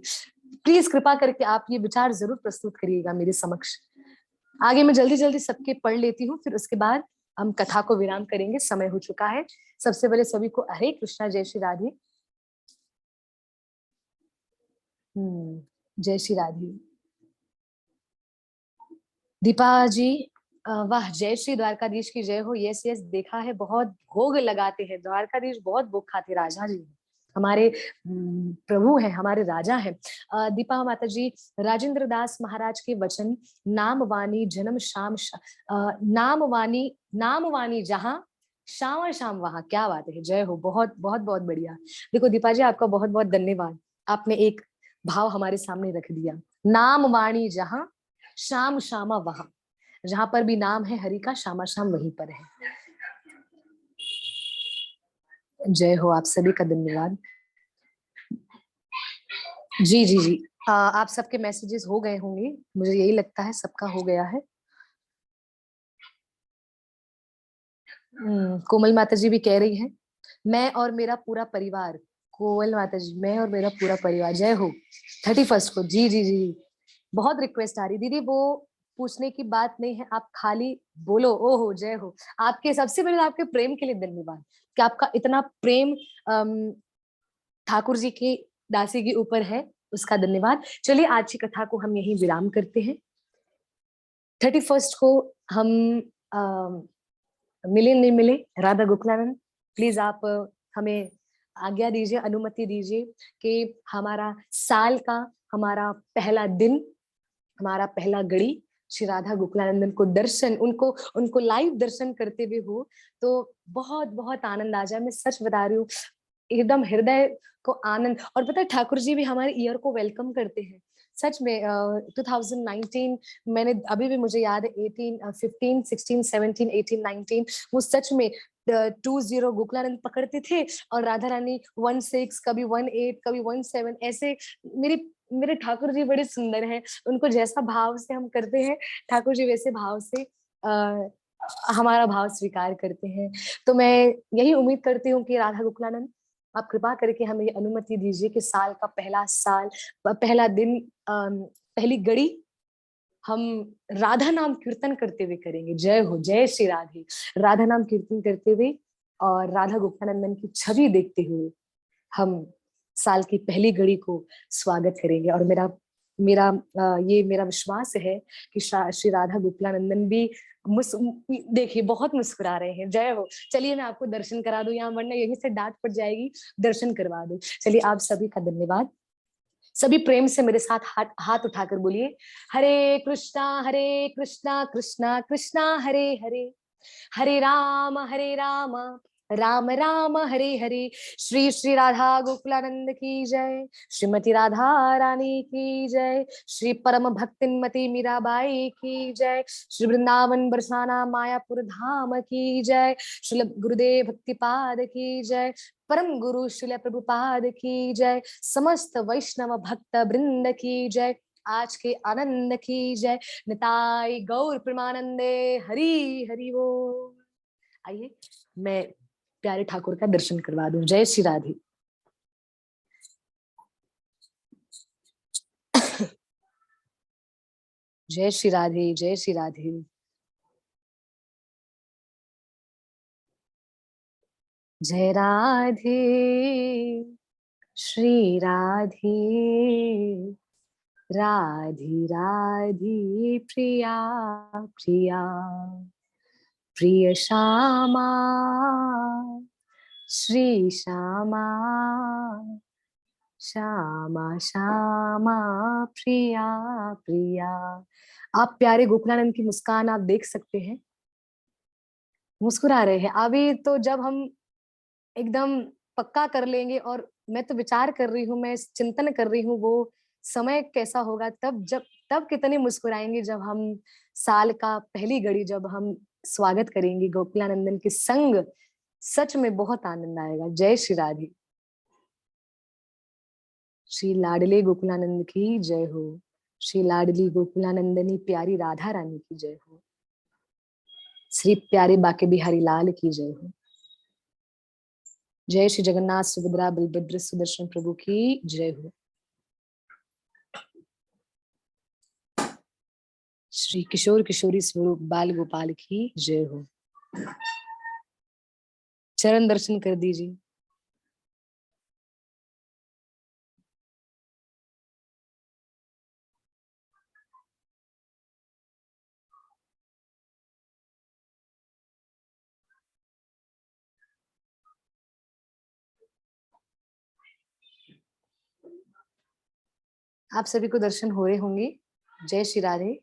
Speaker 1: प्लीज कृपा करके आप ये विचार जरूर प्रस्तुत करिएगा मेरे समक्ष। आगे मैं जल्दी जल्दी सबके पढ़ लेती हूँ, फिर उसके बाद हम कथा को विराम करेंगे, समय हो चुका है। सबसे पहले सभी को हरे कृष्णा, जय श्री राधे। जय श्री राधे। दीपा जी, वाह, जय श्री द्वारकाधीश की जय हो। यस यस, देखा है, बहुत भोग लगाते हैं द्वारकाधीश, बहुत भोग खाते राजा जी, हमारे प्रभु हैं, हमारे राजा हैं। दीपा माता जी, राजेंद्र दास महाराज के वचन, नाम वाणी जन्म शाम नाम वाणी जहां शाम शाम वहां। क्या बात है, जय हो, बहुत बहुत बहुत बढ़िया। देखो दीपा जी, आपका बहुत बहुत धन्यवाद, आपने एक भाव हमारे सामने रख दिया। नाम वाणी जहां शाम शामा वहां, जहां पर भी नाम है हरि का, शामा शाम वहीं पर है। जय हो, आप सभी का धन्यवाद। जी जी जी, आप सबके मैसेजेस हो गए होंगे, मुझे यही लगता है सबका हो गया है। कोमल माता जी भी कह रही है, मैं और मेरा पूरा परिवार। कोमल माता जी, मैं और मेरा पूरा परिवार, जय हो। 31 को, जी जी जी, बहुत रिक्वेस्ट आ रही दीदी, वो पूछने की बात नहीं है, आप खाली बोलो। ओहो, जय हो। आपके सबसे पहले आपके प्रेम के लिए धन्यवाद, कि आपका इतना प्रेम ठाकुर जी की दासी के ऊपर है, उसका धन्यवाद। चलिए आज की कथा को हम यही विराम करते हैं। 31 को हम मिले नहीं मिले, राधा गोकुलानंद प्लीज आप हमें आज्ञा दीजिए, अनुमति दीजिए कि हमारा साल का हमारा पहला दिन, हमारा पहला घड़ी श्री राधा गोकुलानंदन को दर्शन, उनको उनको लाइव दर्शन करते हुए हो, तो बहुत बहुत आनंद आ जाए। मैं सच बता रही हूँ, एकदम हृदय को आनंद। और पता है, ठाकुर जी भी हमारे ईयर को वेलकम करते हैं, सच में। 2019, मैंने अभी भी मुझे याद है, 18 15 16 17 18 19, वो सच में 20 गोकुलानंद पकड़ते थे, और राधा रानी 16, कभी 18, कभी 17, ऐसे। मेरी मेरे ठाकुर जी बड़े सुंदर हैं, उनको जैसा भाव से हम करते हैं, ठाकुर जी वैसे भाव से हमारा भाव स्वीकार करते हैं। तो मैं यही उम्मीद करती हूँ कि राधा गोकुलानंद, आप कृपा करके हमें ये अनुमति दीजिए कि साल का पहला साल, पहला दिन, पहली घड़ी हम राधा नाम कीर्तन करते हुए करेंगे। जय हो, जय श्री राधे। राधा नाम कीर्तन करते हुए और राधा गोपानंदन की छवि देखते हुए हम साल की पहली घड़ी को स्वागत करेंगे। और मेरा मेरा ये मेरा विश्वास है कि श्री राधा गोपालनंदन भी देखिए बहुत मुस्कुरा रहे हैं। जय हो। चलिए मैं आपको दर्शन करा दूं यहाँ, वरना यहीं से डांट पड़ जाएगी, दर्शन करवा दूं। चलिए, आप सभी का धन्यवाद। सभी प्रेम से मेरे साथ हाथ हाथ उठाकर बोलिए, हरे कृष्णा कृष्णा कृष्णा हरे हरे, हरे राम राम राम हरे हरे। श्री श्री राधा गोकुलानंद की जय, श्रीमती राधा रानी की जय, श्री परम भक्तिमती मीराबाई की जय, श्री वृंदावन बरसाना मायापुर धाम की जय, श्री गुरुदेव भक्तिपाद की जय, परम गुरु श्रील प्रभुपाद की जय, समस्त वैष्णव भक्त वृंद की जय, आज के आनंद की जय, निताई गौर प्रेमानंदे, हरि हरि बोल। आइए मैं प्यारे ठाकुर का दर्शन करवा दूं। जय श्री राधे। जय श्री राधे, जय श्री राधे। जय राधे, श्री राधे, राधे राधे प्रिया प्रिया, प्रिय श्यामा, श्री श्यामा, श्यामा श्यामा प्रिया प्रिया। आप प्यारे गोकुलानंद की मुस्कान आप देख सकते हैं, मुस्कुरा रहे हैं। अभी तो जब हम एकदम पक्का कर लेंगे, और मैं तो विचार कर रही हूँ, मैं चिंतन कर रही हूँ, वो समय कैसा होगा, तब कितने मुस्कुराएंगे जब हम साल का पहली घड़ी जब हम स्वागत करेंगे गोकुलानंदन के संग। सच में बहुत आनंद आएगा। जय श्री राधे। श्री लाडले गोकुलानंद की जय हो। श्री लाडली गोकुलानंदनी प्यारी राधा रानी की जय हो। श्री प्यारे बाके बिहारी लाल की जय हो। जय श्री जगन्नाथ सुभद्रा बलभद्र सुदर्शन प्रभु की जय हो। श्री किशोर किशोरी स्वरूप बाल गोपाल की जय हो। चरण दर्शन कर दीजिए। आप सभी को दर्शन हो रहे होंगे। जय श्री राधे।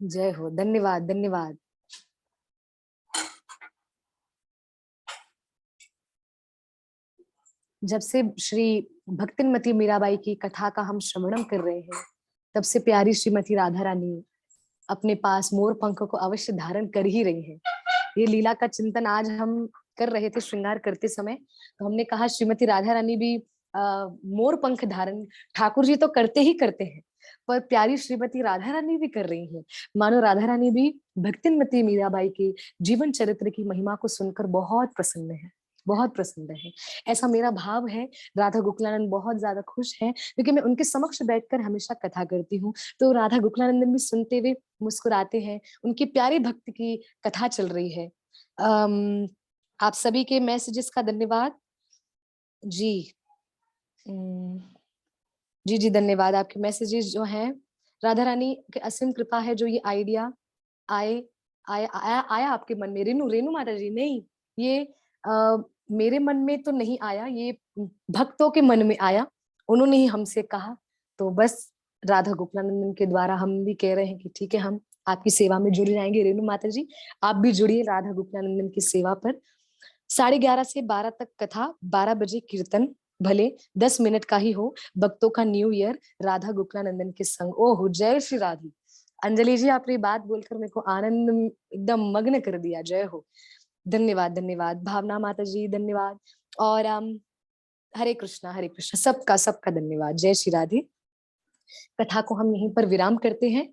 Speaker 1: जय हो। धन्यवाद धन्यवाद। जब से श्री भक्तिनमती मीराबाई की कथा का हम श्रवणम कर रहे हैं, तब से प्यारी श्रीमती राधा रानी अपने पास मोर पंख को अवश्य धारण कर ही रही है। ये लीला का चिंतन आज हम कर रहे थे श्रृंगार करते समय, तो हमने कहा श्रीमती राधा रानी भी मोर पंख धारण ठाकुर जी तो करते ही करते हैं, पर प्यारी श्रीमती राधा रानी भी कर रही हैं। मानो राधा रानी भी भक्तिनमती मीराबाई के जीवन चरित्र की महिमा को सुनकर बहुत प्रसन्न है, बहुत प्रसन्न है। ऐसा मेरा भाव है। राधा गोकुलानंद बहुत ज्यादा खुश है क्योंकि मैं उनके समक्ष बैठकर हमेशा कथा करती हूँ, तो राधा गोकुलानंदन भी सुनते हुए मुस्कुराते हैं। उनकी प्यारी भक्त की कथा चल रही है। आप सभी के मैसेजेस का धन्यवाद जी। जी जी धन्यवाद। आपके मैसेजेस जो हैं, राधा रानी की असीम कृपा है जो ये आइडिया आए आया आपके मन में। रेनू रेनू माता जी, नहीं, ये मेरे मन में तो नहीं आया, ये भक्तों के मन में आया, उन्होंने ही हमसे कहा। तो बस राधा गोकुलानंदन के द्वारा हम भी कह रहे हैं कि ठीक है, हम आपकी सेवा में जुड़ जाएंगे। रेणु माता जी, आप भी जुड़िए राधा गोकुलानंदन की सेवा पर। 11:30 से 12 तक कथा, 12 बजे कीर्तन, भले 10 मिनट का ही हो। भक्तों का न्यू ईयर राधा गोकुलानंदन के संग। ओह जय श्री राधे। अंजलि जी, आपने बात बोलकर मेरे को आनंद एकदम मग्न कर दिया। जय हो। धन्यवाद धन्यवाद। भावना माता जी धन्यवाद। और हरे कृष्णा सबका सबका धन्यवाद। जय श्री राधे। कथा को हम यहीं पर विराम करते हैं।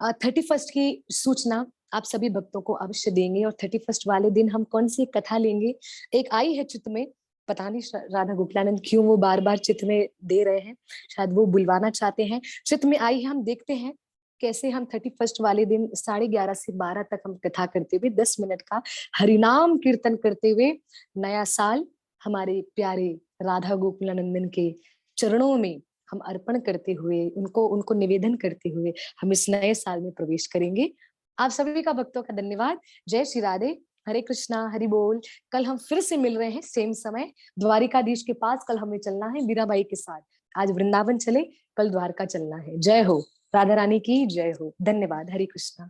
Speaker 1: 31 की सूचना आप सभी भक्तों को अवश्य देंगे, और 31 वाले दिन हम कौन सी कथा लेंगे, एक आई है चित्त में। पता नहीं राधा गोकुलानंद क्यों वो बार बार चित्त में दे रहे हैं, शायद वो बुलवाना चाहते हैं। चित्त में आई है, हम देखते हैं कैसे हम 31 वाले दिन 11:30 से 12 तक हम कथा करते हुए 10 मिनट का हरिनाम कीर्तन करते हुए नया साल हमारे प्यारे राधा गोकुलानंदन के चरणों में हम अर्पण करते हुए, उनको उनको निवेदन करते हुए हम इस नए साल में प्रवेश करेंगे। आप सभी का भक्तों का धन्यवाद। जय श्री राधे। हरे कृष्णा हरि बोल। कल हम फिर से मिल रहे हैं सेम समय, द्वारिकाधीश के पास। कल हमें चलना है मीराबाई के साथ। आज वृंदावन चले, कल द्वारका चलना है। जय हो। राधा रानी की जय हो। धन्यवाद। हरे कृष्णा।